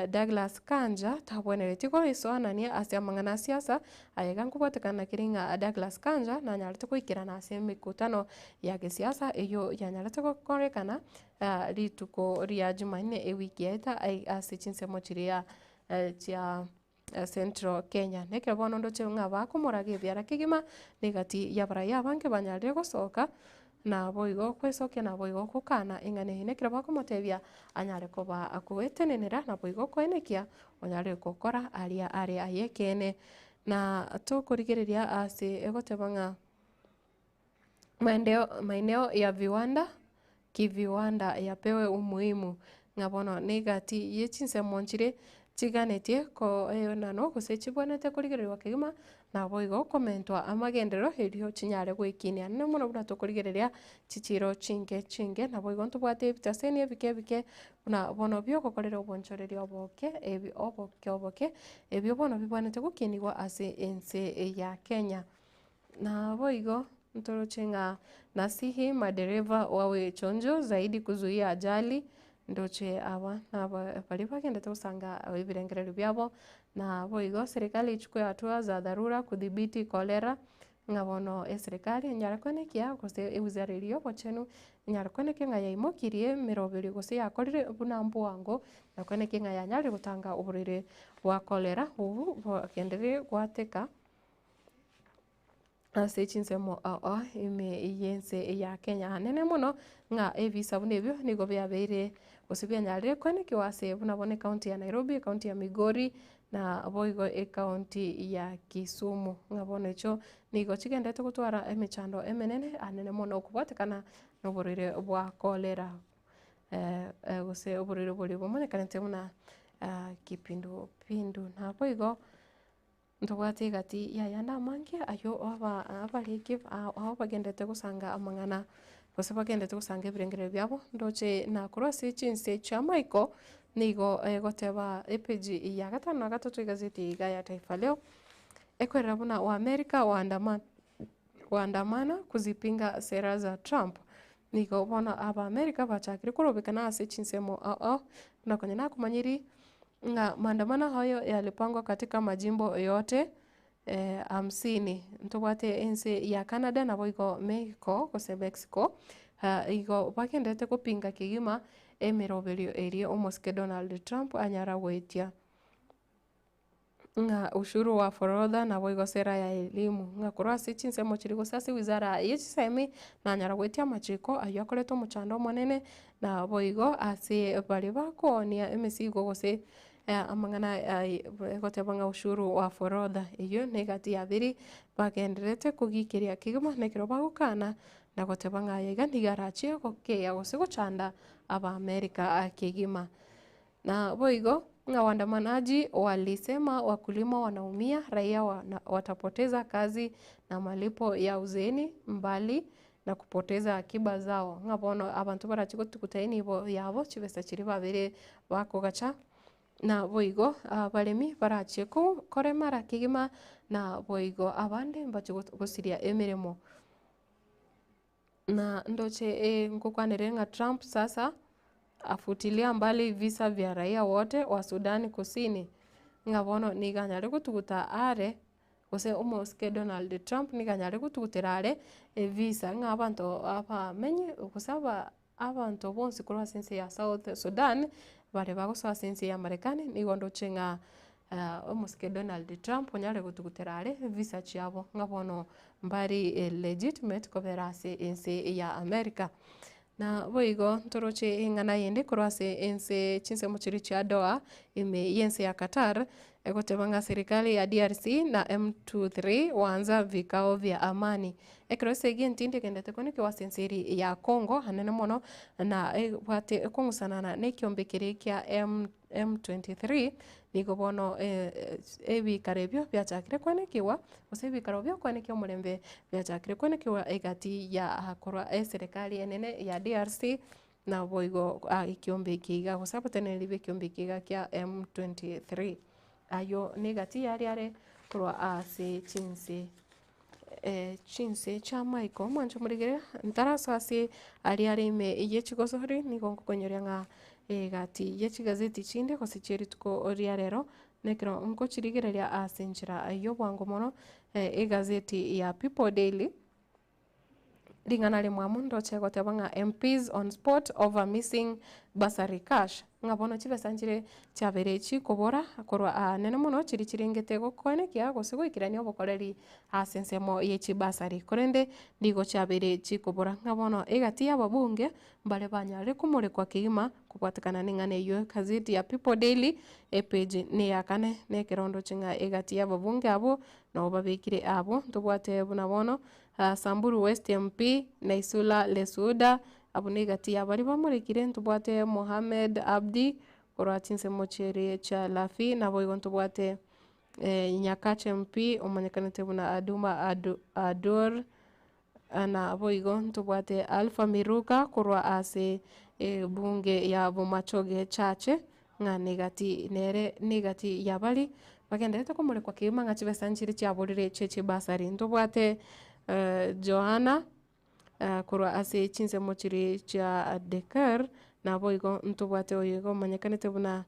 Douglas Kanja tabwenereti goisoanania ase amang'ana asiasa aiga nkobwatekana kiri ng'a Douglas Kanja nanyarete goikirana ase emikutano ya gisiasa eyo yanyarete gokorekana rituko ria Jumanne ewiki yaita ase chinsemo chiria chia Central Kenya nekero bono ndoche ng'a bakomorage ebiara kigima negati yabaraya abange banyarire gosoka na boigo kwesokia na boigo kukana ing'ane nekero bakomotebia anyare koba akuetenenera na boigo koenekia onyare gokora aria ayekene na tukurigereria ase egoteba ng'a maeneo ya viwanda kiviwanda yapewe umuhimu ng'abono negati yechinsemo nchire chiganetie ko nano gose chibonete kurigererwa kigima na boigo komentwa amagenderero erio chinyare gwikinia nne mono buna tukurigereria chichiro chinge na boigo ntubwate ebitaseni ebike na bono biogokorera obonchoreria oboke ebio bono bibwanete gukinigwa ase ense ya Kenya na boigo ntorocheng'a nasihi madereva wawe chonjo zaidi kuzuia ajali ndoche aba na bari bagendete gusanga ebirengerero byabo na boigo serikali ichukue hatua za dharura kudhibiti kolera ng'abono serikali nyara konekia gose ewuzaririo bochenu nyara koneke ng'a yaimokirie mirobiri gose yakorire buna mbuango na koneke ng'a yanyari gutanga uburire bwa kolera ubu bwagendere gwateka ase chinsemo yense ya Kenya hanene mono ng'a ebisa buna ebio nigo biabeire gose bianyarire konekiwa ase buna bone county ya Nairobi, county ya Migori na boigo county ya Kisumu ng'abono echo nigo chigendete gutwara emechando emenene anene mono okubwatekana noburire bwa kolera gose oburire buri bumonekanete buna kipindupindu na boigo ntobwate gati yayanda amange ayo abariki aho bagendete gusanga amang'ana gose bagendete gusanga ebirengerero byabo ndoche nakorose chinse chia Michael nigo goteba epeji ya gatano na gatatu igazeti iga ya Taifa Leo ekwerera buna wa Amerika waandamana kuzipinga sera za Trump nigo bona aba Amerika bachakire kurobekana ase chinsemo na kwenye nakumanyiri nga maandamano hayo yalipangwa katika majimbo yote 50 ntobwate ense ya Canada na boigo Mexico gose Mexico igo bagendete kupinga kigima emiroberio eri omoske Donald Trump anyara gwetia nga ushuru wa forodha na boigo sera ya elimu nga kurasi chinsemo chirigo sasi wizara yechisemi na anyara gwetia machiko ayokoreto muchando monene na boigo ase bari bakonia emisigo gose amang'ana gotebanga ushuru wa forodha iyo negati yabiri bagenderete kugikiria kigima nekero bagukana na gotebanga yega ntigarachie gokeya gose gochanda aba Amerika kigima na boigo na waandamanaji walisema wakulima wanaumia, raia watapoteza kazi na malipo ya uzeni mbali na kupoteza akiba zao ng'abono abantu barachiko tukutaini ibo yabo chibesa chiri babere bakogacha na boigo baremi barachie koremara kigima na boigo abande mbacho gosiria emiremo na ndoche nkukwanere nga Trump sasa afutilia mbali visa vya raia wote wa Sudani Kusini ng'abono niganyare gutuguta are gose omoske Donald Trump niganyare gutugutira are visa ng'abanto abamenye gusaba abantu bonse kurwa sense ya South Sudan bare bagosoa sense ya Marekani nigondo chenga omusike Donald Trump onyare gutuguterare visa chiabo ngabono mbari legitimate koberase ense ya America na boigo ntoroche ingana yende kurase ense chinse muchiri cha doa ime yense ya Qatar egotebanga serikali ya DRC na M23 waanza vikao vya amani ekrose gentinde kendete konike wasenseri ya Congo hanene mono na wate kongusanana ne kiombekere kya M23 nigo bono ebikarebyo byachakire kwanekiwa osebikarobyo kwanekiwa mulembe byachakire kwanekiwa egati ya hakorwa serikali enene ya DRC na boigo ikiombe kiga gusapatene libe kiombe kiga kya M23 ayo negati yari kurwa ase chinse cha Michael mwancho murigere ntarasase ari ime yechigosohori nigongo konyoria nga gati yechigazeti chinde kosicheri tuko oria rero nekero nko chirigereria asenjira ayo bwango mono egazeti ya People Daily ringana rimwe mundo chegotebanga MPs on spot over missing bursary cash ngabono chibesanjire chabere chikobora korwa nene muno chiringete gokone kya gosigo ikirania obokoreri asensemo yechi bursary korende ndigo chabere chikobora ngabono egati y'ababunge mbale banyare kumure kwa kigima kubwatikana ningane yo gazeti ya People Daily page ne yakane ne kerondo chinga egati y'ababunge abo no babikire abo tubwate bunabono Samburu West MP Naisula Lesuda abunegati abari bamurekire ntubwate Mohamed Abdi koratinse mochere cha Lafi nabo igontubwate Nyakache MP omanyekanete buna Aduma Ador na boigo ntubwate Alpha Miruka korwa ase bunge ya Bomachoge chache nga negati yabali bagendete komurekwa kima nga chibesanchiri chaborire cheche basari ntubwate Johanna kurwa ase chinse mochiri cha Dekar na boigo ntubwate oyigo manyekanete buna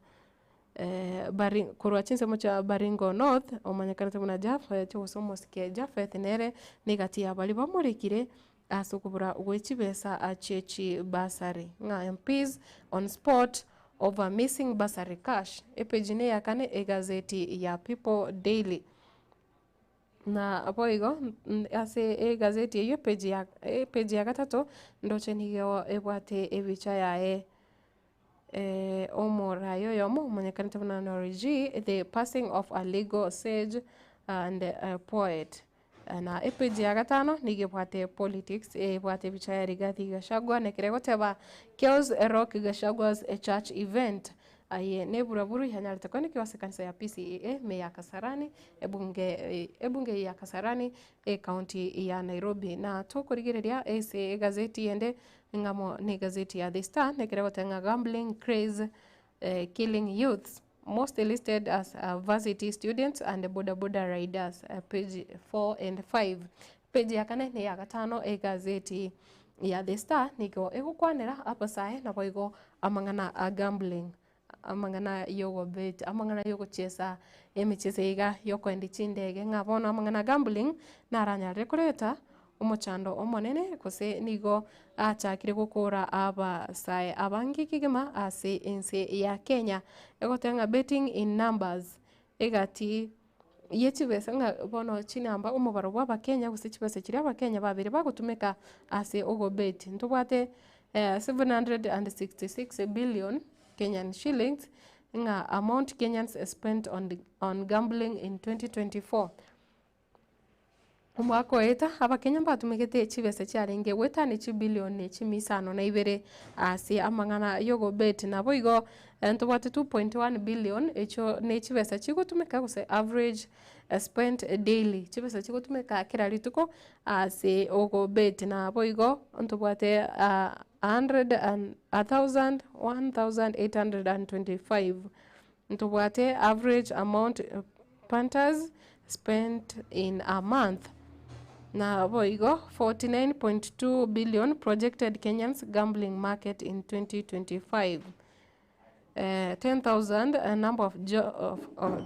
kurwa chinse mocha Baringo North omanyekanete buna Jaffa chosomosike Jaffa nere negati yabali bamurekire asukubura wechibesa achechi basari nga MPs on spot over missing bursary cash epejine yakane egazeti ya People Daily na boigo ase gazeti eyo page ya gatatu ndoche niyo ebwate ebicha yae omorayo yomo manyekanite buna Norigi the passing of a legal sage and a poet na page ya gatano nigebwate politics ebwate bicha ya Rigathi Gachagua nekirego teba Chaos Rock Gachagwa's a church event aye neburaburu ihanyarite kwani kiwase kanisa ya PCEA me ya Kasarani ebunge ya Kasarani county ya Nairobi na tukurigereria ese gazeti yende ngamo ne gazeti ya The Star nekirego tenga gambling craze killing youths most listed as varsity students and boda riders page 4 and 5 page ya kane ne ya gatano gazeti ya The Star niko egukwanira apasae na boigo amangana a gambling amangana yogo bet amangana yogo chesa emichese iga yoko endi chindege ngabona amangana gambling naranya rekureta omochando omonene kose nigo achakire gukura abasae abangi kigema ase ense ya Kenya egotenga betting in numbers egati yechibesa nga bono chinamba omubaro bwa Kenya gusichibesa kiri abakenya babiri bagutumika ase ogo bet ntubwate 766 billion Kenyan shillings nga amount Kenyans spent on gambling in 2024 umwaka weta abakenya batumigete chibese cyarenge weta ni chibilioni chimisano na ibere ase amangana yogo bet nabo igo ntubwate 2.1 billion echo ne chibese chigutumika guse average spent daily chibese chigutumika kira rituko ase ogo bet nabo igo ntubwate 1825 ntubwate average amount punters spent in a month na boigo 49.2 billion projected Kenyans gambling market in 2025 10,000 a number of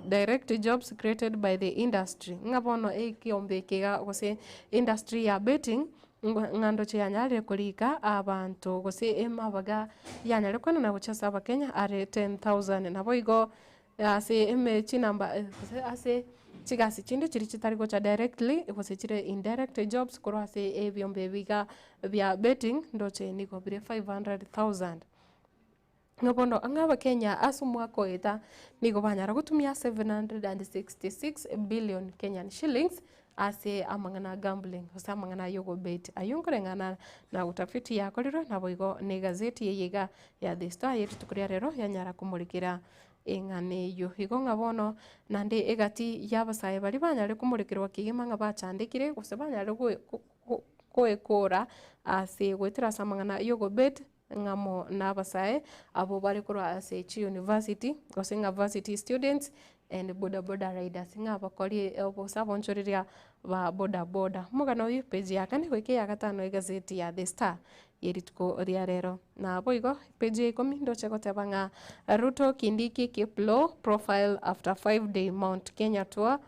direct jobs created by the industry ngabono ekiombekega gose industry ya betting ng'ando che yanyare kulika abantu gose emabaga yanyare kwana na guchasa abakenya are 10,000 nabo igo ase eme chinamba ase chigasi chindi chiri chitari gocha directly gose chire indirect jobs koro ase ebyombe biga bya betting ndoche niko bire 500,000 ngobondo angaba Kenya asumwako eta niko banyara gutumia 766 billion Kenyan shillings ase amangana gambling ase amangana yogo bet ayungurengana na utafiti yakoriro nabo igo ni gazeti yeyiga ya The Star yitukuria rero yanyara kumurikira engane yo igonga bono nande egati yabasaye bali banyare kumurikirwa kigima nga bachandikire gose banyare kwekora ase gwetira samangana yogo bet ngamo nabasaye abo bari kurwa ase university gose nga varsity students and boda riders nga bakori obosabonchoriria ba boda mugano yu page yakane kwike ya gatano egazeti ya The Star yerituko ria rero na boigo page ikomi ndoche gotebanga Ruto Kindiki Kiplo profile after 5-day Mount Kenya tour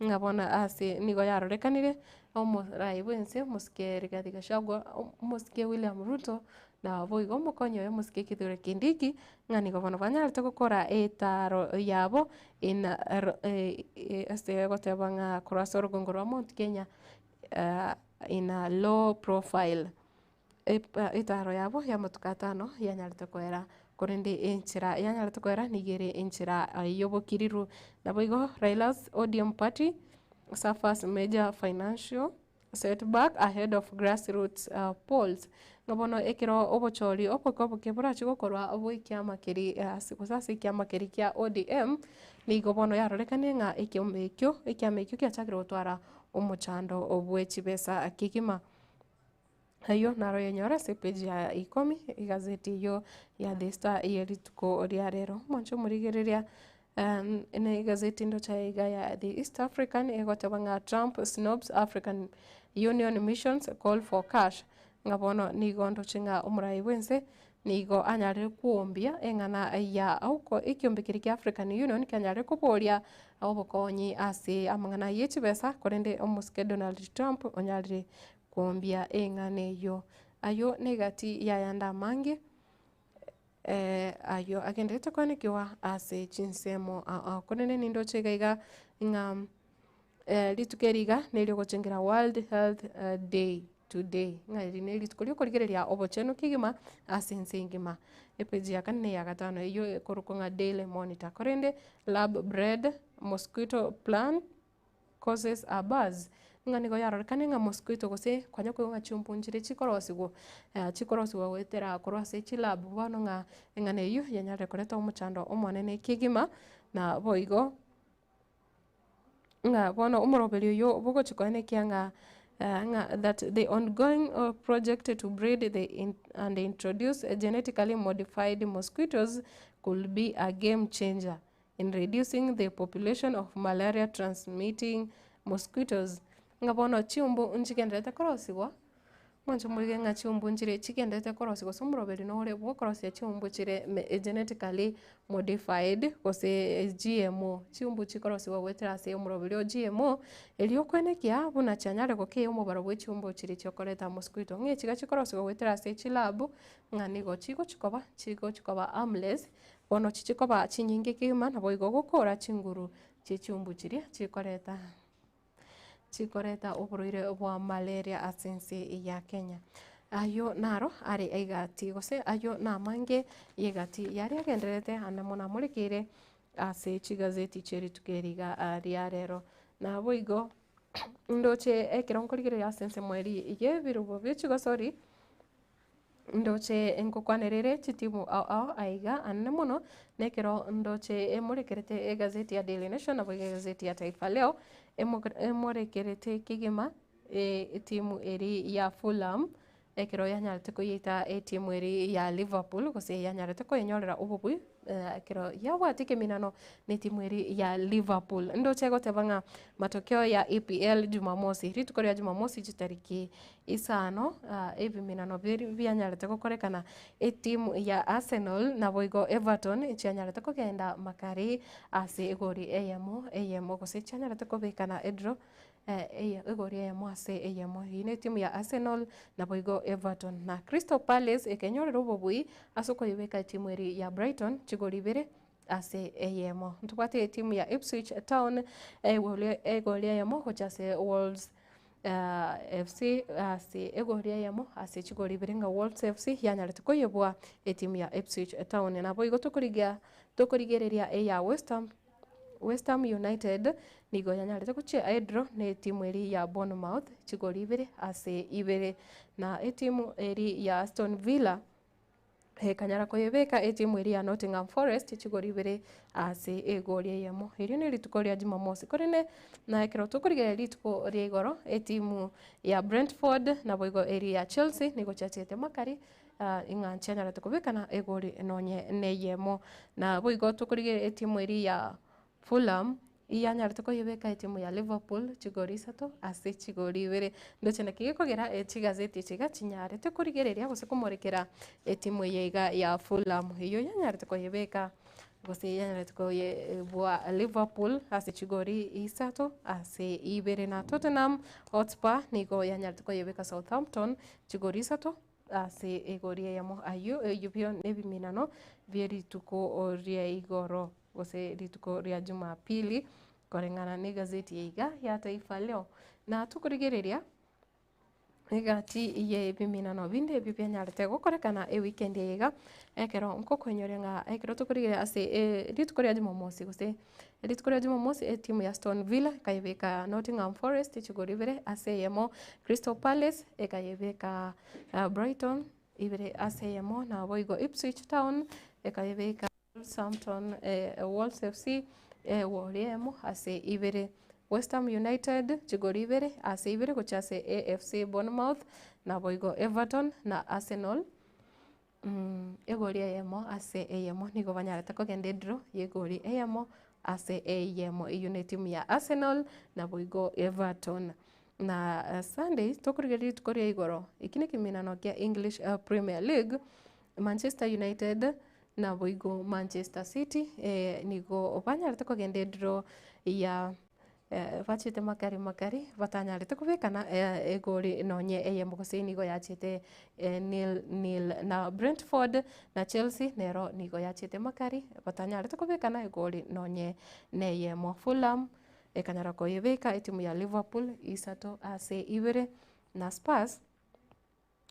ngabona ase nigo yarorekanire omurai musike Rigathi Gachagua musike William Ruto na boigo mukonyo yo musike Kithure Kindiki ngani gobono banyarite gukora etaro yabo in este gotebanga kurasa rugongo rwa Mount Kenya in a low profile etaro yabo ya matukatano yanyarite kwera kurinde enchira yanyarite kwera nigere enchira yobokiriru na boigo Raila's ODM party suffers major financial setback ahead of grassroots polls ngobono ekiro obochori obokobo kebura chigokorwa oboikiama kiri sikusasa ikiama kiri kia ODM ni gobono yarorekane nga ikiamekyo kiachagire gutwara omuchando obwechibesa akigima hayo naro yenyora se page ya Ikomi igazeti yo ya The Star yerituko ria rero moncho murigereria ene gazeti ndo chaiga ya The East African egotabanga Trump snobs African Union missions call for cash ngabono nigo ndo chinga umurai wense nigo anyare kuombia engana ya auko ikiombekiri kia African Union kanyare kuboria obokonyi ase amangana yechibesa korende omuske Donald Trump onyare kuombia engane yo ayo negati ya yanda mangi ayo agendete kwanikiwa ase chinsemo konene nindo chegaiga nga litukeriga nelio gochengira World Health Day today ngari neli tukolio koligereria obocheno kigima ase nsengima epeji yakane ya gatano iyo korukonga Daily Monitor korende lab bread mosquito plant causes a buzz ngani go yarorekane nga mosquito gose kwanya kwenga chumpunjire chikorosigo wetera korose chilab bano nga ngane iyo yanyare koreta omuchando omonene kigima na boigo nga bono umoroberio yo bogo chikone kianga that the ongoing project to breed and introduce genetically modified mosquitoes could be a game changer in reducing the population of malaria transmitting mosquitoes ngabono chiumbu nchigendete korosiwa mwancho mulige nga chiumbu nchire chigendete korosiwa somuroberi no ore bo korosia chiumbu chire genetically modified kose GMO chiumbu chikorosiwa wetera se umuroberi GMO elio kwenekia buna chanyare goke umubaro bwe chiumbu chire chokoleta mosquito nge chiga chikorosiwa wetera se chilabu nganigo chigo chikoba armless bono chichikoba chinyinge kima na boigo gukora chinguru chichumbu chire chikoreta oburoire bwa malaria asense ya Kenya ayo naro ari egati gose ayo namange yegati yari agenderete anamona murikire ase chigazeti cheri tukeriga ria rero na boigo ndoche ekironkorigire asense mweri ye birubo bichigosori ndoche enkokwanerere chitimu aiga anemono nekero ndoche emurekerete egazeti ya Daily Nation na gazeti ya Taifa Leo emurekerete kigima timu eri ya Fulham ekero yanyarete kuyita timu eri ya Liverpool gose yanyarete ko yenyorera ububui kero yawatike minano ni timu eri ya Liverpool ndo chego tebanga matokeo ya EPL Jumamosi rituko ya Jumamosi jitariki isano ebi minano byanyarete gukorekana timu ya Arsenal na boigo Everton ichanyarete kugenda makari ase igori eyemo gose chanyarete kubikana edro igori eyemo ase eyemo ine timu ya Arsenal na boigo Everton na Crystal Palace ekenyorero bobui asoko yibeka timu eri ya Brighton chigori bere ase eyemo ntubate timu ya Ipswich Town egoli eyemo gochase Wolves FC ase egoli eyemo ase chigori birenga Wolves FC yanyarete koyebwa timu ya Ipswich Town na boigo tokorigereria ya West Ham United nigo yanyarete kuche edro ne timu eri ya Bournemouth chigori ibere ase ibere na timu eri ya Aston Villa kanyara koyebeka timu eri ya Nottingham Forest chigori ibere ase egori eyemo iri ni rituko ria Jumamosi korene na ekero tukurigereria rituko ria igoro timu ya Brentford na boigo eri ya Chelsea nigo chachete makari ing'ancha nyarete kubikana egori nonye neyemo na boigo tukurigereria timu eri ya Fulham iyanyarete koyebeka timu ya Liverpool chigori isato ase chigori ibere ndochena kigekogera chigazeti chiga chinyarete kurigereria gose kumorekera timu yega ya Fulham iyo yanyarete koyebeka gose yanyarete koyebwa Liverpool ase chigori isato ase ibere na Tottenham Hotspur nigo yanyarete koyebeka Southampton chigori isato ase egori yamo ayo yubio nebiminano byerituko ria igoro gose rituko ria Jumapili korengana ni gazeti yiga ya Taifa Leo na tukurigereria igati ye biminano binde bibyanyarete gukorekana weekend yiga ekero nko kwenyorenga ekero tukurigereria ase rituko ria Jumamosi gose rituko ria Jumamosi timu ya Aston Villa kayebeka Nottingham Forest chigori bere ase yemo Crystal Palace ekayebeka Brighton ibere ase yemo na boigo Ipswich Town ekayebeka Southampton Wolves FC woriemo ase ibere West Ham United chigori ibere ase ibere gochase AFC Bournemouth na boigo Everton na Arsenal egori eyemo ase eyemo nigo banyarete kogenda draw yegori eyemo ase eyemo iyo ne timu ya Arsenal na boigo Everton na Sunday tokurigeria tukoria igoro ikine kiminano kia English Premier League Manchester United na boigo Manchester City nigo banyarete kogenda draw ya bachete makari batanyarete kubekana egori nonye eyemo gose nigo yachete nil na Brentford na Chelsea nero nigo yachete makari batanyarete kubekana egori nonye neyemo Fulham ekanyara koyebeka timu ya Liverpool isato ase ibere na Spurs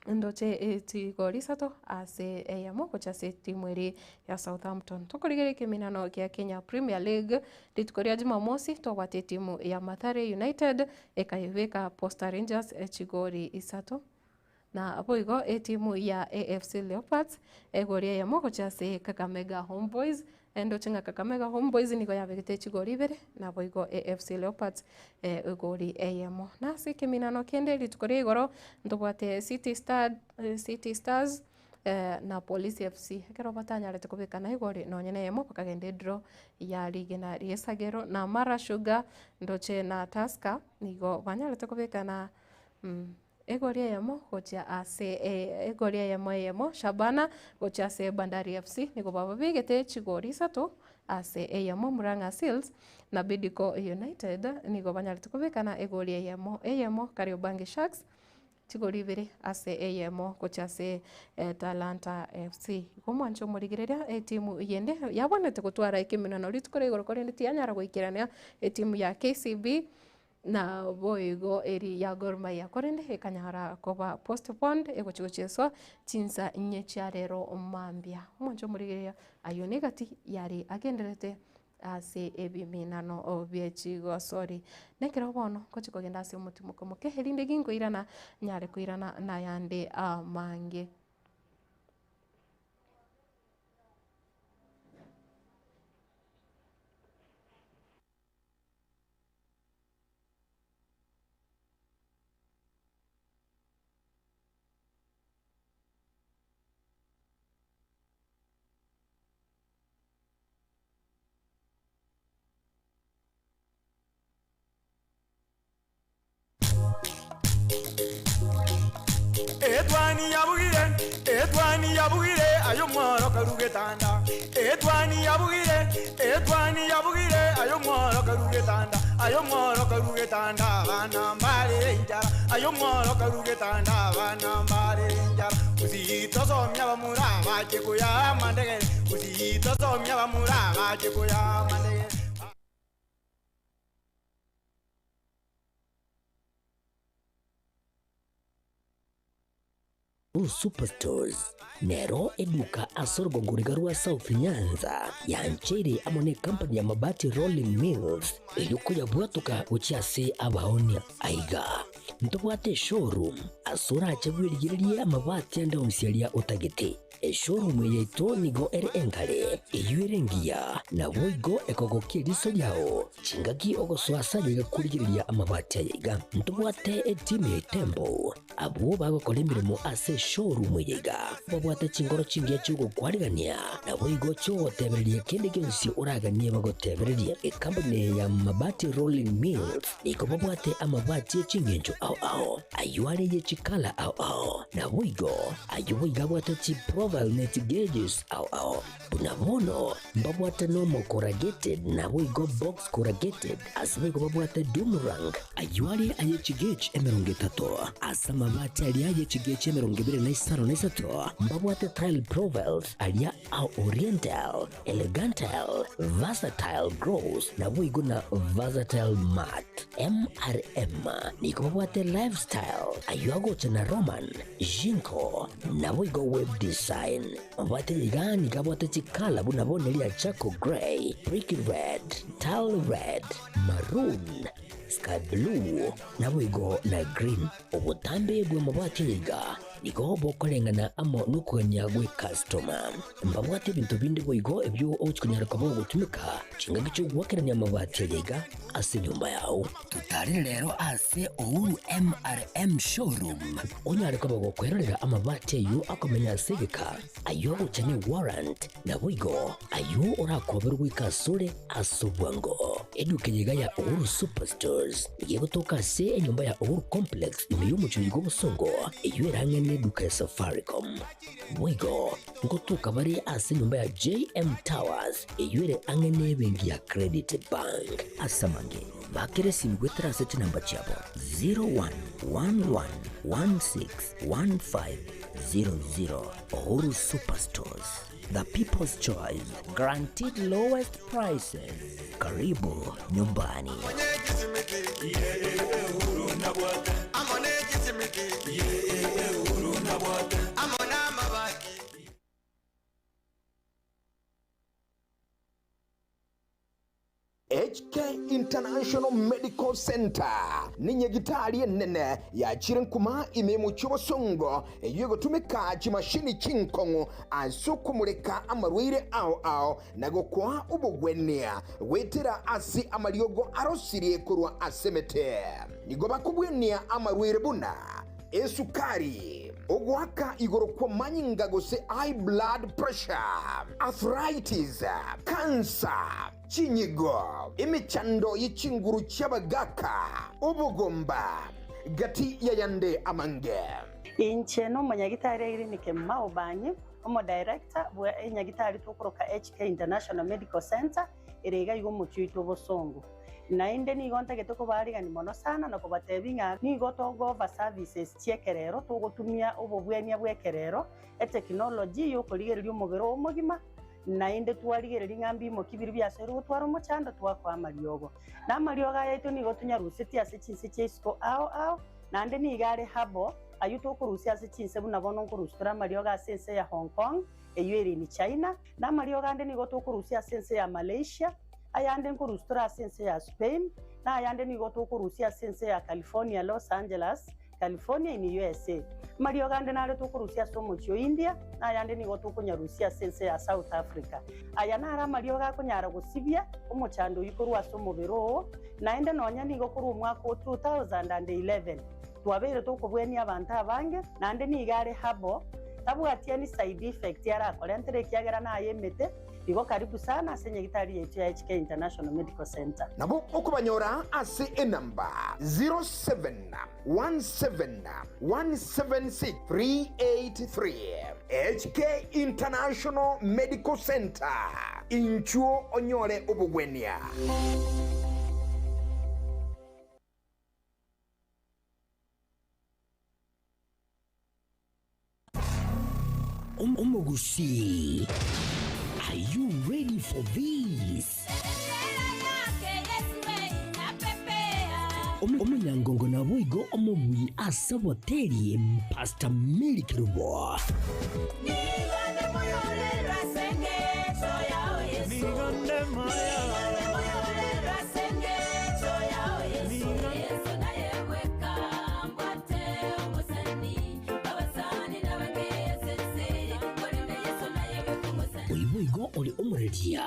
ndoche tigori isato ase eyemo gochase timu eri ya Southampton tukurigere kiminano kia Kenya Premier League ritukoria Jumamosi togwate timu ya Mathare United ekayebeka Posta Rangers chigori isato na boigo timu ya AFC Leopards egori eyemo gochase Kakamega Homeboys endo chinga Kakamega Homeboys nigo yabegete chigori ibere na boigo AFC Leopards egori eyemo na sikiminano kende ritukoria igoro ndobwate City Stars na Police FC kero batanyarete kubikana igori nonye neyemo bakagende draw ya ligue na Riesagero na Mara Sugar ndoche na Tusker nigo banyarete kubikana egori eyemo gocha ase egori eyemo Shabana gocha ase Bandari FC nigo baba bigete chigori isato ase eyemo Murang'a Seals na Bidco United nigo banyarete kubikana egori eyemo Kariobangi Sharks chigori ibere ase eyemo gocha ase Talanta FC komwancho murigereria timu yende yabonete gutwara ikiminano ritukore igoro korende tianyara goikirania timu ya KCB na boigo eri ya Gor Mahia korende ekanyara koba postponed egochigocheswa Chinsa nyechiarero mambia mwancho murigereria ayo negati yari agenderete ase ebiminano biechigo sorry nekero bono kochikogenda ase omutimo moke herinde gingo irana nyare kuirana na yande amange etwani yabugire ayo mworo karugetanda etwani yabugire ayo mworo karugetanda bana mbale njara ayo mworo karugetanda bana mbale njara uzitosomya bamuraba chikuya mandege uzitosomya bamuraba chikuya mandege. Superstores nero eduka asorgo nguriga rwa South Nyanza yanchere amone company ya mabati rolling mills eyuko yabwatuka uchiase abaonia aiga ntobwate showroom asura achagwirigirie amabati ande umsialia utagete showroom yeto nigo ere engale eyuerengia na woigo ekogokie riso yao chingaki ogoswasa yiga kurigiriria amabati yiga ntobwate etime tembo abo bagokora imirimo ase showroom yiga babwate chingoro chingia chugo kwarigania na woigo cyo tebererie kende gensi uraganie bagotebererie company ya mabati rolling mills niko babwate amabati chingenjo ao ayuare ye chikala ao na woigo ayuiga bwate chi profile net gauges ao bunabono babwate normal corrugated na woigo box corrugated asiko babwate boomerang ayuare aye chigage emerongetato asama mabati alia ye chigage emerongibire mbabwate tile profiles alia au oriental elegantal versatile gross na woigo na versatile mat MRM niko babwate lifestyle ayuago chana roman jinko na woigo web design mbabwate yigani kabwate chikala bunabone lia chaco gray brick red tile red maroon sky blue na woigo na green obutambe bwe mabwate yiga niko bokolengana amo nukwenya gwe customer mbabwate bintu bindi boigo ebyo ochikunyara kabo gutumika chinga gicho gwakeranya mabati yiga ase nyumba yao tutari rero ase ouru MRM showroom onyare kabo gukwerera amabati yo akomenya segeka ayo uchane warrant na boigo ayo urakoberwa ikasure asubwango eduke yiga ya ouru superstores yego toka se nyumba ya ouru complex imiyo muchigo busongo iyo erangene duka Safaricom boigo ngotuka bari ase nyumba ya JM Towers iyo angene bengi ya Credit Bank asamange bakere simgwetera seti namba chabo 0111161500 Ouru Superstores, the people's choice, guaranteed lowest prices. Karibu nyumbani. HK International Medical Center ninye gitari nene ya chirenkuma imemu chobosongo yego tumeka chimashini chinkongo asukumureka amarwire ao nago kwa ubugwenia wetera asi amariogo arosirie kurwa asemete nigo bakubwenia amarwire buna esukari ogwaka igoro kwa manyinga gose high blood pressure arthritis cancer chinyigo imichando yichinguru cyabagaka ubugomba gati yayande amange incheno manyagitari iri nike maobanyi omo director bwa enyagitari tukoroka HK International Medical Center erega igo muchito bosongo na inde ni gonta getoko bariga ni mono sana na kubatebinga ni gotogo over services chiekerero tugotumia ubobwenia bwekerero technology yo kurigererio mugero omugima na inde twarigereria ngambi mo kibiri byasero twaro mo chanda twakwa mariogo na marioga yetu ni gotunya ruseti ase chinse chesko ao na inde ni gare habo ayuto kurusi ase chinse buna bono kurustura marioga ase ya Hong Kong eyeri ni China na marioga inde ni goto kurusi ase ya Malaysia ayande nkurustura sense ya Spain na ayande ni goto kurusia sense ya California Los Angeles California in USA mario gande nare to kurusia somo chio India na ayande ni goto kunyarusia sense ya South Africa ayana ara mario ga kunyara gusibia umuchando yikorwa somo bero na ende nonya ni gokuru mwaka 2011 twabere to kubweni abantu abange na ande ni gare habo tabu atiani side effect yara kolentere kiagera na ayemete igo karibu sana ase nyagitari yetu ya HK International Medical Center. Nabo okubanyora ase enamba 0717176383 HK International Medical Center inchuo onyole obugwenia. Omogusi, are you ready for this? Omunyangongo na Obaigwa omubui asaboteri Pastor Milikirubo. Obaigwa oli omuredia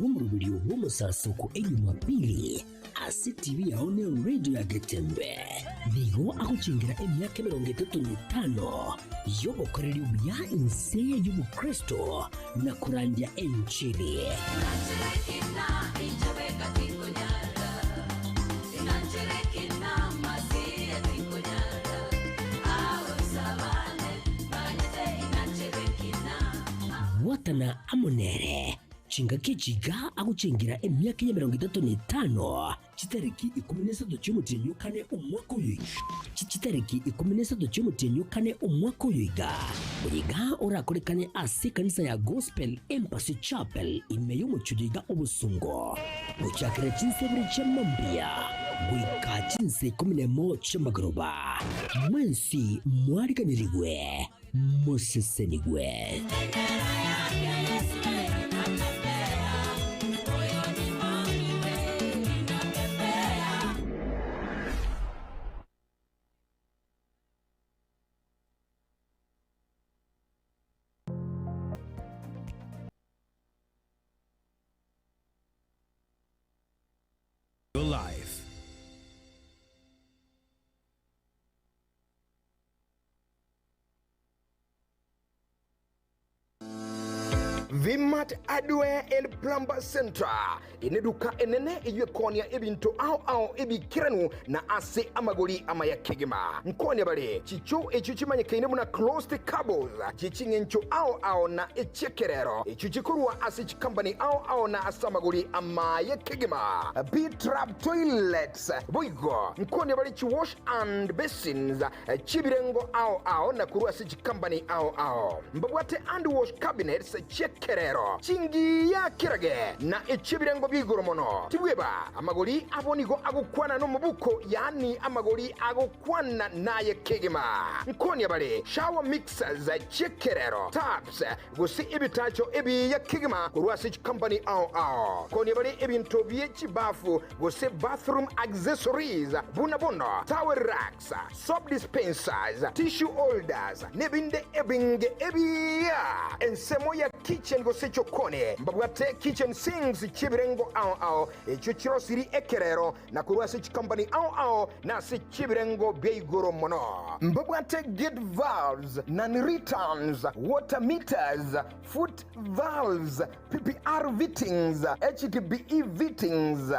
w'omurubiri w'omusasuku eJumapili ase TV yaone radio ya Getembe nigo akuchingira emyaka 35 y'obukoreri bya inse y'Ubukristo na kurandia enchili. Watana amonere chinga kichiga akuchingira emyaka ya 35 chitariki 13 cy'umutenyukane umwaka uyu chitariki 13 cy'umutenyukane umwaka uyiga buriga urakorekane ase kanisa ya Gospel Embassy Chapel imeyo mucudiga obusungo mucyakira Chinsa cy'amambia wika Chinsa 11 cy'amagoroba mwensi mwariganirigwe musesenigwe. Your life. Vimat Hardware and Plumber Center ineduka enene Ikomi ebintu ao ebikiranu na ase amagoli amayakegema nkoni bale chicho echuchimanyekaine muna closed cables chichingencho ao na echekerero echuchikurwa ase chikambani ao na asamagoli amayakegema B-trap toilets boigo nkoni bale chi wash and basins chibirengo ao na kurwa ase chikambani ao mbabwate and wash cabinets chekerero chingi ya kirage na echibirengo bigoromono tibweba amagoli abonigo agukwana no mubuko yani amagoli agukwana naye kegema nkoni abale shower mixers chekerero taps gusi ibitacho ebi ya kegema kurwasi company ao koni abale ebinto bye chibafu gusi bathroom accessories bunabono towel racks soap dispensers tissue holders nebinde ebinge ebiya ensemo ya kitchen gusi chokone mbabwate kitchen sinks chibirengo ao echo chirosiri ekerero na kurwasi company ao na si chibirengo beigoro mono mbabwate gate valves non-returns water meters foot valves PPR fittings HDPE fittings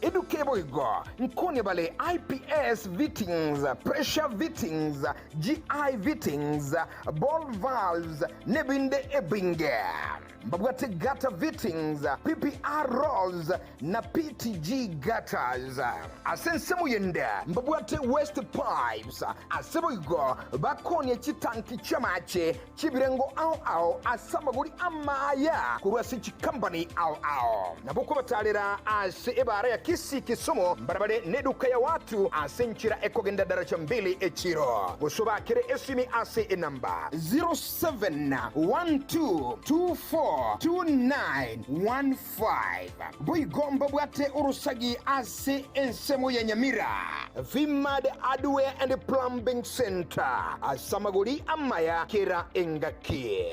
edukeboigo nkone bale IPS fittings pressure fittings GI fittings ball valves nebinde ebinge mbabwate gutter fittings PPR rolls na PTG gutters asensemu yende mbabwate waste pipes aseboigo bakoni chitanki chamache chibirengo ao asamaguri amaya kurwasi chikambani ao naboko batalera ase ebara ya Kisii Kisumu mbarabare neduka ya watu asenchira ekogenda daraja 2 echiro gusobakire esimi ase enamba 0712242915 boigomba bwate urusagi ase ensemo ya Nyamira Vimad Hardware and Plumbing Center asamaguri amaya kera engaki.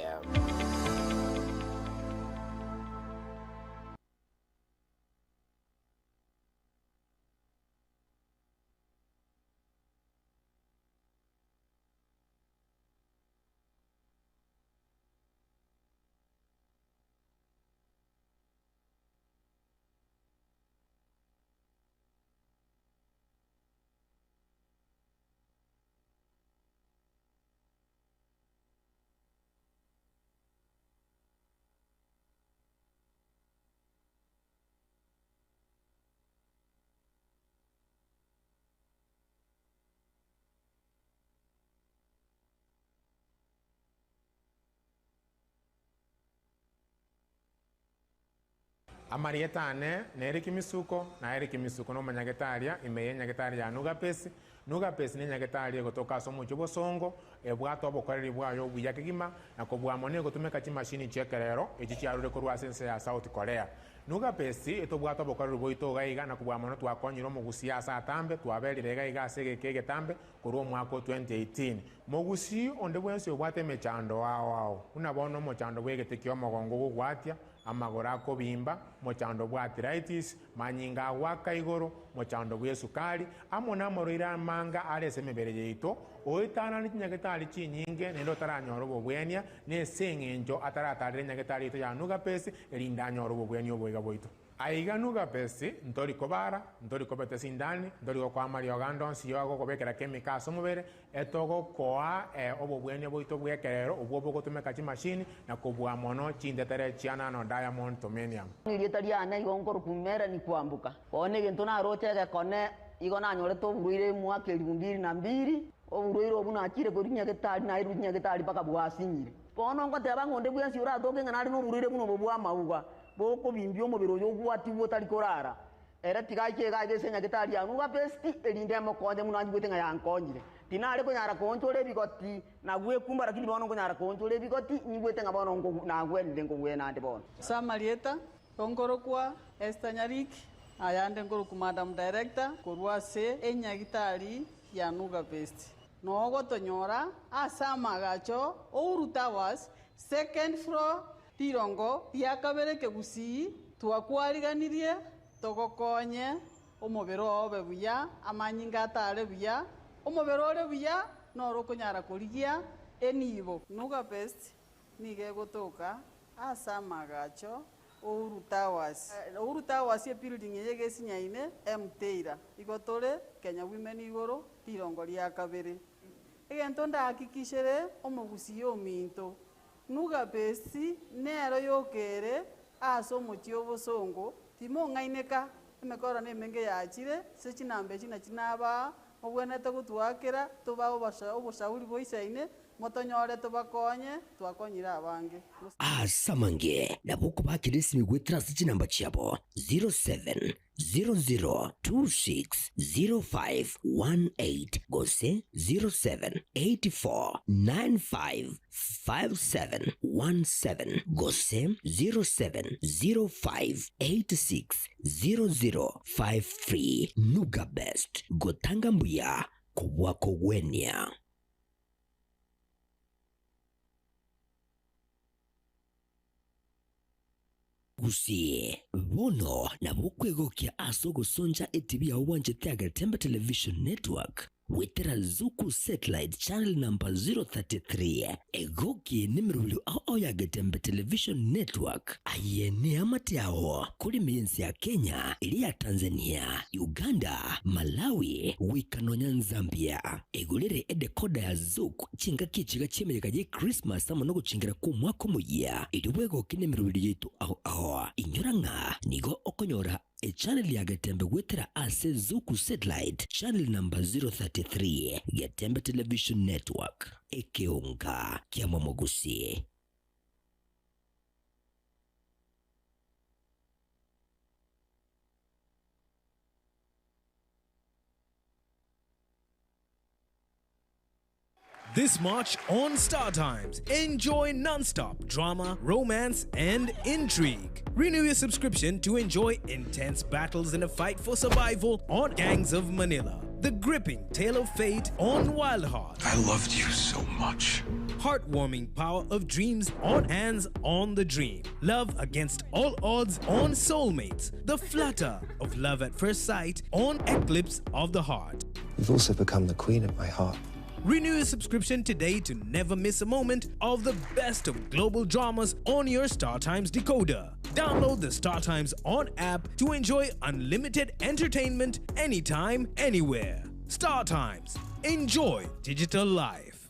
amarietane nere kimisuko na ere kimisuko no manyagetaria imeye nyagetaria nuga pesi ni nyagetaria gotoka somo chobosongo ebwato bokoreri bwayo buyakigima na kobwamone gotumeka chimashini chekerero echichiarure korwa sense ya South Korea nuga pesi etobwato bokoreri boito gaiga na kobwamone twakonyiro mugusia asa atambe twaberire gaiga asege kegetambe korwa mwako 2018 mugusi onde bwense obwate mechando wao unabono mochando bwegetekio mogongo gugwatia amagora akobimba mochando bwa arthritis manyinga waka igoro mochando bwa sukari amona moroira manga arese mebere yeito oitana ni nyagetari chinyinge nendo taranyoro bobwenia ne sengenjo ataratarire nyagetari to yanuga pesi elinda nyoro bobwenio boiga boito aiga nuga pesi ntori kobara ntori kobete sindani ntori kwa Mario Gandon si yogo kobekera kemika somubere etogo koa obobwenio boito bwekerero obwo gotumeka chimashini na kobwa mono chindetere chiana no diamond tomenium nilitariana igongoro kumera ni kwambuka one gento na rochege kone igona nyore to buruire mwaka 2002 oburuire obuna akire korinya getari na irunya getari paka bwasinyire bono ngoteba ngonde bwensi ura toke ngana no buruire buno bobwa mauga boko bimbio mubiro yo gwati botari korara era tigaike gaige senya getari anuga besti elinde mokonde munanji gwetenga yankonyire tinare konyara konchole bigoti na gwe kumba lakini bono konyara konchole bigoti nyigwetenga bono ngo na gwende ngo gwe nande bono Samarieta kongoro kwa Estanyarik ayande ngoro ku Madam Director korwa se enyagitari ya nuga besti nogo tonyora asama gacho ouruta was second floor tirongo yakabere kegusi twakwariganirie togokonye omobero obe buya amanyinga atare buya omobero ore buya noro konyara kurigia enibo nuga best nige gotoka asama gacho Ouru Towers ye building yege sinyaine mteira igotore Kenya Women igoro tirongo ria kabere egento ndakikishere omogusi yo minto nuga besi nero yokere aso mochio bosongo timo ngaineka emekora nemenge yachire se chinambe china chinaba obwenete gutwakera toba oboshauri boisaine motonyore tobakonye twakonyira abange asamange naboko bakirisi migwetira chinamba chiabo 0700260518 gose 0784955717 gose 0705860053 nuga best gotanga mbuya kubwako gwenia Gusie bono na bukwegokia asogo sonja etibia wanje Getembe Television Network wetera Zuku Satellite Channel number 033 egoki nimrulu au ya Getembe Television Network ayene amatiao kuri mienzi ya Kenya ili ya Tanzania Uganda Malawi wikanonya Zambia egulere edekoda ya Zuku chinga kichiga chimega je Christmas amonogo chingira ku mwako muya iliwego kinemrulu yetu au inyoranga nigo okonyora a channel ya Getembe wetera ase Zuku Satellite Channel number 033 Getembe Television Network Ekeonga kiama mogusi This March on Star Times, enjoy non-stop drama, romance, and intrigue. Renew your subscription to enjoy intense battles in a fight for survival on Gangs of Manila. The gripping tale of fate on Wild Heart. I loved you so much. Heartwarming power of dreams on Hands on the Dream. Love against all odds on Soulmates. The flutter of love at first sight on Eclipse of the Heart. You've also become the queen of my heart. Renew your subscription today to never miss a moment of the best of global dramas on your StarTimes decoder. Download the StarTimes On app to enjoy unlimited entertainment anytime, anywhere. StarTimes. Enjoy digital life.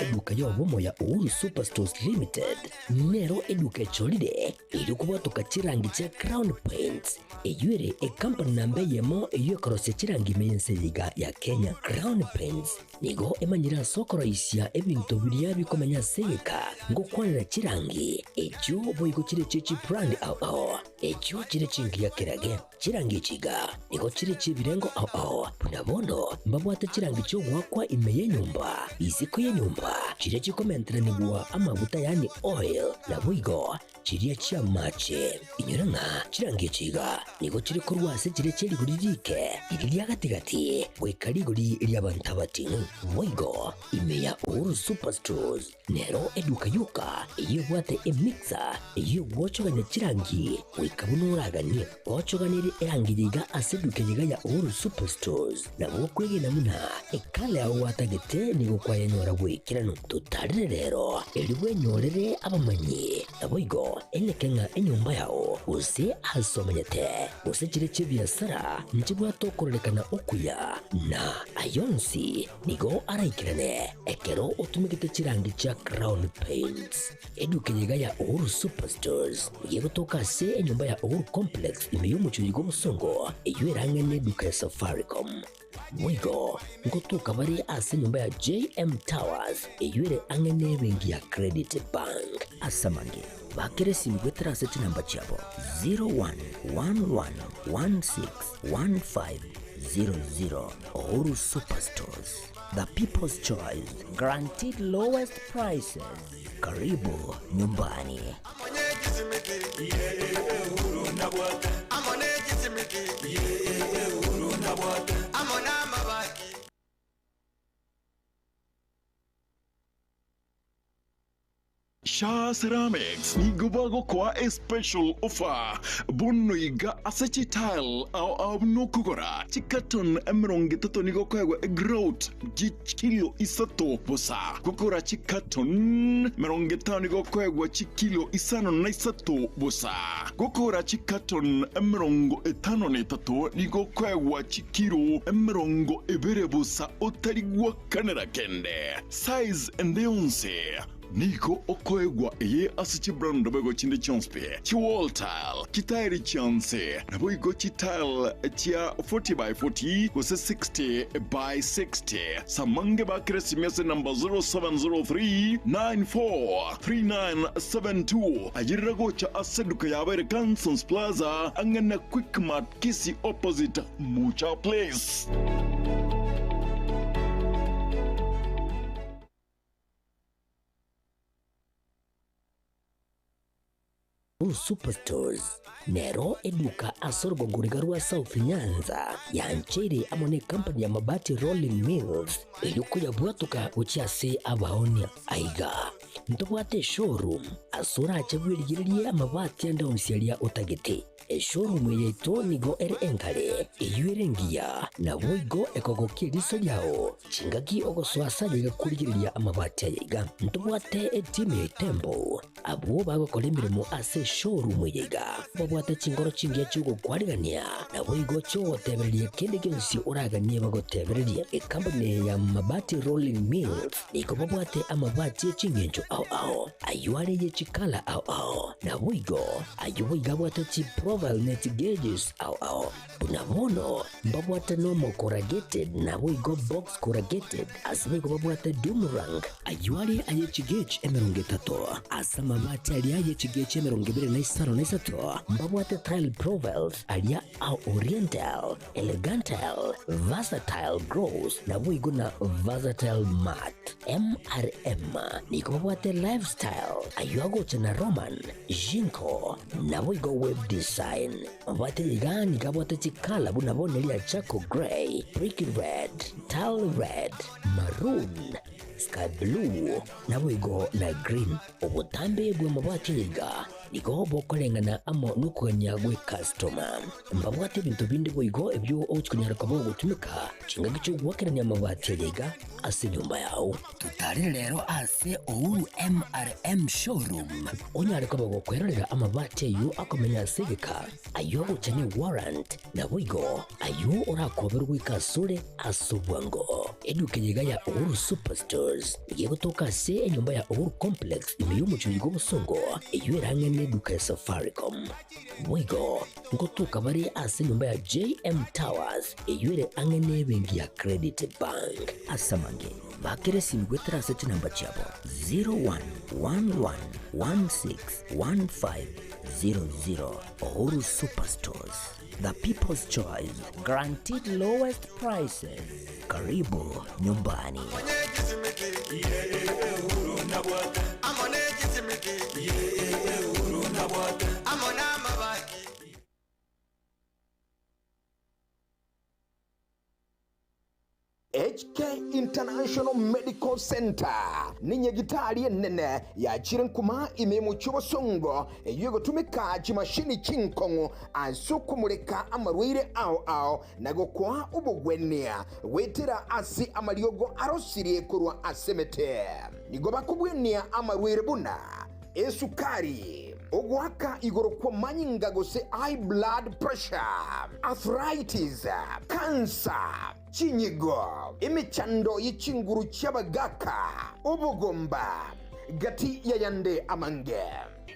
Eduka yo bomo ya Uhuru Superstores Limited nero eduka cholide ilikuwa tukachirangi cha Crown Paints eyuere company nambe yemo eyo karose chirangi mense liga ya Kenya. Crown Paints nigo emanyira sokoroisia ebintu biria bikomenya segeka ngo kwanira chirangi ekyo boigo chire chichi brand ao ekyo chire chingia kirage chirangi chiga nigo chire chibirengo ao punabono mbabwate chirangi cyo gwakwa imeye nyumba isiko ye nyumba chire chikomentera nibwa amavuta yani oil na boigo chiria chia mache inyuranga chirangi chiga nigo chire korwase chire cheri guririke iriria gatigati gwikari guri iria bantabati boigo imeya Uhuru Superstores nero eduka yuka iyo bwate emixer iyo wochoganya chirangi wikabunuragani wochoganire erangi yiga aseduke yiga ya Uhuru Superstores na bokwege namuna ekale aho watagete nigo kwayanyora gwikirano tutarire rero eliwe nyorere abamanyi na boigo enekenga enyumba yao use asomanyete use chire chibiasara nchibwa tokorelekana okuya na ayonsi nigo araikirane ekero utumikite chirangi cha Crown Paints eduke yiga ya Uhuru Superstores yego toka se enyumba ya Uhuru Complex imeyumucho yigo musongo eyuerange ne duka ya Safaricom Mwigo ngotuka bari ase nyumba ya JM Towers eyuere angene bengi ya Credit Bank asamange bakere simigwetera seti namba chabo 0111161500 Uhuru Superstores, the people's choice, guaranteed lowest prices. Karibu nyumbani. Sha Ceramics ni gubago kwa a special offer. Bono iga asechi tile au no kugora. Chikaton emeronge tato nigo kwa grout kilo isato bosa. Kukura chikaton meronge tato nigo kwa kilo isano na isato bosa. Kukura chikaton emerongo etano ne tato nigo kwa kilo emerongo Ibere bosa otarigwa kanera kende. Size and onse. Niko Obaigwa eye asichi brand bego chinde chonspe. Chi wall tile, kitairi chance. Na boigo chi tile chia 40 by 40 kose 60 by 60. Samange ba kresimese number 0703943972. Ajirago cha aseduka ya Ibere Kansons Plaza angana Quick Mart Kisii opposite Mucha Place. Superstores nero eduka asorgo ngurigarua South Nyanza ya Nchere amone company ya mabati Rolling Mills eluko ya bwatuka uchiase abaonia aiga ntobwate showroom asura achabwirigirie amabati ya ndaunsialia utagete showroom yeto nigo enkale eyuerengia na boigo ekogokie riso yao chingaki ogoswasa yiga kurigiriria amabati yiga ntobwate team Tembo abo bagokora imirimo ase showroom yiga babwate chingoro chingia chugo kwarigania na boigo cyo tebererie kende gensi uraganie bagotebererie company ya mabati Rolling Mills niko babwate amabati chingenjo ao ayuare ye chikala ao na boigo ayuiga bwate chi profile net gauges ao bunamono babwate normal corrugated na boigo box corrugated asbigo babwate Dumerang ayuare aye chigage emeronge tato asama mabati alia ye chigage emeronge bere na isaro na isato mbabwate tile profiles alia au oriental elegantal versatile gross na boigo na versatile mat MRM niko babwate lifestyle ayuago chana Roman Jinko na boigo web design babwate ligani kabwate chikala bunabone lia Chaco Gray Brick Red Tile Red Maroon Sky Blue na boigo na green obutambe bwe mabwate liga niko bokolengana amo nukuganya gwe customer mbabwate bintu bindi boigo ebyo ochikunyara kabo gutumika chingagicho gwakiranya mabati liga ase nyumba yao tutari rero ase Uhuru MRM showroom onyare kabo gukwerera amabati yu akomenya segeka ayo guchane warrant na boigo ayo urakoberwa ikasure asubwango eduke yiga ya Uhuru Superstores yego toka se enyumba ya Uhuru Complex imeyumucho yigo busongo eyuerange ne duka ya Safaricom boigo ngotuka bari ase nyumba ya JM Towers eyuere angene bengi ya Credit Bank asama mange bakere simu gwetera search number chabo 0111161500. Uhuru Superstores, the people's choice, guaranteed lowest prices. Karibu nyumbani. HK International Medical Center ninye gitari nene ya chirenkuma imemu chobosongo yugo tumika chimashini chinkongo ansukumuleka amarwire ao nago kwa ubugwenia wetera asi amariogo arosirie kurwa asemete nigo bakubwenia amarwire buna esukari ogwaka igoro kwa manyinga gose high blood pressure, arthritis, cancer, chinyigo, imichando yichinguru chabagaka, ubugomba, gati yayande amange.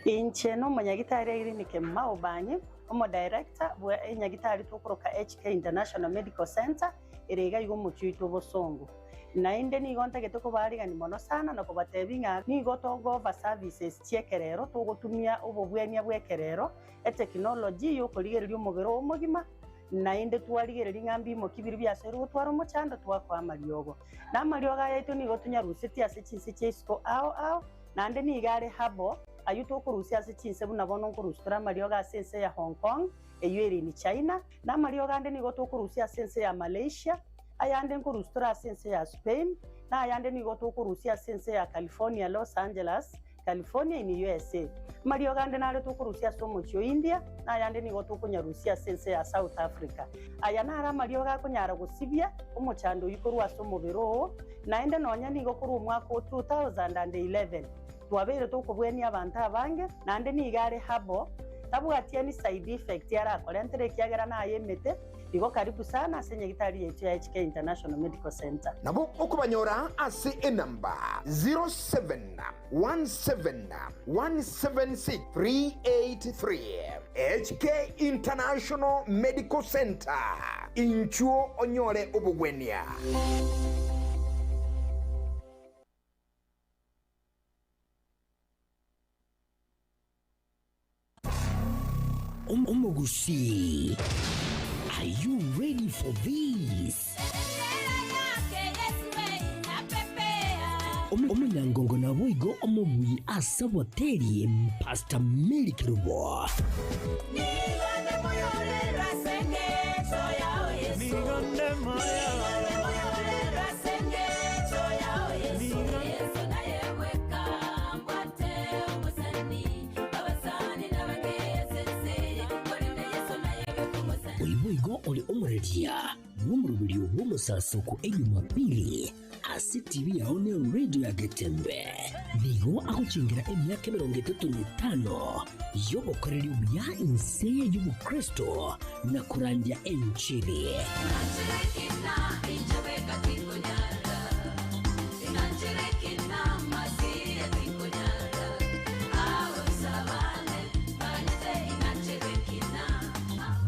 Incheno manyagitari iri nike maobanyi, omo director bwa nyagitari tukoroka HK International Medical Center irega yugo muchuito bosongo. Na inde ni gonta getoko bariga ni mono sana na kubatebinga ni gotogo va services chiekerero tugotumia ububwenia bwekerero technology yo koligererio mugero omugima na inde twarigereria ngambi mo kibiri byasero twaro muchanda twakwa mariogo na marioga yaito ni gotunya ruseti ase chinse chesko ao na inde ni gare habo ayuto kurusia ase chinse buna bono kurustra marioga sense ya Hong Kong eyeri ni China na marioga inde ni gotokurusia sense ya Malaysia ayande nkurustura sense ya Spain na ayande ni gotokurusia sense ya California, Los Angeles, California in USA. Mario gande na gotokurusia somo cho India na ayande ni gotokunyarusia sense ya South Africa. Ayana ara Mario ga kunyara gusibia umuchando yikorwa somo bero na ende nonya ni gokuru mwaka 2011. Twabere tokubweni abantu abange na ande ni gare habo tabuatia ni side effect yara kolentere kiagera na ayemete. Igo karibu sana asenye gitari yetu ya HK International Medical Center. Nabo okubanyora ase enamba 0717617383. HK International Medical Center. Inchuo onyore obugwenia. Omogusi. Are you ready for this? Omunyangongo na boigo omubui asaboteri Pastor Mary Kirubo. Oli omredia numurubiri w'umusasuku enyumapili asi TV yaone radio ya Getembe bigo akuchingira emyaka 35 yobokorera ubya inseye y'ubukristo na kurandia enchili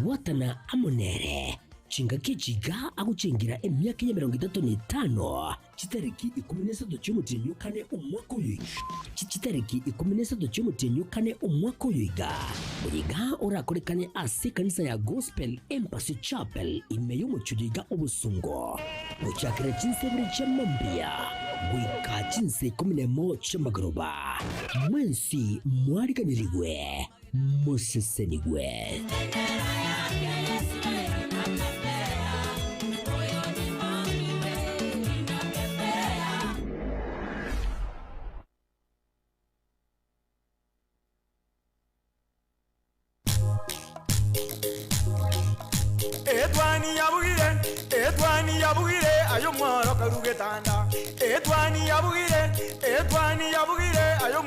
watana amonere chinga kichiga akuchingira emyaka ya 35 chitariki 13 cy'umutenyukane umwaka uyu chitariki 13 cy'umutenyukane umwaka uyiga muyiga orakorekane ase kanisa ya Gospel Embassy Chapel imeyo muchudiga obusungo muchakira chinsebere chamambia wika chinse 11 chamagroba mwensi mwariganirigwe musesenigwe Edwani yabugire ayo mwaro karugetanda Edwani yabugire ayo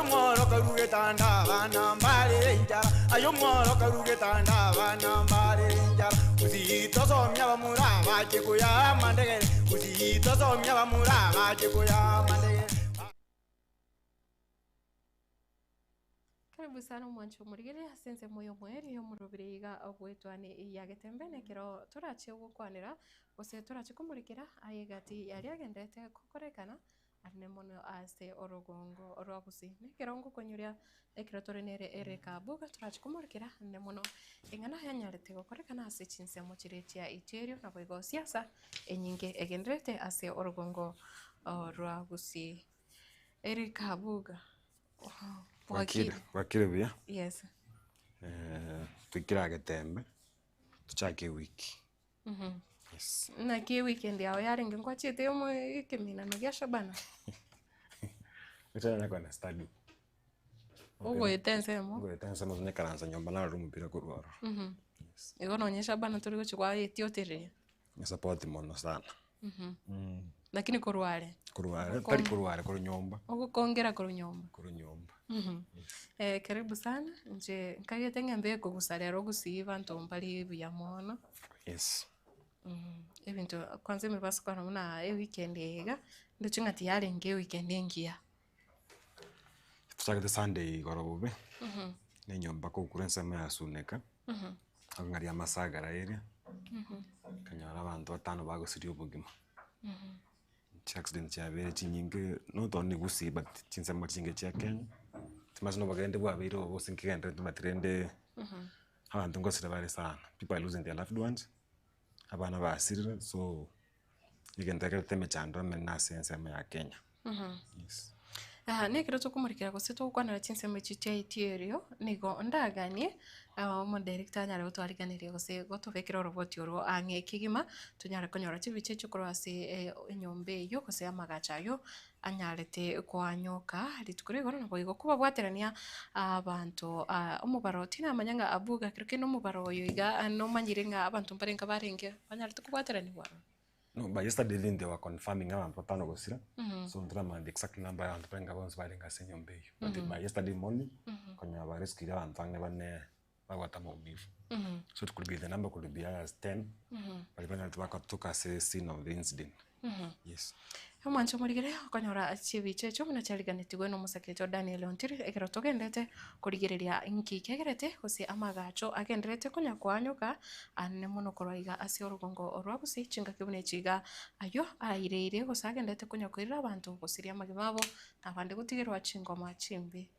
mwaro karugetanda bana mbale njara ayo mwaro karugetanda bana mbale njara uzito somya bamuraba kikuya mandege uzito somya bamuraba kikuya mandege. Karibu sana mwancho murigire asense moyo mweri yo murubiriga ogwetwane ya Getembe nekero turache gukwanira gose turache kumurikira ayegati yari agendete kukorekana arne mono ase orogongo orogusi nekero ngukonyuria ekero torenere ereka buga turache kumurikira ne mono ingana yanyarete gukorekana ase Chinsa mochiretia iterio na boigo siasa enyinge egendete ase orogongo orogusi ereka buga. Wakire bia. Yes. Tukira Getembe. Tuchake wiki. Yes. Na ki weekend yao yaringe kwa chete yomo ikimina no gyasha bana. Mutana kwa na study. Ugo etensemo. Ugo etensemo zonyekaranza nyomba na rumupira kurwaro. Yes. Ego nonyesha bana turi guchwa etiotere. Ni support mono sana. Lakini kurware. Kurware, tari kurware kuru nyomba. Ugo kongera kuru nyomba. Kuru nyomba. Karibu sana nje nkagete ngembe kugusarira rogusiba ntombali bya mono. Yes. Ebintu kwanza mibaso kwa na weekend ega ndicingati yarenge weekend engia. Tuchake the Sunday gorobe. Ne nyomba ko kurensa ma suneka. Angari amasagara area. Kanyara abantu batano bagosirio bugima. Accident chabere chinyinge no toni gusiba Chinsa machinge cha Kenya. Timazino bagende bwabire obusinkigende tumatrende. Abantu ngosira bari sana. People are losing their loved ones. Abana basirira so igendekere teme chandra mena sense ya Kenya. Yes. Nekero tukumurikira gose tukwanira Chinsa mechicha iterio nigo ndaganie mo director nyara utwariganirie gose gotubekira roboti oro ange kigima tunyara konyora chibiche chukoro ase enyombe yo gose amagacha yo anyarete kwanyoka ritukure goro naboigo kuba bwaterania abantu omubaro tina amanyanga abuga kirike no mubaro yo iga no manyirenga abantu mparenga barenge banyarete kubwaterani bwaro. No, but yesterday they were confirming abantu batano gosira. So ndama the exact number ya abantu benga bonse barenga senyombe yo. But by yesterday morning konya bareskia abantu bange bane bagwata mu bifu. So it could be the number could be as 10. But when I took as a scene of the incident. Yes. Mwancho murigire konyora chibiche cyo muna chaliganitigwe no musakejo Daniel Ontiri ekero togendete kurigireria inki kegerete gose amagacho agenderete konya kwanyuka anne muno koroiga ase orugongo orwagusi chinga kibune chiga ayo aireire gose agendete konya kwirira abantu gosiria magimabo abande gutigirwa chingoma chimbi.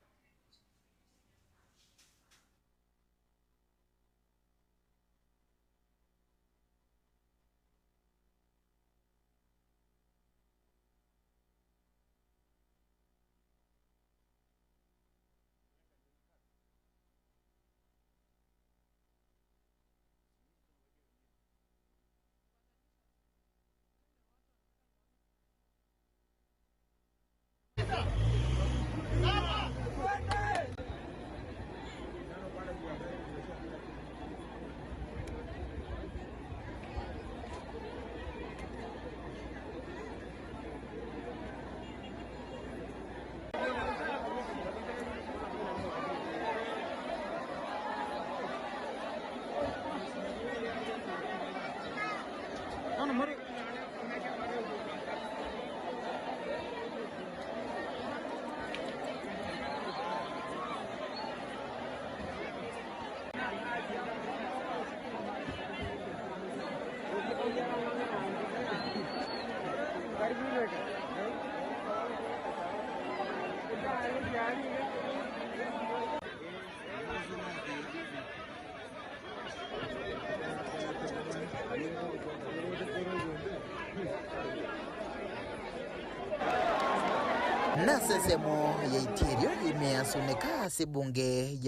Na sesemo ya iterio imeasoneka ase bunge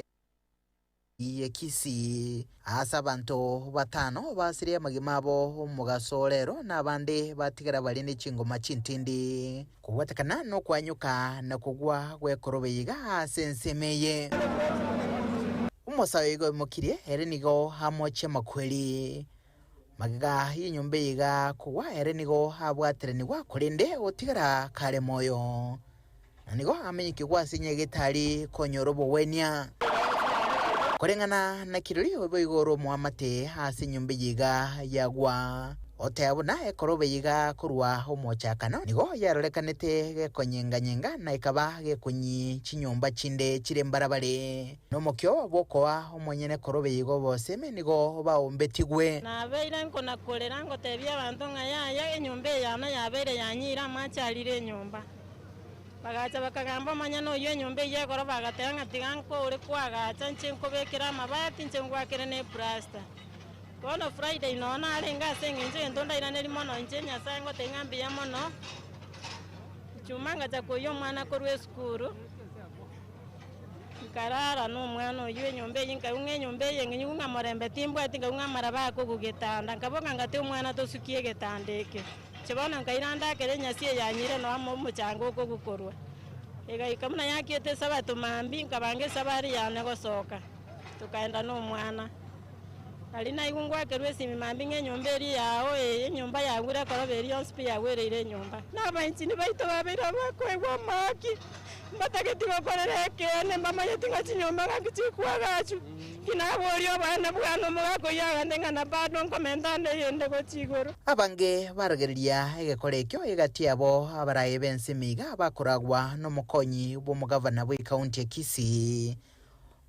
ya Kisii asa abantu batano basiria magimabo mugasorero na bande batigara bali ne chingoma chintindi kuwatakana no kwanyuka na kugwa gwekorobeyiga asensemeye umusawigo mukirie erenigo hamoche makweli magiga yinyombe yiga kuwa erenigo habwaterenigwa kurinde otigara kare moyo nigo amenyike kwasinye gitari konyorobo wenia kurengana na kirori obo igoro muamate hasi nyombe yiga yagwa oteabuna ekorobe yiga kurwa omochakano nigo yarorekanete gekonyenga na ikaba gekunyi chinyomba chinde chire mbarabare nomokyo bokoa omonyene korobe yigo boseme nigo baombetigwe nabeire nkona kolera ngotebia abantu ngaya enyumba yana yabeire yanyira macharire enyumba bagacha bakagamba manyana oyo enyumba ye koro bagatanga tiganko uri kwagacha nchenko bekera amabati nchengwakere ne plaster kono Friday nona alenga sengenje ndonda irane limono nchenya sango tengambi ya mono chumanga cha koyo mwana korwe skuru karara no mwana oyo enyumba yinka unge nyumba yengi unga morembe timbwa tinga unga maraba ko kugetanda ngaboka ngate umwana tosukie getandeke chibona ngairanda kere nyasie yanyire no amo muchango ko gukorwa ega ikamuna yakiete sabato mambi ngabange sabari yane gosoka tukaenda no mwana alina igungwa kerwe simi mambi nyumba eri yao nyumba yagura koroberi yonspi yagwere ile nyumba nabanchi ni baito babira bakwegwa maki batageti bakorere kene mama yetinga chinyumba ngakichikwa gachu kinaborio bana bwana mugako yagandenga na bado nkomendane yende ko chigoro abange barageria egekorekyo egatiabo abaraye bensimiga bakoragwa nomukonyi bw'omugavana bwa county ya Kisii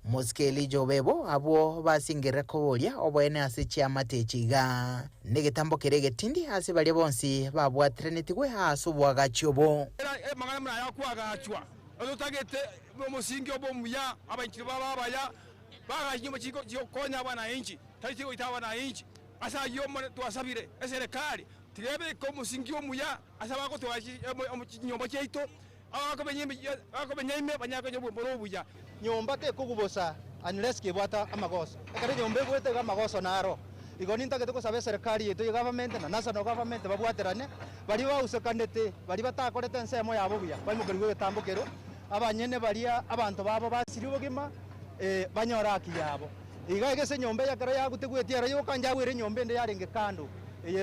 Muskeli Jobebo abo basingire koboria obwene ase chiama techiga negetambo kerege tindi ase bali bonsi babwa trinity gwe aso bwagachyobo magana mna yakwagachwa otagete musingi obomuya abanchiri babaya baganyuma chiko konya abana inchi tariti oitawa na inchi asa yomo twasabire serikali tirebe ko musingi omuya asa bako twachi nyomba cheito akabenyime banyako nyobo borobuya nyomba te kugubosa unless ke bwata amagoso akare nyombe gwete ga amagoso naro igoni ntagete ko sabe serikali yeto government na national government babwaterane bali bausekandete bali batakorete nsemo yabo buya bamugirwe getambukero abanyene balia abantu babo basiri bogima banyora akiyabo iga egese nyombe yakara yagutegwetiara yo kanja wire nyombe nde yarenge kando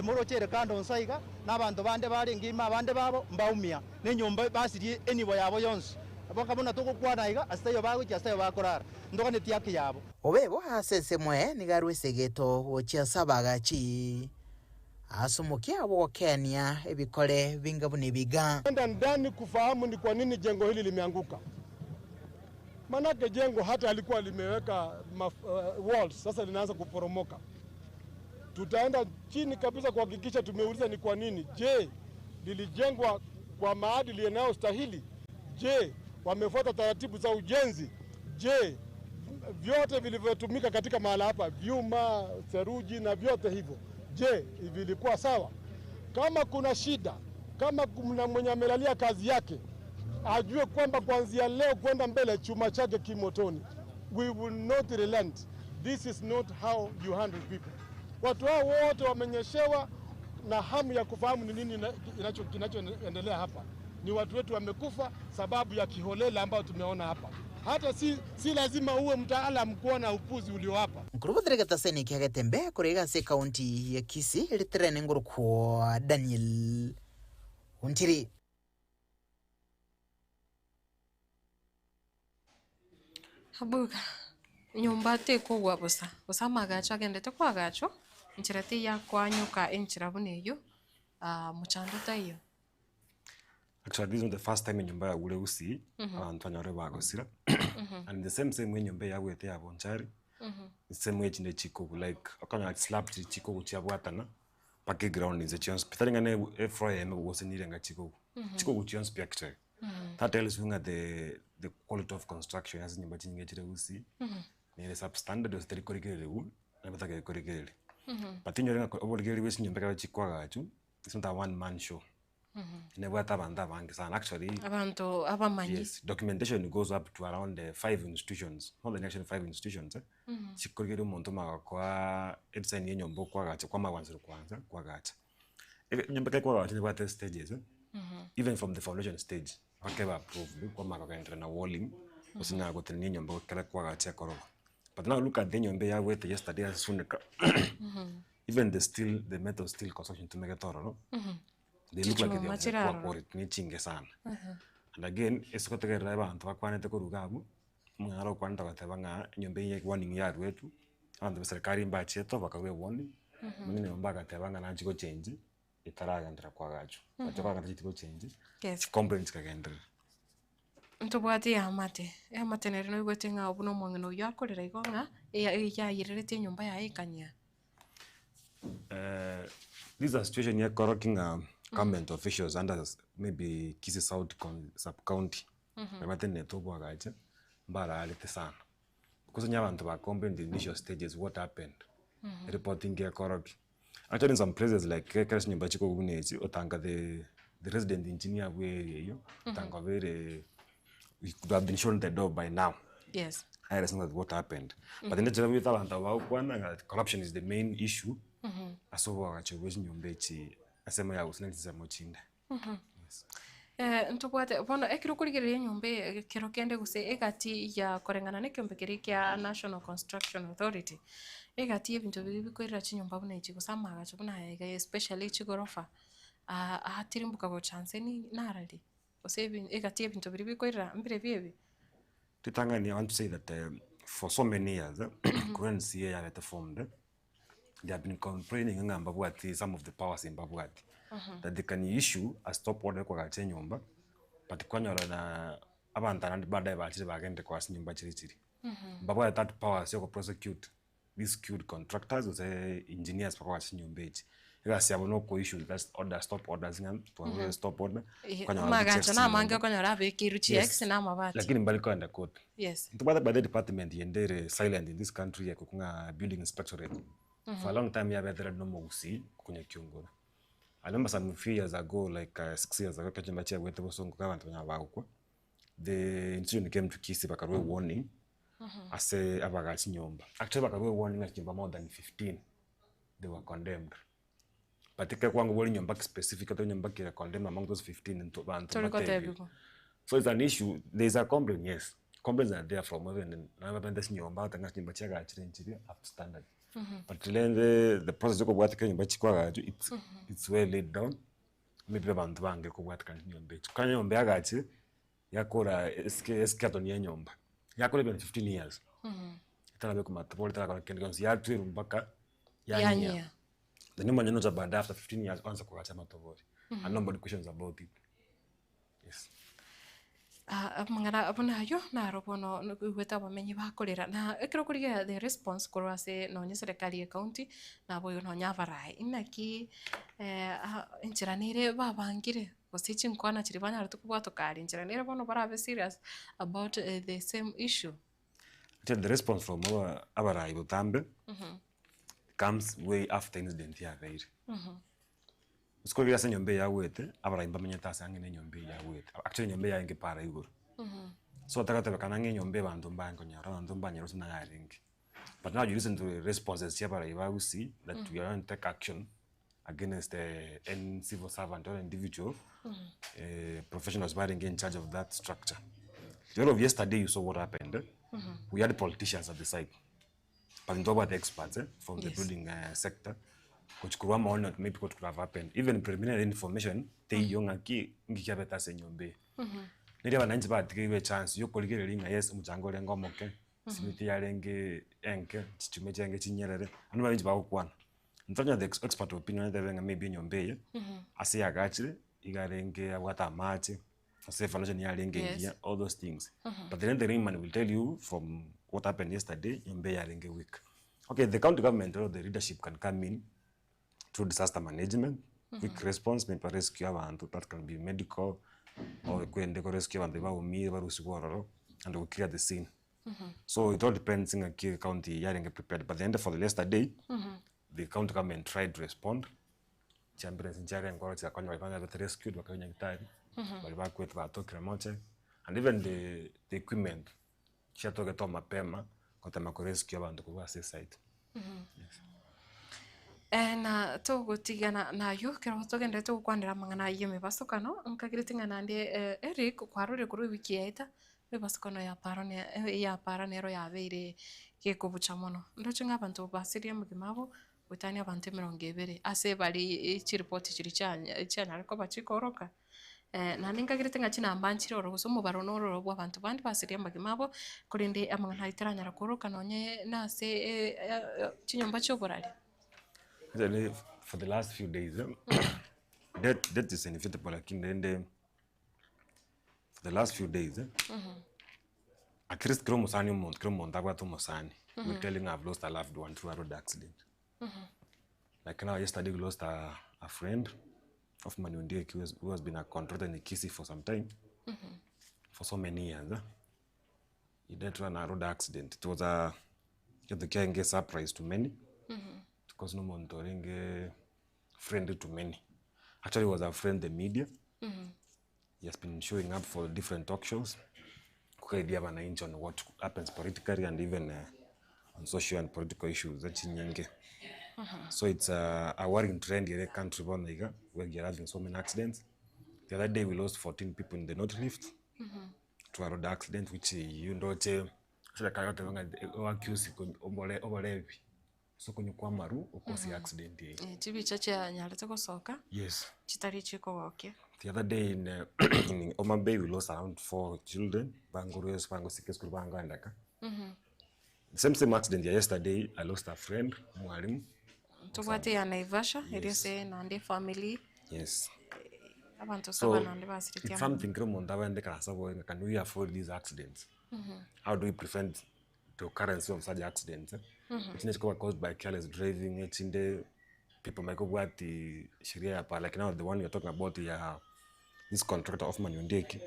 muro chere kando nsaiga n'abantu bande barengima abande babo mbaumia ne nyomba basiri enibo yabo yonse abakabona tukukwana iga astayo baguchi astayo bakorara ndoka netiaki yabo obebo asese mwe nigarwe segeto ochia sabagachi asumukia abo Kenya ebikole bingabuni biga ndani kufahamu ni kwa nini jengo hili limeanguka. Manake jengo hata alikuwa limeweka walls, sasa linaanza kuporomoka. Tutaenda chini kabisa kuhakikisha tumeuliza ni kwa nini. Je, lilijengwa kwa maadili yanayostahili? Je, wamefuata taratibu za ujenzi? Je, vyote vilivyotumika katika mahala hapa, vyuma, seruji na vyote hivyo, je, vilikuwa sawa? Kama kuna shida, kama kuna mwenye amelalia kazi yake, ajue kwamba kuanzia leo kwenda mbele chuma chake kimotoni. We will not relent. This is not how you handle people. Watu hao wote wamenyeshewa na hamu ya kufahamu ni nini kinachoendelea hapa. Ni watu wetu wamekufa sababu ya kiholela ambao tumeona hapa. Hata si lazima uwe mtaalamu kuona upuzi ulio hapa. Mkurubu dirigata seni kia Getembe kurega se kaunti ya Kisii ilitrene nguru kwa Daniel Untiri. Habuga nyumba te kugwa busa magacho agendete kwa gacho nchirati ya kwanyuka enchira buneyo muchando tayo. Actually, this is the first time in nyumba ya ule usi abantu anyore bagosira and the same way nyumba ya wete ya bonchari the same way chinde chiko like akanya slap chiko chiabwatana pake ground is a chance pitaringa ne efroy wose nirenga chiko chance actually that tells you the quality of construction as nyumba chinge chire usi ni substandard was teri korigere na bataka korigere but nyorenga oborigere wese nyumba ka chikwa gachu it's not a one man show. Actually, yes, documentation goes up to around 5 institutions, not the nation 5 institutions. Chikorigere umuntu magakwa ebsani nyombo kwa gacha kwa mawanziro kwanza kwa gacha. Nyombo kwa gacha ni what stages even from the foundation stage bakeba approve kwa magaka na walling usina goteni nyombo kala kwa gacha koro. But now look at the nyombo ya wete yesterday as soon even the metal steel construction to make it no. They look like they are work for it ni chinge sana. And again, esikotegera abantu bakwanete ko rugabu mwaro kwanda batabanga nyombe ye warning yard wetu and the serikali mbacheto bakawe warning mwingine mbaka tebanga na chiko change itaraga ndra kwa gacho ataka ngati chiko change complaints kagendra ntubwati amate nere no igwetenga obuno mwangeno yakorera igonga ya yirerete nyumba ya ikanya. This is a situation here correcting government officials under maybe Kisii South sub-county. Matene tobo agaje mbara alete sana. Because nyabantu ba complain the initial stages what happened. Reporting here correct. Actually in some places like Keres nyumba chiko gunezi otanga the resident engineer we yo otanga very we could have been shown the door by now. Yes. I understand that what happened. But in the general with abantu corruption is the main issue. Asobo agacho nyumba chi asema ya usinenza mochinda. Ntubwate bono ekiro kurigereria nyumba kero kende guse egati ya korengana ne kyombe kya National Construction Authority egati ebintu bibikorera chinyumba buna ichi gusama agacho buna especially chigorofa ahatirimbuka go chance ni narali osebi egati ebintu bibikorera mbere biebi Titangani, I want to say that for so many years current CA have formed they have been complaining ngambabwati some of the powers in Babwati that they can issue a stop order kwa gache nyumba but kwanyora na abantana badaye bachire bagende kwa nyumba chiri Babwati that powers yo prosecute these skilled contractors or engineers kwa gache nyumba echi igasi abo no ko issue that order stop orders ngam to stop order kwanyora magacha na mange kwanyora be kiruchi x na mabati lakini mbali kwa under court yes ntubada by the department yendere silent in this country ya kukunga building inspectorate for a long time ya bedra no musi kunya kiungora I remember some few years ago, like 6 years ago, kachimbachi agwete bosongo kabantu banyabagukwa. The institution came to Kisii bakarwe warning. Ase abagachi nyumba. Actually bakarwe warning akimba more than 15. They were condemned. But ike kwangu wali nyumba specific to nyumba kira condemned among those 15 into bantu. So it's an issue. There's a complaint, yes. Complaints are there from even na benda nyumba tanga chimbachi agachire nchiri up to standard. But then the process of what can you it's well laid down. Maybe abantu bange ko what can nyombe. Kan nyombe agachi yakora eskatoni nyomba. Yakora ben 15 years. Italabe kuma tapoli tala kwa kendi konsi yatwiru mpaka yanya. The nyumba nyono za baada after 15 years once kwa chama tovori. And nobody questions about it. Yes. Mangana abuna yo na robono gweta bamenyi bakorera na ekero kuriga the response korwase no nya serikali ya county na boyo no nya varai inaki inchiranire babangire gosichi nkwana chiri banya rutu kubwato kali inchiranire bono barabe serious about the same issue. The response from our abarai butambe comes way after incident ya gaire. Usikoliga se nyombe ya wete abara imba menyata sangene nyombe ya wete actually nyombe ya nge para iguru so takata bakanange nyombe bantu mbango nyara bantu mbanyero sina yaringi but now you listen to the responses ya bara iba see that we are going to take action against any civil servant or individual professionals being in charge of that structure. The whole of yesterday you saw what happened. We had politicians at the side but in about the experts from the building sector which could have not maybe what could have happened. Even preliminary information, they young aki ngikabeta senyombe. Nile wananchi ba tikiwe chance yo koligere linga yes mujango lengo moke. Simiti ya lenge enke chichume chenge chinyerere. Anu wananchi ba ukwana. Ntanya the expert opinion that wenga maybe nyombe. Ase ya gachire igarenge wata machi. Ase financial ya lenge all those things. But then the ringman will tell you from what happened yesterday nyombe ya lenge week. Okay, the county government or the leadership can come in through disaster management, quick response, maybe rescue abantu, that can be medical, or when they rescue abantu, and we clear the scene. So it all depends on the county getting prepared. But the end for the yesterday, the county government tried to respond. Champions in Jaren got rescued, and even the equipment, she had to get on my pema, got a rescue abantu to the site. Na togo tigana na yo kero togende to kwandira mangana yeme basokano nkagiritinga nande Eric kwarore kuri wiki yaita we basokano ya paranero ya beire ke kubucha mono ndochinga abantu basiria mugimabo utani abantu 200 ase bali chiripoti chiri cyanya ariko bachikoroka na ningagiritinga china mbanchiro oro gusomo baronoro bwa abantu bandi basiria mugimabo kurinde amangana itaranya rakoroka nonye na se chinyomba cyo borari. Actually, for the last few days, that is inevitable. Like in for the last few days, at least Kromosani Mont, Kromondagwato Mosani, we're telling I've lost a loved one through a road accident. Like now, yesterday we lost a friend of Manyundi who has been a contractor in Kisii for some time, for so many years. He died through a road accident. It was a surprise to many, because no monitoring friendly to many. Actually, it was a friend, the media. He has been showing up for different talk shows, on what happens politically and even on social and political issues. So it's a worrying trend in the country where we are having so many accidents. The other day we lost 14 people in the North Lift to a road accident, which you know, so kwenye kwa maru ukosi accident ye. Chibi chache nyalete kusoka. Yes. Chitari chiko wake. The other day in Oman Bay we lost around 4 children. Bangurues bango sikes kurbango andaka. Same accident yesterday. I lost a friend, mwalimu. Tubate ya Naivasha, ilise nande family. Yes. So it's something can we afford these accidents? How do we prevent the occurrence of such accidents? It's caused by careless driving. It's in the people might go what the Sharia, like now the one you're talking about, this contractor of Manyundeki.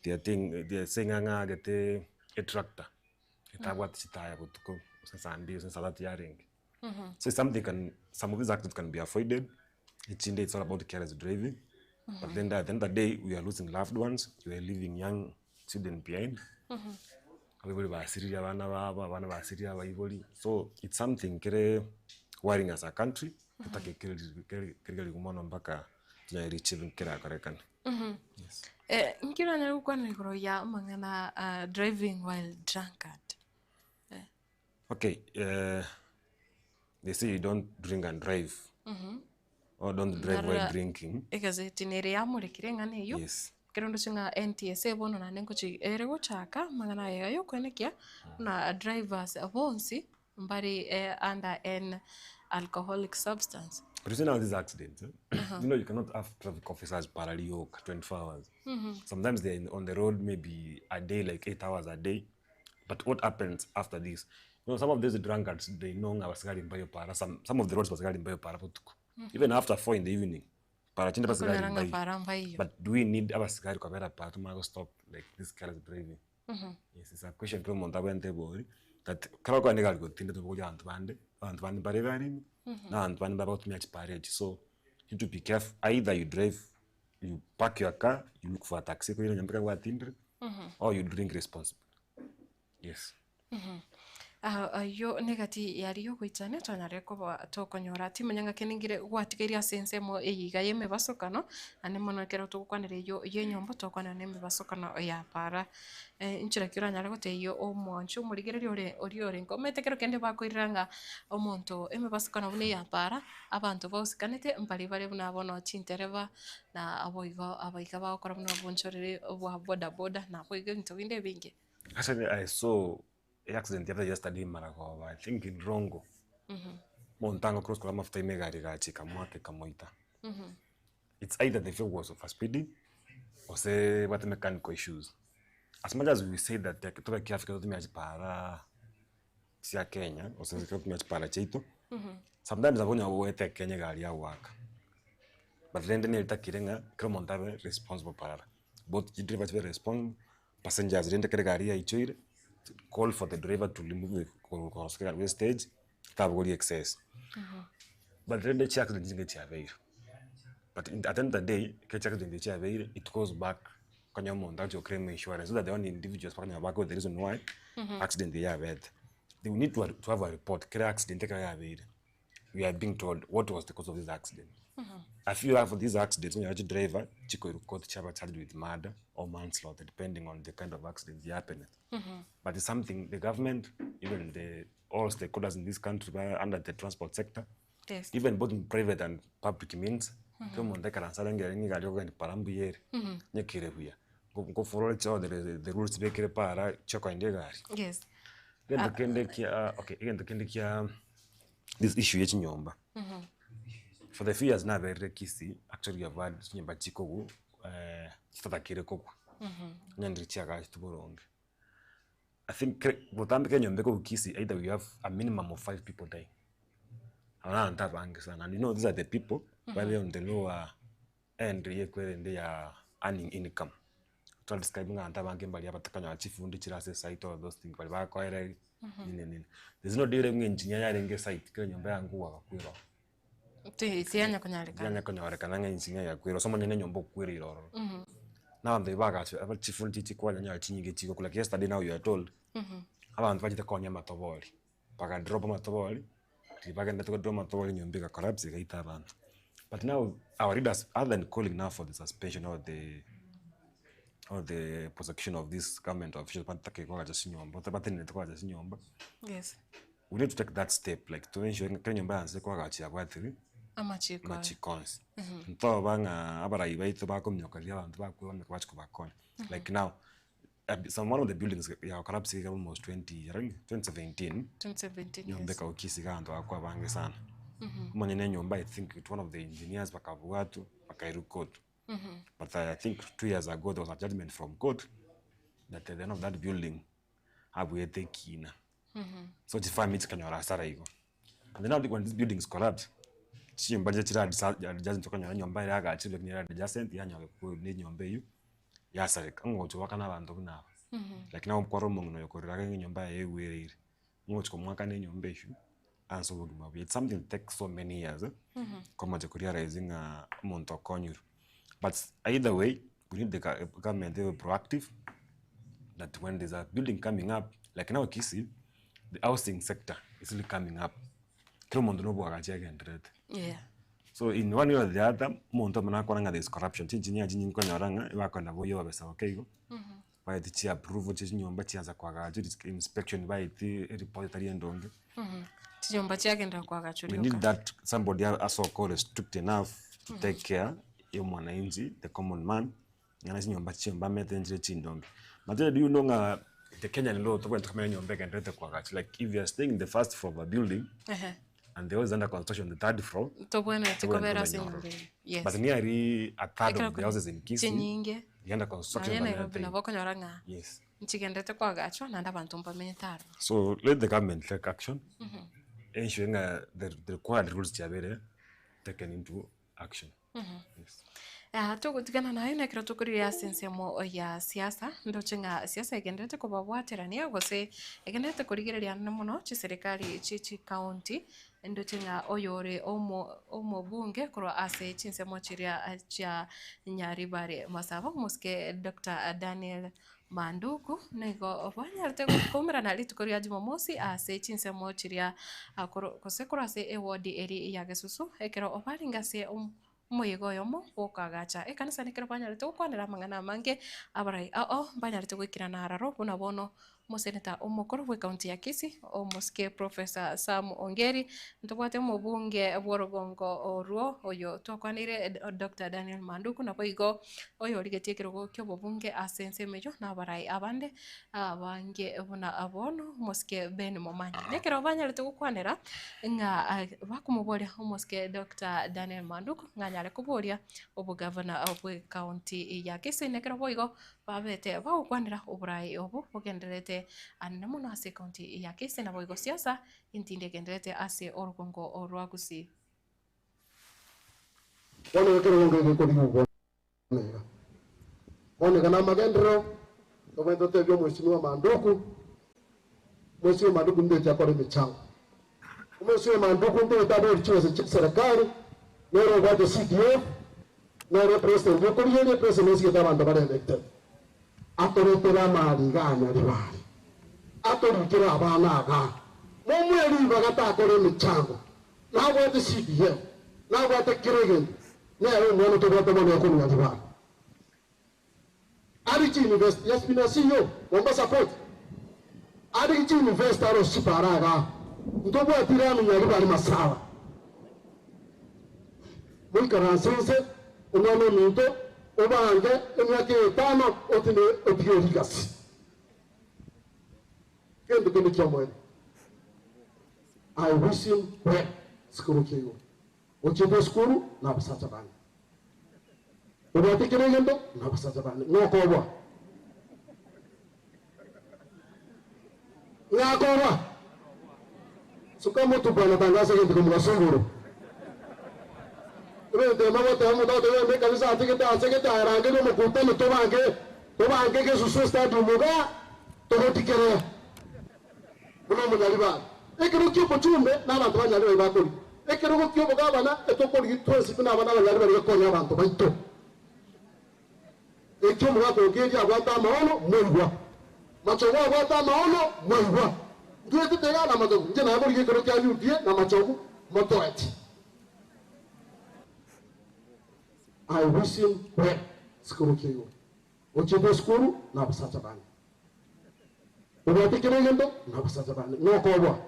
They're saying get a tractor. It's what chitaya but go since that yaring. So some of these accidents can be avoided. It's all about careless driving. But then at the end of the day, we are losing loved ones. We are leaving young children behind. So it's something worrying as a country. Nkira na kwa nigro ya mangana driving while drunkard. Okay, they say you don't drink and drive. Or don't drive while drinking. Ikazetinere ya murekire ngane yo. Yes. Kirondo chinga NTSA bono na nengo chi erego chaka mangana ya yo kwenekia na drivers abonsi mbari under an alcoholic substance. But you see now these accidents, you know you cannot have traffic officers parallel 24 hours. Sometimes they're on the road maybe a day, like 8 hours a day. But what happens after this? You know, some of these drunkards, they know some of the roads was in para. Even after 4 in the evening, but do we need our cigar to stop like this careless driving? Yes, it's a question that so you need to be careful. Either you drive, you park your car, you look for a taxi, or you drink responsibly. Yes. Yo negati yari yo kwitane twanare ko tokonyora timanyanga keningire gwatigeria sense mo eyiga yeme basokano ane mono kero tukwanire yo yenyombo tokwana neme basokano ya para inchira kira nyare gote yo omoncho murigere ori ngomete kero kende bakoiranga omonto eme basokano bune ya para abantu bosikanete mpali bare buna bono chintereva na aboiga bakora buna bonchorere obwa boda na aboiga ntobinde binge. Actually, I saw accident yesterday Maragova, I think in Rongo. Montango cross kwa mafuta imegari gachi kamwake kamoita. It's either the vehicle was over speeding or say what mechanical issues. As much as we say that toka kiafika tumiachi para sia Kenya or say tumiachi para cheito. Sometimes abonya uwete Kenya gari ya waka. But then nilita kirenga kero montabe responsible para. Both the drivers were responsible, passengers rende kere gari ya ichoire. Call for the driver to remove the wastage, tabgoli excess. But then the check didn't get available. But at the end of the day, check didn't get available. It goes back on your montage or claim insurance. So that the only individuals partner back with the reason why accident they have had. They will need to have a report. Accident we are being told what was the cause of this accident. I feel like for these accidents, when you're a driver, Chico court charged with murder or manslaughter, depending on the kind of accident that happened. But it's something the government, even all stakeholders in this country under the transport sector, yes, even both in private and public means, the rules yes. Again, this issue is nyomba. for the few years na very Kisii actually have had nyumba chiko kitakire kokwa nyandirichia ga tuboronge. I think botambe Kenya mbeko Kisii either we have a minimum of 5 people dying. And you know, these are the people where on the lower end they are earning income. To describing and banking bali abatakanya chief undi chirase site all those things bali ba kwaere nini. There's no dealing engineer yarenge site kile nyumba yangu wakakwira. Tianya konyareka nanga engineer yakwira somo nene nyumba kwira iroro. Now they baga aba chief undi chikwa nya chinyige chiko kula yesterday now you are told. Abantu bajite konya matoboli. Baga drop matoboli. But now our leaders, other than calling now for the suspension or the prosecution of this government officials, yes, we need to take that step, like to ensure Kenya bands like now. One of the buildings collapsed almost 2017. Nyumbeka ukisiga ndo akwa bange sana. Mwenye nyumba I think it's one of the engineers bakavuatu bakairu court. But I think 2 years ago there was a judgment from court that at the end of that building abuete kina. So it's 5 minutes kanyora sara iko. And then now when these buildings collapsed, chimba jechira judgment kanyora nyumba ya agachile knyora adjacent yanyo ni nyumba yu. Yasarek ngocho wakana bantu buna like now kwaro mungu yokorera nyumba yewerere ngocho komwaka ne nyumba ishu anso bugima it's something that takes so many years kama je realizing muntu konyuru. But either way we need the government to be proactive that when there's a building coming up like now Kisii the housing sector is really coming up kila muntu no bwa gacha interest. Yeah. So in one way or the other, muntu manakwana there's corruption. Engineer jinyi nkonyoranga ibakona boyo babesa okego. By the chi approve nyumba chianza kwagacho inspection by the repository ndonge. Nyumba chiagenda kwagacho. We need that somebody also called strict enough to take care ya mwananchi, the common man. Yana nyumba chiomba metenje chindonge. Matildah, do you know the Kenyan law to kama nyumba kendete kwagacho, like if you are staying in the first floor of a building and there was under construction the third floor. Yes. But nearly a third of the houses in Kisii under construction. Yes. So let the government take action, ensuring the required rules to taken into action. Yes. Tugutigana nayo nekira tukuriria sensemo ya siasa ndo chenga siasa igendete kubabwaterania gose igendete kurigireria muno chi serikali chi county ndo chenga oyore omo bunge kurwa ase chinsemo chiria cha Nyaribare masaba muske Dr. Daniel Manduku nego banyarte kumira na litukoria Jumamosi ase chinsemo chiria kose kurase ewodi eri ya Gesusu ekero oparinga se moyego yomo okagacha ekanisa nikero banyarite gukwanira mangana mange abarai banyarite gwikira na hararo buna bono museneta omukoro we county ya Kisii omuske Professor Sam Ongeri ntobwate mubunge bworogongo oruo oyo twakwanire Dr. Daniel Manduku na boigo oyo ligetie kirogo kyo bubunge asense mejo na barai abande abange buna abono muske Ben Momanyi nekero banyarite gukwanira nga bakumuboria omuske Dr. Daniel Manduku nganyale kuboria obugavana obwe county ya Kisii nekero boigo babete bagukwanira oburai obu bugenderete anene muno ase county ya Kisii na boigo siasa intinde genderete ase orugongo orwa Gusii. Wale kero ngeke ko bimu nega. Wale kana magendero tomento tebyo mheshimiwa Manduku. Mheshimiwa Manduku ndiye chakore michango. Mheshimiwa Manduku ndiye tabori chiwe serikali. Nero kwa CDF. Nero president yokuriye president yesi tabanda bare elected. Atoretera mali ganya ribari. Atorikira abana aga. Momweri bagatagore michango. Nagwa the CDF. Nagwa the kiregen. Nero mwana to bata mwana yakuni ribari. Arichi University yes bina CEO wamba support. Arichi University aro siparaga. Ndobo atirani nyaribari masawa. Mwikaransense umwana minto obange emyaka 5 otine otigerigasi kendo kendo kyamwe I wish him well sikurukiyo Ochimbe skuru na basaza bane. Obatikire ngendo na basaza bane. Ngokobwa. Ngakobwa. Suka moto bana tangaza ngendo kumgasunguru. Ebe mama tamu tato ebe kabisa atiketa rangi no mukutano tobange ke susu stadu muga togotikere. Buno munyaliba. Ekero kyo chumbe na bantu banyaliba bakuri. Ekero kyo bugabana etokori gitwese kuna abana banyaliba bakonya abantu baito. Ekyo mugako geje abata maono mwengwa. Machogo abata maono mwengwa. Duete tega na machogo. Je na bori ekero kya yudie na machogo motoeti. I wish him well. Skuru kiyo. Ochimbe skuru na basaza bane. Obatikire ngendo na basaza bane. Ngokobwa.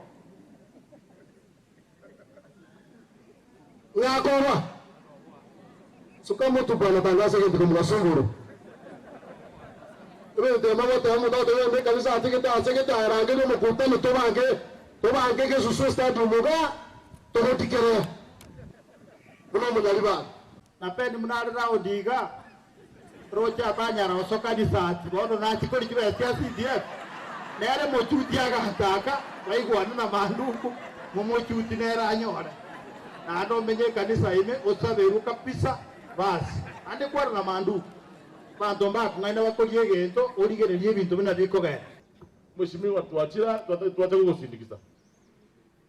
Ngakobwa. Suka moto bana tangaza ngendo kumgasunguru. Ebe mama tamu tato ebe kabisa atiketa rangi no mukutano tobange ke susu stadu muga togotikere. Buno munyaliba. Napenda mnarira odiga rocha banyara osoka di sati bono na chikori kibe CDF nere mochuti aga hataka baigwana na manduku momochuti nera anyora na ndo menye kanisa ime osaberu kabisa basi ande kwa na manduku bantu mbako ngaina bakolie gento origererie bintu bina biko gere Mheshimiwa tuachira tuache kugusindikiza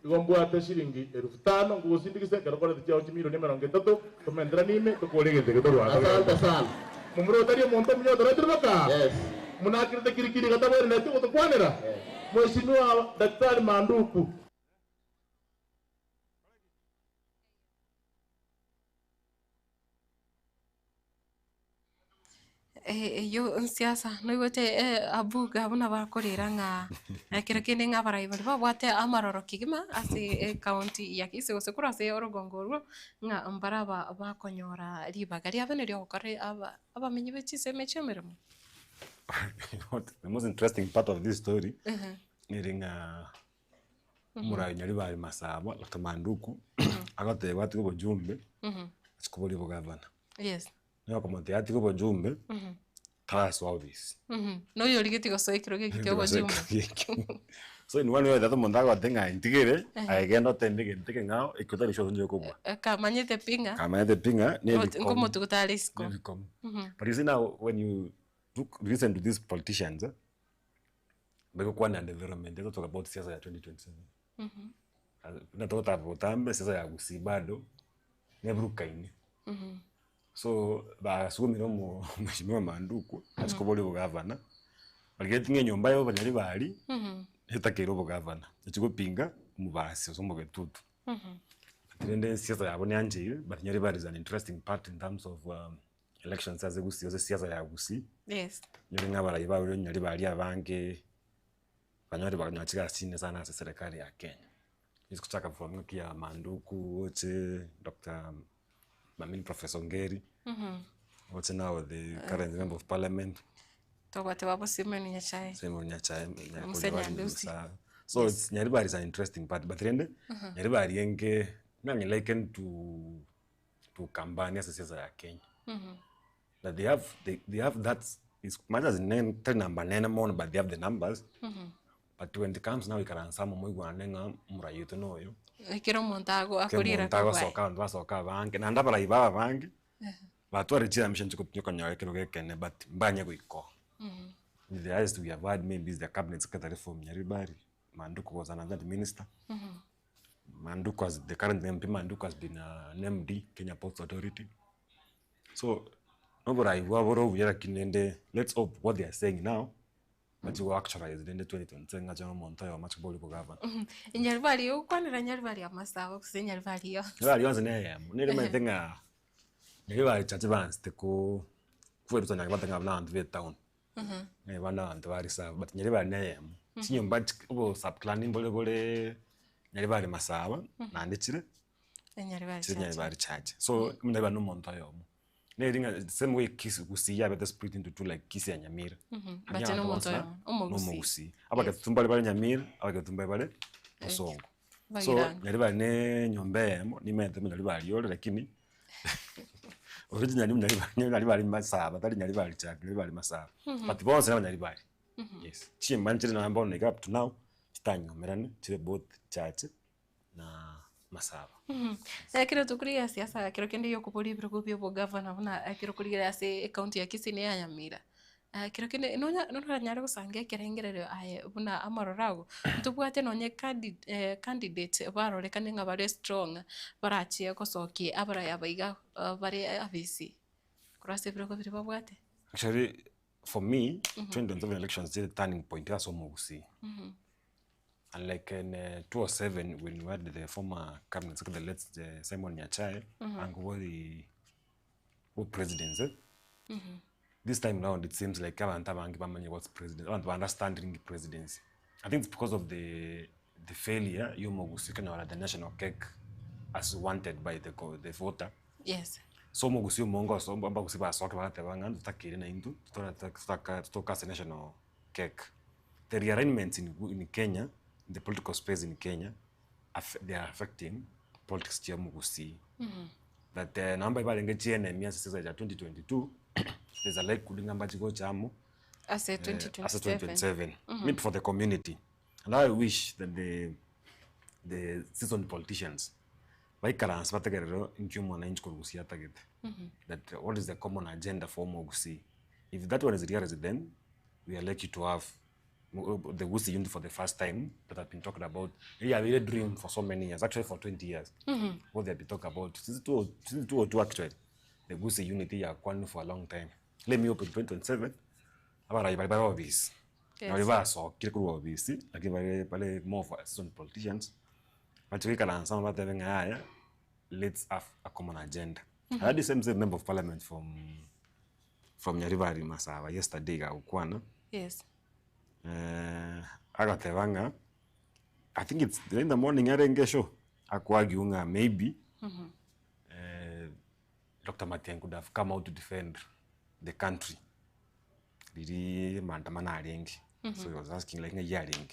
Igombwate shilingi 5,000 ngugusindikize karokora tichao chimiro nimero 3 tumendera nime tukolegete ketorwa. Asante sana. Mumurotari monto mnyoto retirwaka. Yes. Munakirite kirikiri katabere netu kutokwanira. Mheshimiwa Daktari Manduku. Yo siasa no igote abuga buna bakorera nga kira kinde nga baraiba babwate amaroro kigima ase county ya Kisii osekura se orogongoro nga mbaraba bakonyora ribaga ria bene rio kore abamenyi bechiseme chemeremo. The most interesting part of this story niringa murayo nyari bari masabo Dr. Manduku agote watu ko bujumbe sikuboli bo governor. Yes. No como te ati ko bujumbe taras obvious. No yo ligeti go soy creo que yo bujumbe. So in one way that mondago tenga intigere agenda tende que teke ngao ikotari show nje kubwa. Kamanyete pinga. Kamanyete pinga ni ngomo tukutalisco. But you see now when you listen to these politicians beko kwa na development they talk about siasa ya 2027. Na tota votambe siasa ya usibado neburuka ini. So ba sugumira mu Mheshimiwa Manduku asikobole bo governor bagetinge nyomba yo banyari bali hetakero bo governor ekiko pinga mubasi so mboge tutu trende siasa yabo nyanjire banyari bali is an interesting part in terms of elections as egusi yose siasa ya gusi. Yes. Nyori ngabara iba byo nyari bali abange banyari baganyachika sine sana sa serikali ya Kenya. Isikutaka from kia Manduku wote Dr. Professor Ngeri. What's now the current member of parliament? Togwate wabo Simon Nyachai. So it's Nyaribari is an interesting part, but rende Nyaribari yenge nangi liken to Kambani as siasa ya Kenya. That they have that is much as number 9 more, but they have the numbers. But when it comes now, we can answer Obaigwa nenga murayuto noyo. Kiro montago akurira kwa. Montago soka bange na ndabara ibaba bange. Batu arichira mission chiko nyawe kero gekene but mbanye kuiko. The highest we have had maybe is the cabinet secretary from Nyaribari. Manduku was another minister. Manduku was the current MP. Manduku has been an MD, Kenya Ports Authority. So nobody let's hope what they are saying now. But you actualize in the 2020 ngajana montayo much boli governor. Nyaribari ukwanira Nyaribari amasawa kuse Nyaribari yo. Nyaribari yonze neye. Nile maitenga Nyaribari chachibans teko kwetu nyaribari ngabland ve town. Bana antwari sa but Nyaribari neye. Chinyomba ubo subclan bole Nyaribari masawa na ndechire. Nyaribari charge. So mneba no montayo. Same way Kisii have the split into two like Kisii and Nyamira. But no montoyo. No Kisii. Aba ketumba bale Nyamira, aba ketumba bale Osongo. So Bagiranga. nyariba ne nyombe ni mente nyariba yole lakini originally nyariba ali masaba tali nyariba ali chak nyariba ali masaba but bonse na nyariba. Yes, chimbanchire na ambao nega up to now chitanyomerane chire both church na masaba. Kiro tukuriga siasa kiro kende yo kupoli prokopio bo governor buna kiro kuriga ase county ya Kisii ne Nyamira. Kiro kende nonya nyare gusange kerengerero aye buna amarorao tubwate nonye candidate barore kandi nga bare strong barachie kosoki abara yabaiga bare abisi kurase prokopio babwate. Actually for me 2027 elections is a turning point as omugusi. And like in 2007, when we had the former cabinet secretary, Simon Nyachae, and who were presidents, this time around it seems like Kavantabangi was president. I want to understand the presidency. I think it's because of the failure, the national cake as wanted by the voter. Yes. So Mogusi Mongo, so Bagusi Basoka, Bangan, Takiri into to cast a national cake. The rearrangements in Kenya, the political space in Kenya, they are affecting politics here Mugusi. That the number of GNM 2022, there's a like could number go jamu as a 2027. Maybe for the community. And I wish that the seasoned politicians by Kalans Patagero in Jumana in Kurusia target. That what is the common agenda for Mugusi? If that one is realized, then we are lucky to have the Wusi unit for the first time that I've been talking about. Yeah, we had a dream for so many years, actually for 20 years. What they've been talking about since 2002 actually. The Wusi unity are going for a long time. Let me open 2027. About I obvious. Now reverse or kill obvious. Like if more for some politicians. But we can answer about having let's have a common agenda. I had the same member of parliament from Nyarivari Masava yesterday Ukwana. Yes. Agatevanga, I think it's in the morning show. Akwagiunga maybe Dr. Matiang could have come out to defend the country. Didi mandamana arengi. So he was asking like a hearing.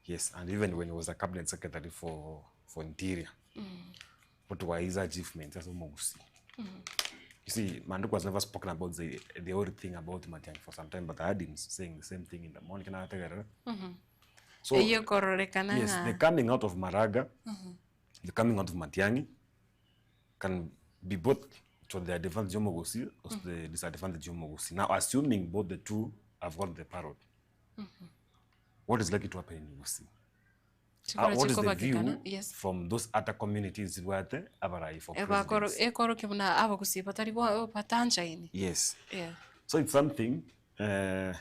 Yes, and even when he was a cabinet secretary for interior. What were his achievements as a Mogusi? You see, Manduk was never spoken about the whole thing about Matiang for some time, but I had him saying the same thing in the morning. So, yes, the coming out of Maraga, the coming out of Matiangi can be both to the advantage of Mogusi or the disadvantage of Mogusi. Now, assuming both the two have got the parrot, what is likely to happen in Mogusi? What is the view from those other communities where they are for presidents? Yes. Yeah. So it's something but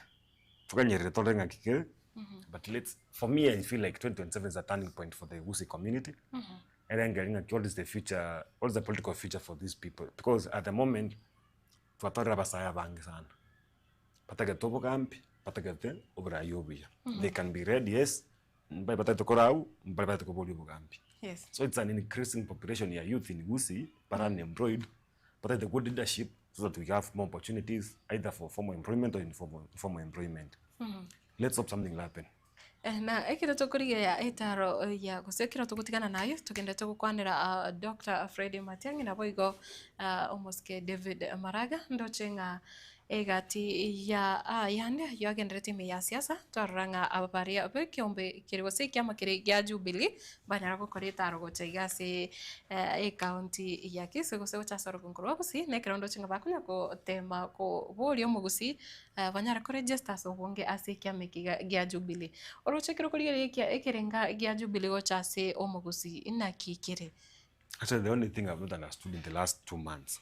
for me I feel like 2027 is a turning point for the Wusi community. And then getting at what is the future, what is the political future for these people? Because at the moment they can be read, yes. Yes. So it's an increasing population of youth in Wusi, but unemployed, but the good leadership so that we have more opportunities either for formal employment or informal employment. Let's hope something will happen. Na ekira tukuriga ya itaro ya gusekira tugutigana nayo tugenda tugukwanira Dr. Freddy Matiang'i na boigo omoske David Maraga ndochenga egati ya yande yagenderete me ya siasa twaranga abaria bekiombe kirigo sekiama kiri gya Jubilee banyara gukoreta rogochaiga se county ya Kisii gose gochasoro kunkurwa busi nekira ndochenga bakunya ko tema ko borio mugusi banyara ko register so bonge ase kiama gya Jubilee orochekiro kurigerekia ekerenga gya Jubilee gochase omugusi inakikire. Actually, the only thing I've not understood in the last 2 months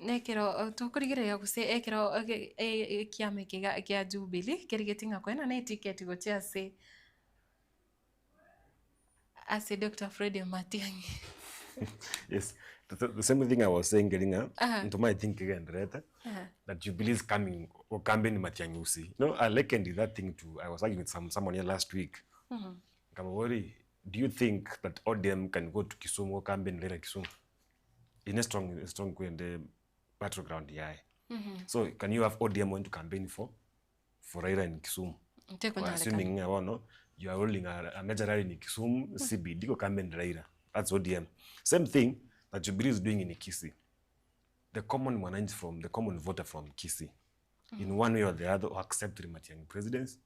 Nekero tukurigireria guse ekero kiame kia Jubilee kerigetinga kwena na ticket gocha ase Dr. Fred Matiang'i. Yes, the same thing I was saying, getting into my thinking again, right? That Jubilee is coming or campaign Matiang'i usi. No, I likened that thing to, I was arguing with someone here last week. Kamawori, do you think that ODM can go to Kisumu or campaign later Kisumu? In a strong way in the battleground, yeah. So can you have ODM going to campaign for Raila in Kisumu? Assuming you are rolling a major rally in Kisumu, CBD go campaign Raila. That's ODM. Same thing that Jubilee is doing in Kisii. The common mwananchi from the common voter from Kisii, in one way or the other, accepted Matiang'i presidency.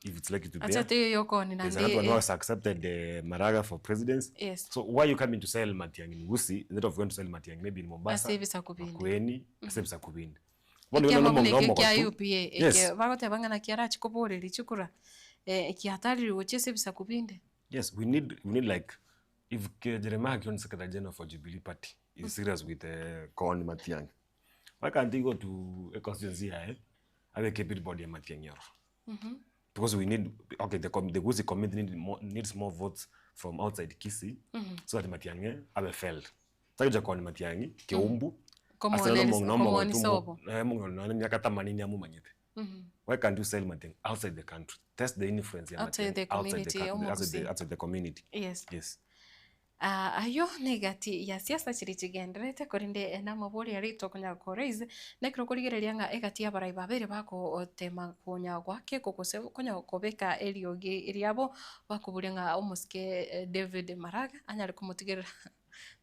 If it's likely to be, there's another one who has accepted Maraga for presidency. Yes. So why are you coming to sell Matiang'i in Gusii instead of going to sell Matiang'i maybe in Mombasa, Makueni, Asevisa Kubindi? Yes, we need like, if Jeremiah Kion Secretary General for Jubilee Party is serious with Kooni Matiang'i, why can't he go to a constituency have a capable body of Matiang'i? Because we need, okay, the Gusii community needs more votes from outside Kisii, so that Matiang'i have failed. Takuja Kooni Matiang'i, Keumbu, why can't you sell Matiang'i outside the country? Test the influence outside the community. Yes. Ayo negati ya siasa chirichigenderete korinde na mabori ari tokonya koreize nekro kurigereria nga egati abarai babere bako tema konya gwake kokose konya kobeka erioge iriabo bakuburia nga omuske David Maraga anyari kumutigera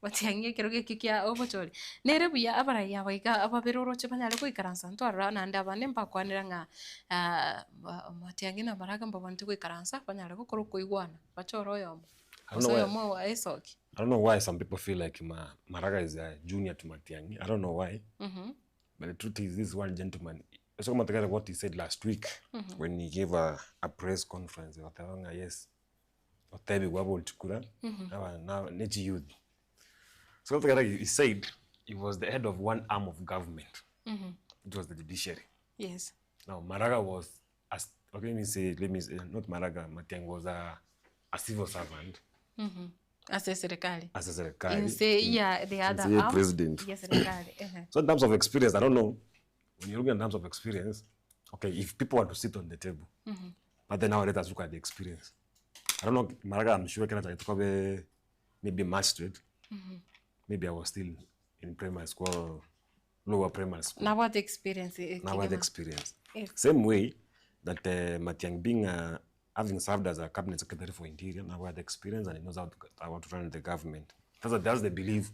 Matiang'i kiroge kikia obochori nere buya abarai yabaiga ababiroroche banyari kuikaransa ntwara na ndabane mpakwanira nga Matiang'i na Maraga mbabantu kuikaransa banyari gukoro kuigwana bachoro yomo. I don't know why some people feel like Maraga is a junior to Matiang'i. I don't know why. But the truth is, this one gentleman, let's talk about what he said last week when he gave a press conference. Yes, now Neji youth. So he said he was the head of one arm of government. It was the judiciary. Yes. Now Maraga was, let me say, not Maraga, Matiang'i was a civil servant. As a serikali. The other arm. President. Yes, so in terms of experience, I don't know. When you look in terms of experience, okay, if people want to sit on the table, but then now let us look at the experience. I don't know, Maraga, I'm sure maybe magistrate. Maybe I was still in primary school, lower primary school. Now what experience? Yes. Same way that Matiang'i being having served as a cabinet secretary for Interior, now had experience and he knows how to run the government. That's the belief.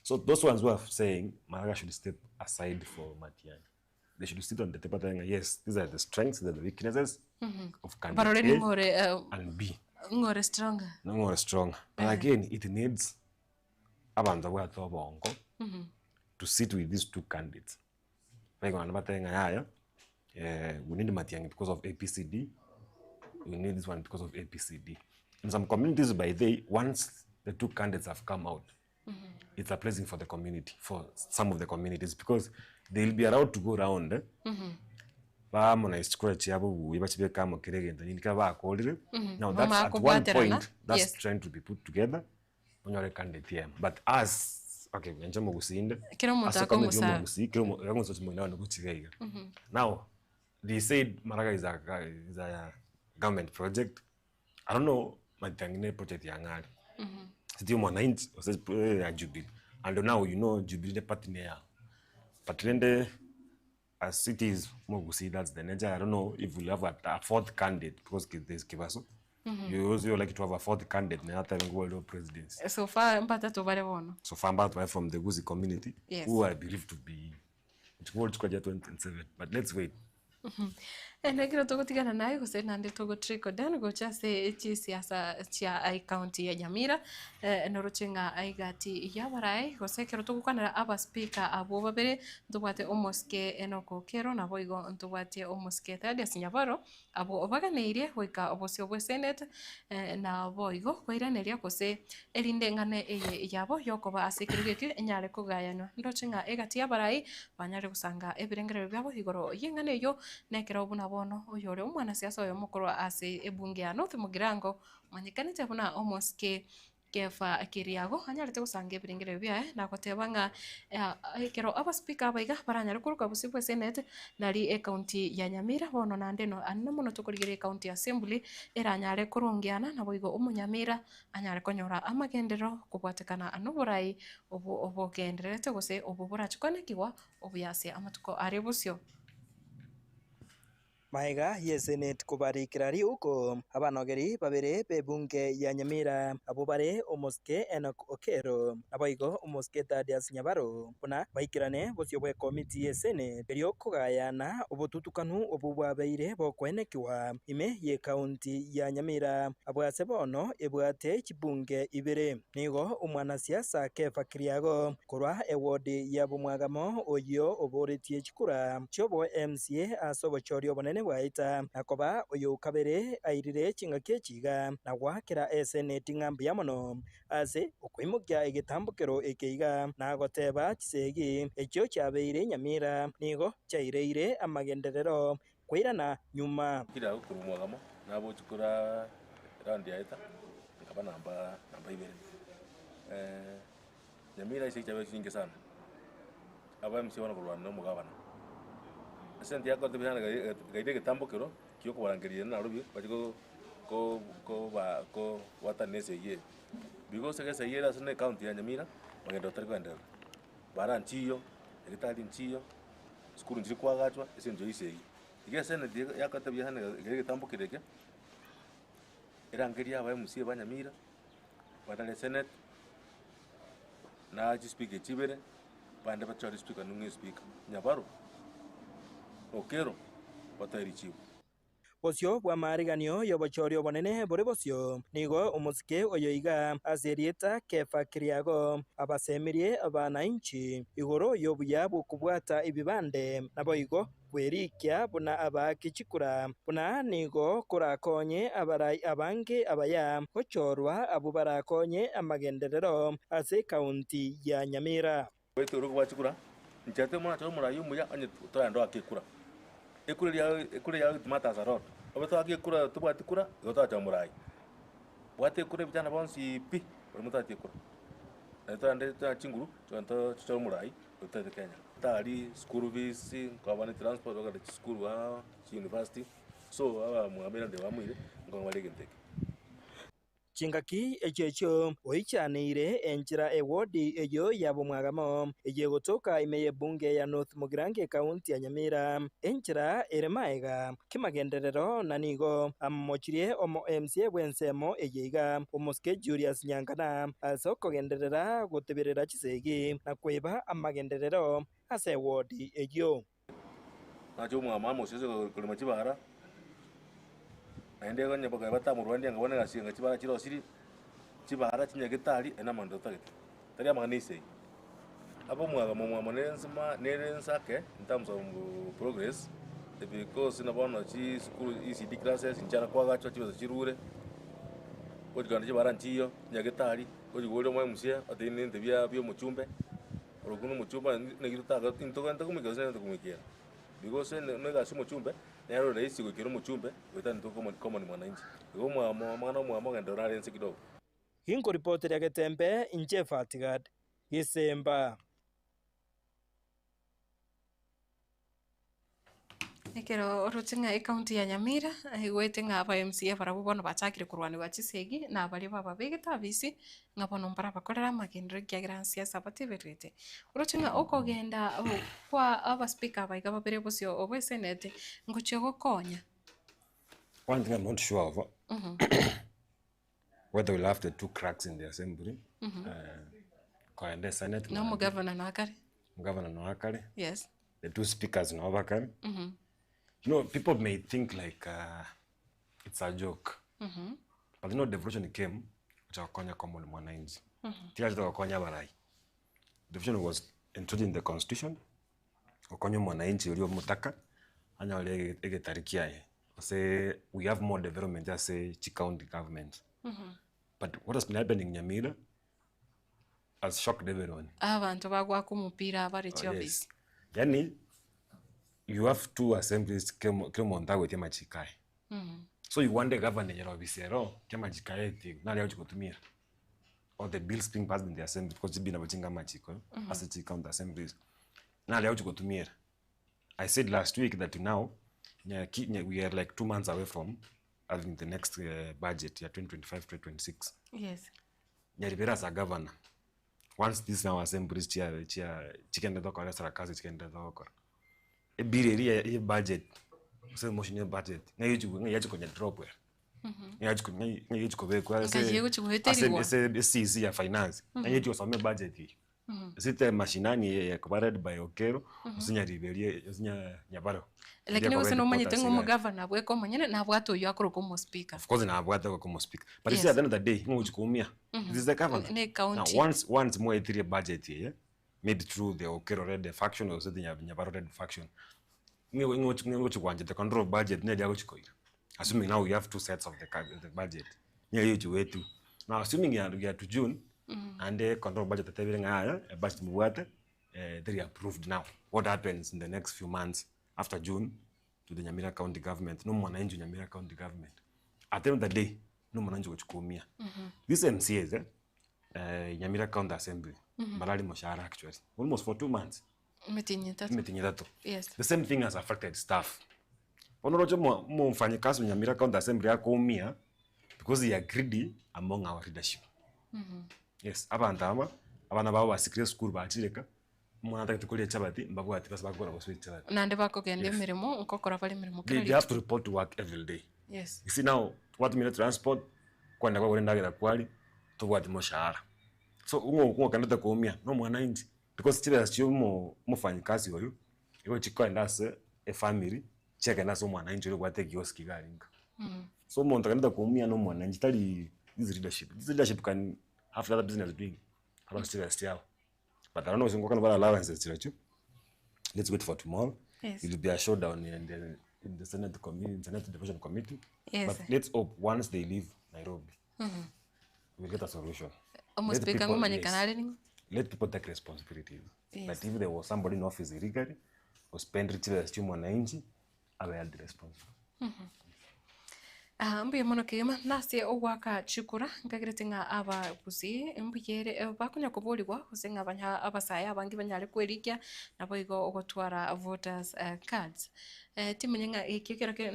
So those ones who are saying Maraga should step aside for Matiang'i, they should sit on the table saying, yes, these are the strengths, these are the weaknesses of candidate A and B. More stronger. No more strong. But again, it needs to sit with these two candidates. We need Matiang'i because of APCD. We need this one because of APCD. In some communities, by day, once the two candidates have come out, it's a blessing for the community, for some of the communities, because they'll be allowed to go around. Now that's at one point, that's trying to be put together. But as okay, now they said Maraga is a government project. I don't know, Matiang'i project yangali. Still mwananchi was Jubilee. And now you know Jubilee partner. Patrende as cities Mogusi, that's the nature. I don't know if we'll have a fourth candidate because there's Kivaso. You also like to have a fourth candidate in the world presidency. So far, from the Gusii community, who I believe to be 2027. But let's wait. Enekiro tugutigana naye gose nandi tugutriko dan gocha se siasa cia ai county ya Nyamira noruchinga aigati yabarai gose kero tugukanira aba speaker abo babere tubwate omoske enoko kero na boigo tubwate omoske tadi asinyabaro abo obaganeirie goika obosio bwe senate na boigo kwiraneria gose erinde ngane eye yabo yokoba asekirugeke enyare kugayanwa ndocinga egati yabarai banyare gusanga ebirengero byabo igoro yengane yo nekera obuna bono oyore omwana siasa oyo mukuru ase ebunge ya North Mugirango manyikanite buna omoske kefa kiriago anyarete gusanga ebirengero byae na gotebanga ekero aba speaker abaiga baranyare kuruka busibwe senate nari county ya Nyamira bono nandeno anna muno tukurigire county assembly eranyare kurungiana na boigo umunyamira anyare konyora amagendero kubwatekana anoburai obogenderete gose obuburachikonekigwa obuyase amatuko ari busyo Maiga yesenet kubarikira riuko abanogeri babere bebunge ya Nyamira abo bare omoske Enoch Okero aboigo omoske Thaddeus Nyabaro buna baikirane bosio bwe committee yesenet berio kugayana obututukanu obubwabeire bokwenekiwa ime ye county ya Nyamira abwase bono ebwate chibunge Ibere nigo omwana siasa Kefa Kiriago kurwa ewodi ya bumwagamo oyo oboretie chikura chobo MCA asobo chorio bonene bwaita nakoba oyo kabere airire chingake chiga na gwakira senate ngambi yamono ase okwimukya egetambukero ekeiga na goteba chisegi echo chabeire Nyamira nigo chaireire amagenderero kwirana nyuma kira ukurumwagamo nabo chukura randi aita nkaba namba Ibere Nyamira isi chabe chingi sana aba MC wana kurwana no mugabana senti yako tebihana gaide getambukero kyo kubarangerie na rubi bachiko ko watanese ye bigo se yera sene county ya Nyamira magendo tari kwenda baranchiyo egitali nchiyo skuru njiri kwagachwa ese njo isegi ige sene yako tebihana gaide getambukero ke erangeria aba MC ba Nyamira badale senate na speaker chibere bande bachori speaker nungi speaker Nyabaro Okero batarichiwe bosio bwa mariganio yobochorio bonene bore bosio nigo omusike oyoiga azerieta Kefa Kiriago abasemerie abananchi igoro yobuya bukubwata ibibande naboigo kwerikia buna abakichikura buna nigo kurakonye abarai abange abaya kochorwa abo barakonye amagenderero ase county ya Nyamira wetu rugo bachikura nchate mwana cho murayu muya anye toyando akikura ekure ya mata zarot obeto akikura tubatikura gota cha murai bwate kure bitana bonsi pi mutakikura eto ande ta chinguru tonto cho murai utate Kenya tari school fees kwa transport oga school wa university so aba muamira de wamwire ngomale genteke chingaki echecho oichaneire enchira ewodi eyo yabumwagamo eye gotoka imeye bunge ya North Mugirango county ya Nyamira enchira eremaega kimagenderero nanigo amochirie omo MCA bwensemo eyeiga omoske Julius Nyangana asoko genderera goteberera chisegi na kweba amagenderero ase wodi eyo nacho mwamamo sese kulimachibara ende ganye boga batamurwandi ngabone gasinga chibara chiro siri chibara chinyagitali ena mando tagete tari amaganise abo mwaga monensma nerensake in terms of progress because na bono chi school ECD classes inchara kwa gacho chizo chirure kujigana chibara nchiyo nyagitali kujigole mwe musia atini ndebya byo muchumbe orokuno muchumba negirutaga intoganta kumikazana kumikira because nega sumo chumbe nero raisi kukiro muchumbe wetani to common mwananchi go mwana ngendo rense kidogo hinko report ya Getembe inje Fatigad Gisemba ekero rutinga county ya Nyamira igwetinga aba MCA barabu bono bachakire kurwani bachisegi na bali baba begeta bisi ngabono mbara bakorera magendero ya grand siasa batiberete rutinga okogenda kwa aba speaker baiga babere bosio obwe senate ngochego gokonya one thing I'm not sure of whether we'll have the two cracks in the assembly kwa the senate no governor no akari governor no akari yes the two speakers no akari You know, people may think like it's a joke. But you know, devolution came to Okonya common mwananchi. Tia to Okonya barai. Devolution was introduced in the constitution. Okonya mwananchi ulio mutaka anya ole egetarikia ye. Say we have more development as say county government. But what has been happening in Nyamira has shocked everyone. Abantu bagwa kumupira bari office. Yani you have two assemblies kemo ndawe tema chikai. So you want the governor ya obisero kema chikai ti na leo chikotumia. Or the bills being passed in the assembly because it's been about chinga machiko as a county assemblies. Na leo chikotumia. I said last week that now we are like 2 months away from having the next budget, 2025-2026. Yes. Nyaribera as a governor. Once this now assemblies chikenda doko ala sarakazi chikenda doko. Ibere ye budget. So motion ye budget. Ngayo kwenye drop where. Ngayo kobe kwa se ya finance. Ngayo kosome budget hii. Site mashinani ya covered by Okero, usinya riberie, usinya nyabaro. Lakini usino manye tengo mo governor bweko manyene na bwato yo akoro como speaker. Of course na bwato como speaker. But yes. At the end of the day, ngo uchikumia. This is the governor. Now once more a budget here, made through the Okero red faction or the nyabaro red faction. Ngo uchikwanje the control budget ne lyago chikoira. Assuming now we have two sets of the budget. Nye yo chiwetu. Now assuming you are to June, and the control budget that everything budget muwate they approved now. What happens in the next few months after June to the Nyamira County government? No mwananchi Nyamira County government. At the end of the day, no mwananchi wachukumia. This MCAs, Nyamira County Assembly, Barali Moshara actually, almost for 2 months. Metinyi Yes. The same thing has affected staff. Onorojo mo mfanyikazi Nyamira County Assembly yakuumia because they are greedy among our leadership. Yes, abana babo basikire school bachireka mwana takitukulia chabati mbabu ati basa bakora baswitch chabati nande bako gende mirimo nkokora bali mirimo kila they have to report to work every day. Yes, you see now what minute transport kwenda kwa kwenda gira kwali to what moshara so ungo kanata kuumia no mwananchi because chile sio mufanyikazi oyo iwo chikwenda se a family cheke naso mwananchi ole kwate kioski galinga so umuntu kanata kuumia no mwananchi tali this leadership can have the other business doing. I don't still. But I don't know if you're going to allowances. Let's wait for tomorrow. Yes. It will be a showdown in the Senate committee, Senate Division Committee. Yes. But let's hope once they leave Nairobi, we'll get a solution. Almost Let people take responsibility. Yes. But if there was somebody in office illegally, or spend rich as mwananchi, I will have the responsibility. Mbuye mono kema nasi owaka chikura ngagirete nga aba busi mbuyere bakunya kubolibwa usenga banya abasaya abangi banyale kwerikia naboigo ogotwara voters cards timenyenga ikikira ke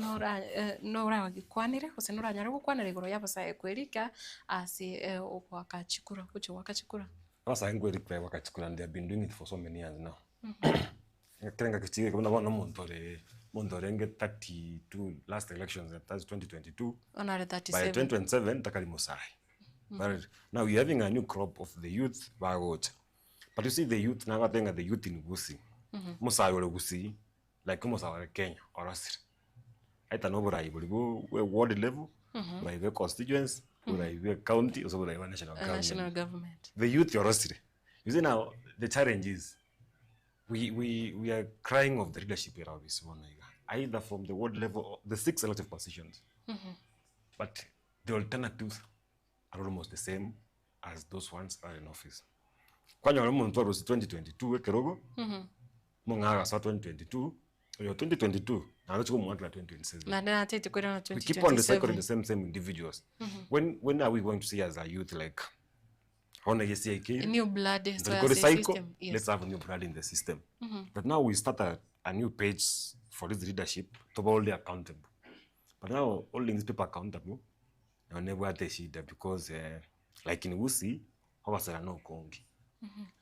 nora gikwanire usenora nyare gukwanira igoro yabasaya kwerika asi owaka chikura kucho waka chikura abasaya ngwerika waka chikura and they have been doing it for so many years now. Kenga kichike kuna bana Mondorenge 32 last elections, that's 2022. By 2027, Takali Mosai. But now we're having a new crop of the youth But you see the youth, now I think the youth in Gusii. Mosai or Gusii, like Mosai Kenya or Asir. I don't know what I will go ward level, by the constituents, by the county, or so by national government. The youth, you're Asir. You see now, the challenge is we are crying of the leadership here of this one. Either from the ward level, the 6 elective positions. But the alternatives are almost the same as those ones are in office. Kwanya wale was 2022 kerogo. Mungaga sa 2022. Or 2022. Now let's go more 2027. We keep on recycling the same individuals. When are we going to see as a youth like new blood in the system? Yes. Let's have a new blood in the system. But now we start a new page for this leadership to be only accountable. But now holding these people accountable, they'll never have that because like in Gusii, Hawasera no Kongi.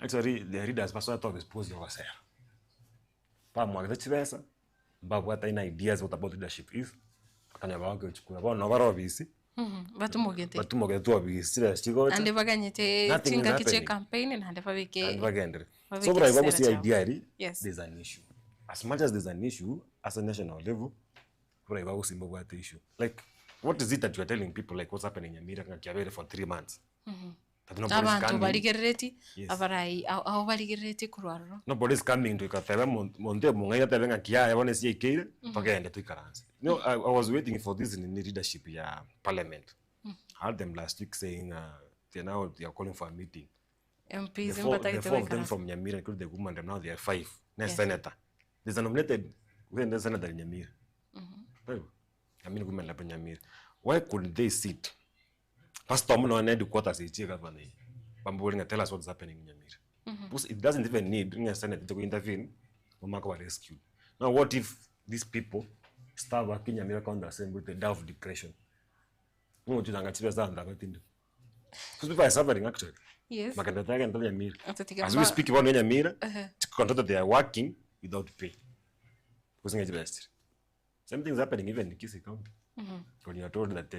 Actually, the leaders pass out of expose Hawasera. Pa mwagza chivesa, mbabu hata ina ideas what about leadership is. Akanya bago chukura ba no baro bisi. Batumogete tu abisi chigo. Ande baganyete chinga kiche campaign and ande babike. So but I see idea there's an issue. As much as there's an issue, as a national level, where I was in the issue. Like, what is it that you are telling people, like, what's happening in Nyamira and Kiabere for 3 months? Abantu baligereti abarai au baligereti kurwaro. Nobody's coming to Katebe Monte Munga Tevenga Kia, I want to see Kate, again, the Twikarans. No, I was waiting for this in the leadership parliament. I heard them last week saying they are calling for a meeting. MPs the four of them from Nyamira, including the woman, and now there are 5. Next senator. There's a nominated senator in Nyamira. I mean, women like Nyamira. Why couldn't they sit? Pastor Mono and the quarters is Bamboing tell us what's happening in Nyamira. Because it doesn't even need a senator to intervene or make a rescue. Now, what if these people start working in Nyamira County Assembly with the doubt of depression? Because people are suffering actually. Yes. As we speak about Nyamira, contractors they are working without pay. Same thing is happening even in Kisii County. When you are told that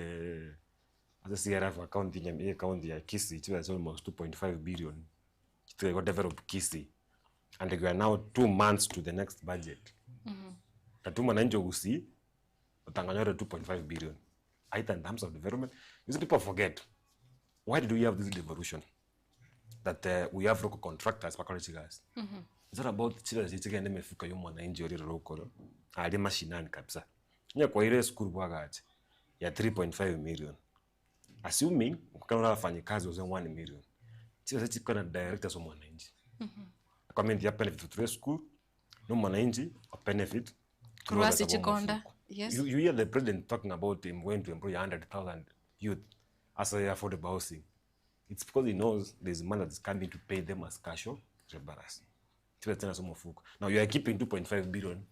as a CRF account in Nyamira County, Kisii, it was almost 2.5 billion to develop Kisii, and we are now 2 months to the next budget. The 2 months we see, but 2.5 billion. In terms of development, these people forget. Why did we have this devolution? That we have local contractors, guys. It's not about children chicken and mefuka yo mwana injury local. Ali mashinani kabisa. Nya kwa ile school bwagaje ya 3.5 million. Assuming ukana wafanyikazi wa 1 million. Children chicken na directors wa mwananchi. Comment ya benefit to school, no mwananchi a benefit. Kurwasi chikonda. Yes. You hear the president talking about him going to employ 100,000 youth as a affordable housing. It's because he knows there's money that's coming to pay them as cash or rebaras. Now you are keeping 2.5 billion.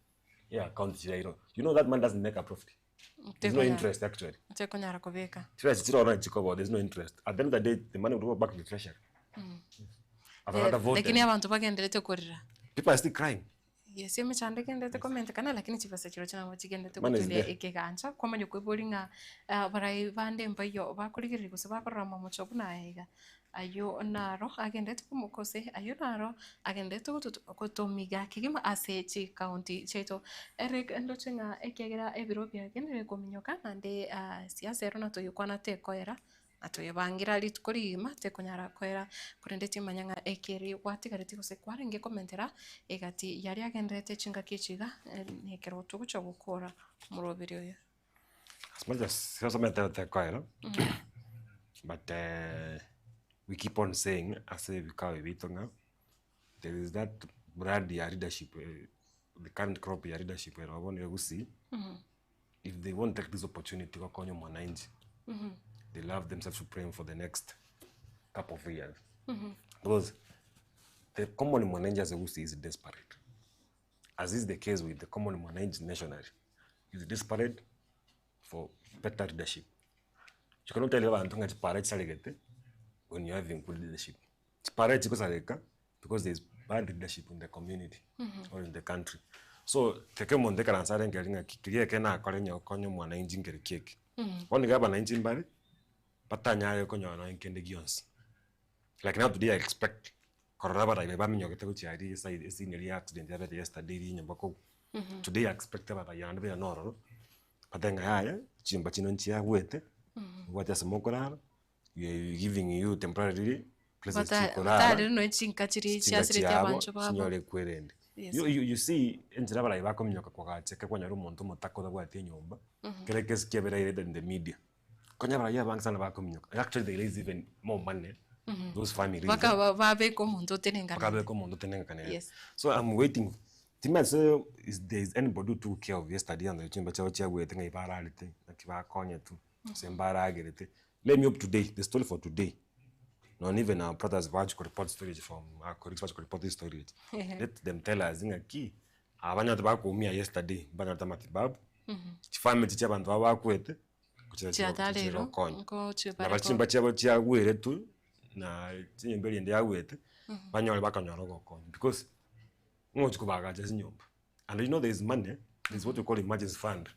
Yeah, account. You know that man doesn't make a profit. There's no interest actually. There's no interest. At the end of the day, the money will go back to the treasury. People are still crying. Yes, I'm trying to get the comment. Can I like any chivas at your channel? Chicken to Ekeonga. Come on, you could bring a very vandem by your Bakuri was a Bakarama Chopnaiga. Are you narrow? Again, let Mokose. Are you narrow? Again, let to Kotomiga, Kim Asechi County, Cheto, Eric and Luchinga, Ekega, Ebropia, again, Cominocan, and they Siaserona to Yukana te Coera. Atoya bangira litukori mate konyara koera kurendeti manyanga ekeri watigareti kose kwaringe komentera egati yari agendete chinga kichiga nekero tugucha gukora murobiri oyo as much as something that koera but we keep on saying as we call Bitonga there is that brand leadership the current crop leadership where I want to see if they won't take this opportunity to konyo mwananchi they love themselves supreme for the next couple of years. Because the common mwananchi as a Usi is desperate. As is the case with the common mwananchi nationally. Is desperate for better leadership. You cannot tell everyone to parade saligete when you have good leadership. Parade because there is bad leadership in the community or in the country. So take mon de karansare ngelinga kikiye kena akolenya okonyo mwananchi ngere keke. One gaba na inchi mbali patanya yo konyo na nkende gions. Like now today I expect koraba ra beba minyo gete kuchiari side senior accident ya yesterday nyambako. Today I expect about ya ndebe noro. Patenga haya chimba chino nchi ya wete. What is mokora? We giving you temporarily places chikora. No chinka chiri chiasire ya bancho baba. Sinyore kwerende. You see enjira bara ibako minyo kwa cheke kwa nyaru muntu mutako da bwate nyomba. Kere kesi kebera in the media. Konya bara ya bank sana bako minyo. Actually they raise even more money. Those families. Baka babe ko muntu tenenga. Baka ko muntu tenenga. Yes. So I'm waiting. Tima say is there is anybody who took care of yesterday and the chimba chawo we tenga ibara alite. Nakiba konya tu. Sembara agerete. Let me up today. The story for today. Not even our brothers watch report storage from our colleagues watch report storage. Let them tell us in a key. Abanya tabako umia yesterday. Banya tamatibabu. Chifame chicha bantu abakwete. Chiadalero. Na bachimba chabo chia were tu. Na chimbeli ndi awete. Banya bakanyoro gokonyo. Because ngochi kubaga just nyomba. And you know there is money. There is what we call emergency fund.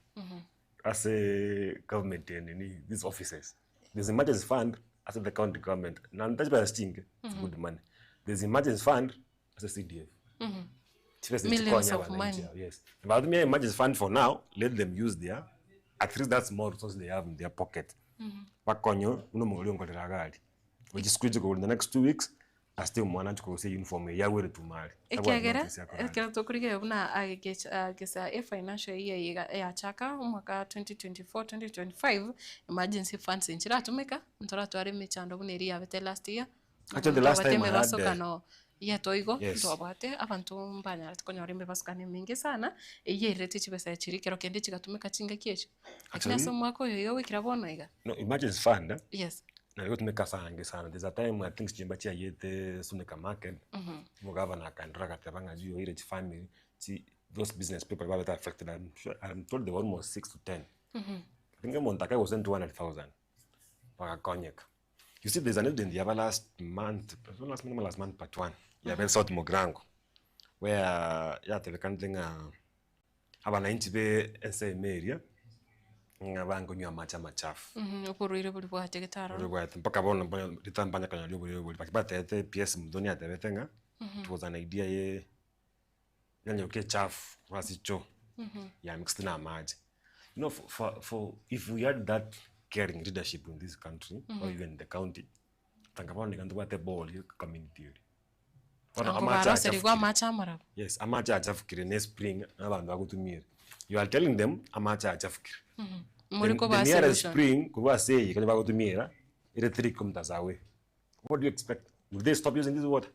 As a government in these offices. There's emergency fund as the county government. Now that's by a sting. It's good money. There's emergency fund as a CDF. millions of money. Yes. But me emergency fund for now, let them use their, at least that's more resources they have in their pocket. Bakonyo, ngolera gari. Which is critical in the next 2 weeks. I still want to say uniform ya were to marry. Ekera tokurige una agesa financial year ya chaka mwaka 2024-2025 emergency funds inchira tumeka ntora tware michando buneri yabete last year. Actually the last time I had toigo ndobate abantu mbanya tukonyora imbe basukane mingi sana eyerete chibesa chirikero kende chigatumika chinga kiecho. Akina so mwako yo wikira bona iga. No emergency fund. Yes. Na yo tumeka sange sana. There's a time I think chimba chia yete suneka market. Mugava na kandra katabanga juu ile family. Those business people were affected. I'm told they were almost 6 to 10. I think Montaka was 200,000. Konyek. You see, there's an event in the last month part 1. Yeah, South Mogrango, where the country have an intibe SM area. Ngabango nywa machafu. Ukurire buli bwate gitaro. Buli bwate mpaka bona litambanya kanya buli bakibate PS mdoni atebetenga. It was an idea ye nyanyo ke chafu wasicho. Yeah, mixed na maji. You know, for if we had that caring leadership in this country or even the county, tangaponi kantu wate ball community. Yes, amacha achafukire ne spring abantu bakutumira. You are telling them amacha achafukire. The nearest spring kuba say kanye bakutumira ile 3 kilometers away. What do you expect? Will they stop using this water?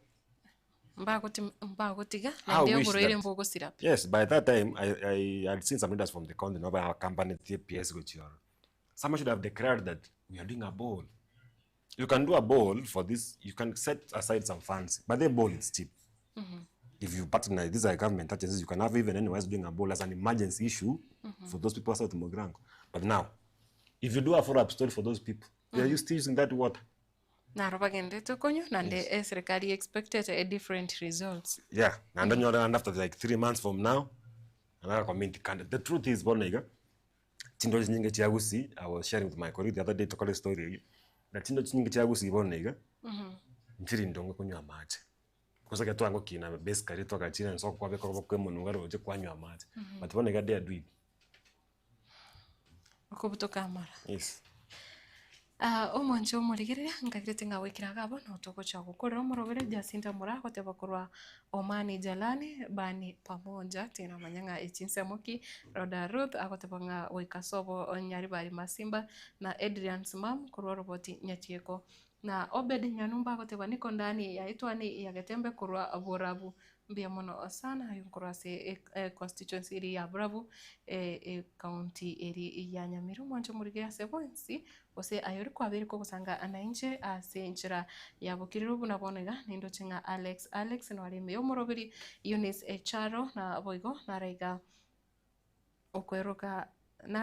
Yes, by that time I had seen some leaders from the county over our company TPS Gochioro. Someone should have declared that we are doing a bowl. You can do a bowl for this, you can set aside some funds, but the bowl is cheap. If you partner, these are government agencies, you can have even anyone doing a bowl as an emergency issue for those people outside Mogrango. But now, if you do a follow-up story for those people, they are still using that water. Serikali expected a different results. Yeah, and then after like 3 months from now, another community candidate. The truth is, Bonega, I was sharing with my colleague the other day to call a story. That Bonega, ndongo kunywa maji. Because I get kina basically to ka china so kwa beko kwa munungaro je kwanywa maji. But Bonega they do it. Okubutoka mara. Yes. Omonjo murigirira ngagirite ngawikiraga abo no tokocha gukorera murobere Jacinta mura kote bakorwa Omani Jalani bani pamoja tena manyanga Chinsa Moki Roda Ruth akote banga wikasobo nyari bari Masimba na Adrian Smam kurwa roboti Nyachieko na Obed Nyanumba akote baniko ndani yaitwa ni ya Getembe kurwa Aborabu mbia mono sana yunkurwa se constituency eri ya Bravo county eri ya Nyamira mwanjo murigira se bonsi ose ayori kwa beri ko kusanga anainje ase injira ya bukiriro bunabonega nindo chinga Alex no ari meyo morobiri Eunice Echaro na Obaigwa na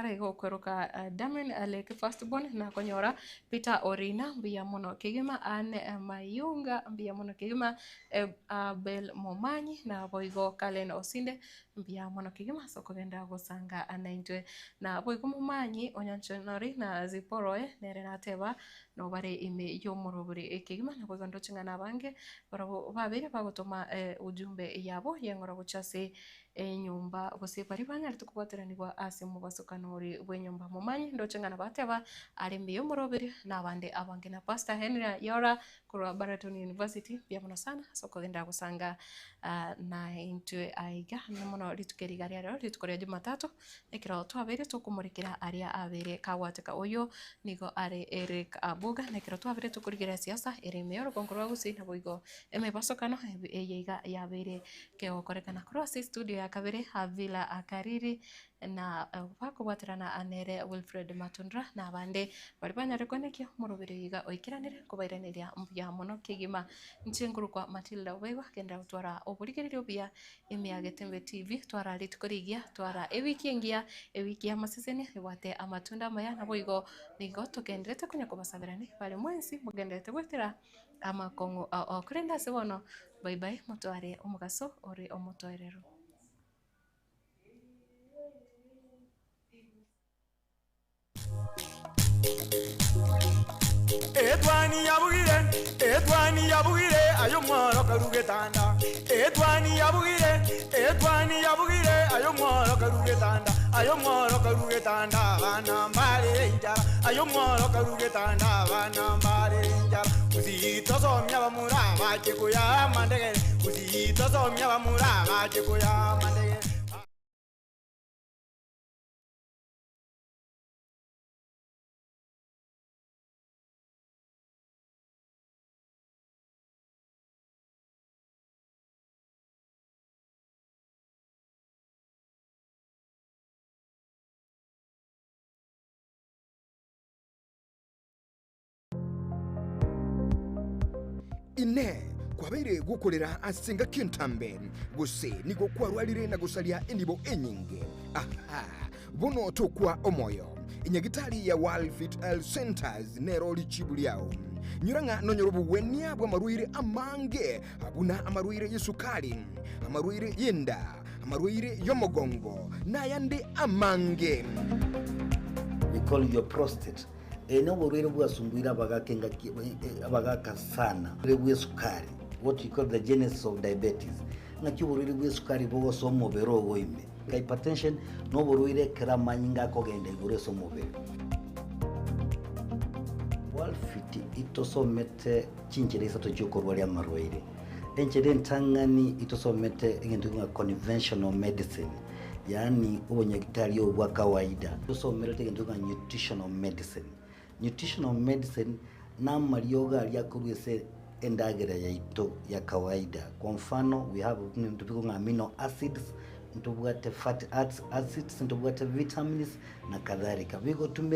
Raiga okweroka Damien Aleke firstborn na konyora Peter Orina mbia mono kigima Anne Mayunga mbia mono kigima Abel Momanyi na Boigo Kalen Osinde mbia mono kigima soko genda gusanga anaintwe na Boigo Momanyi onyanchonori na Ziporoe nere nateba no bare ime yo morobure ekigima na Boigo ndochinga na bange barabo babere bagotoma ujumbe yabo yengora guchase nyumba bose bari banyari tukubateranirwa ase mu basokanori bwenyumba Momanyi ndochenga na bateba ari mbiyo morobere na bande abange na Pastor Henry Yora kurwa Baraton University bya muno sana soko genda gusanga na intwe aiga namuno litukeriga rero litukoria Jumatatu ekiro twabere tukumurikira aria abere kawateka oyo nigo are Eric Abuga nekiro twabere tukurigira siasa ere meyo konkorwa gusi na Boigo eme basokano eyeiga yabere keokorekana cross studio ya kabere Havila Akariri na bakubatirana anere Wilfred Matundra na bande bari banyarekonekyo murubire yiga oikiranire kubairanira mbya mono kigima nchenguru kwa Matildah Obaigwa kenda utwara oburigiriro bya emya Getembe TV twara litukorigia twara ewiki ya maseseni wate amatunda maya na Boigo nigo tugendete kunya kubasabirani bali mwensi mugendete gwetera amakongo okurenda sebono bye bye mutware omugaso ori omutwerero. Etwani yabugire ayo mworo karugetanda etwani yabugire ayo mworo karugetanda bana mbale njara ayo mworo karugetanda bana mbale njara usitosomya bamura baje kuya mandegere usitosomya bamura baje kuya mandegere. ine kwabaire gukorera asenga kintambe guse nigo kwarwalire na gusalia enibo enyinge aha bono tokwa omoyo inyagitari ya World Fit Health Centers nero lichibuliao nyuranga nonyorobu wenia bwa maruire amange abuna amaruire yesukali amaruire yenda amaruire yomogongo na yande amange. We call your prostate. Eno borwere bwasungwira abagaka sana bwe sukari, what you call the genesis of diabetes. Ngaki borwere bwe sukari bogo somo bero goime. Hypertension no borwere kramanyinga ko gende bore somo be. Walfiti itosomete chinchereza to jokorwali amarwaire. Enchere ntangani itosomete ngende nga conventional medicine. Yani ubonyagitari obwa kawaida. Itosomete ngende nga nutritional medicine. Nutritional medicine na marioga aliakurwese endagera ya ito ya kawaida. Kwa mfano we have amino acids, ntubwate fatty acids, ntubwate vitamins na kadhalika. Bigo to make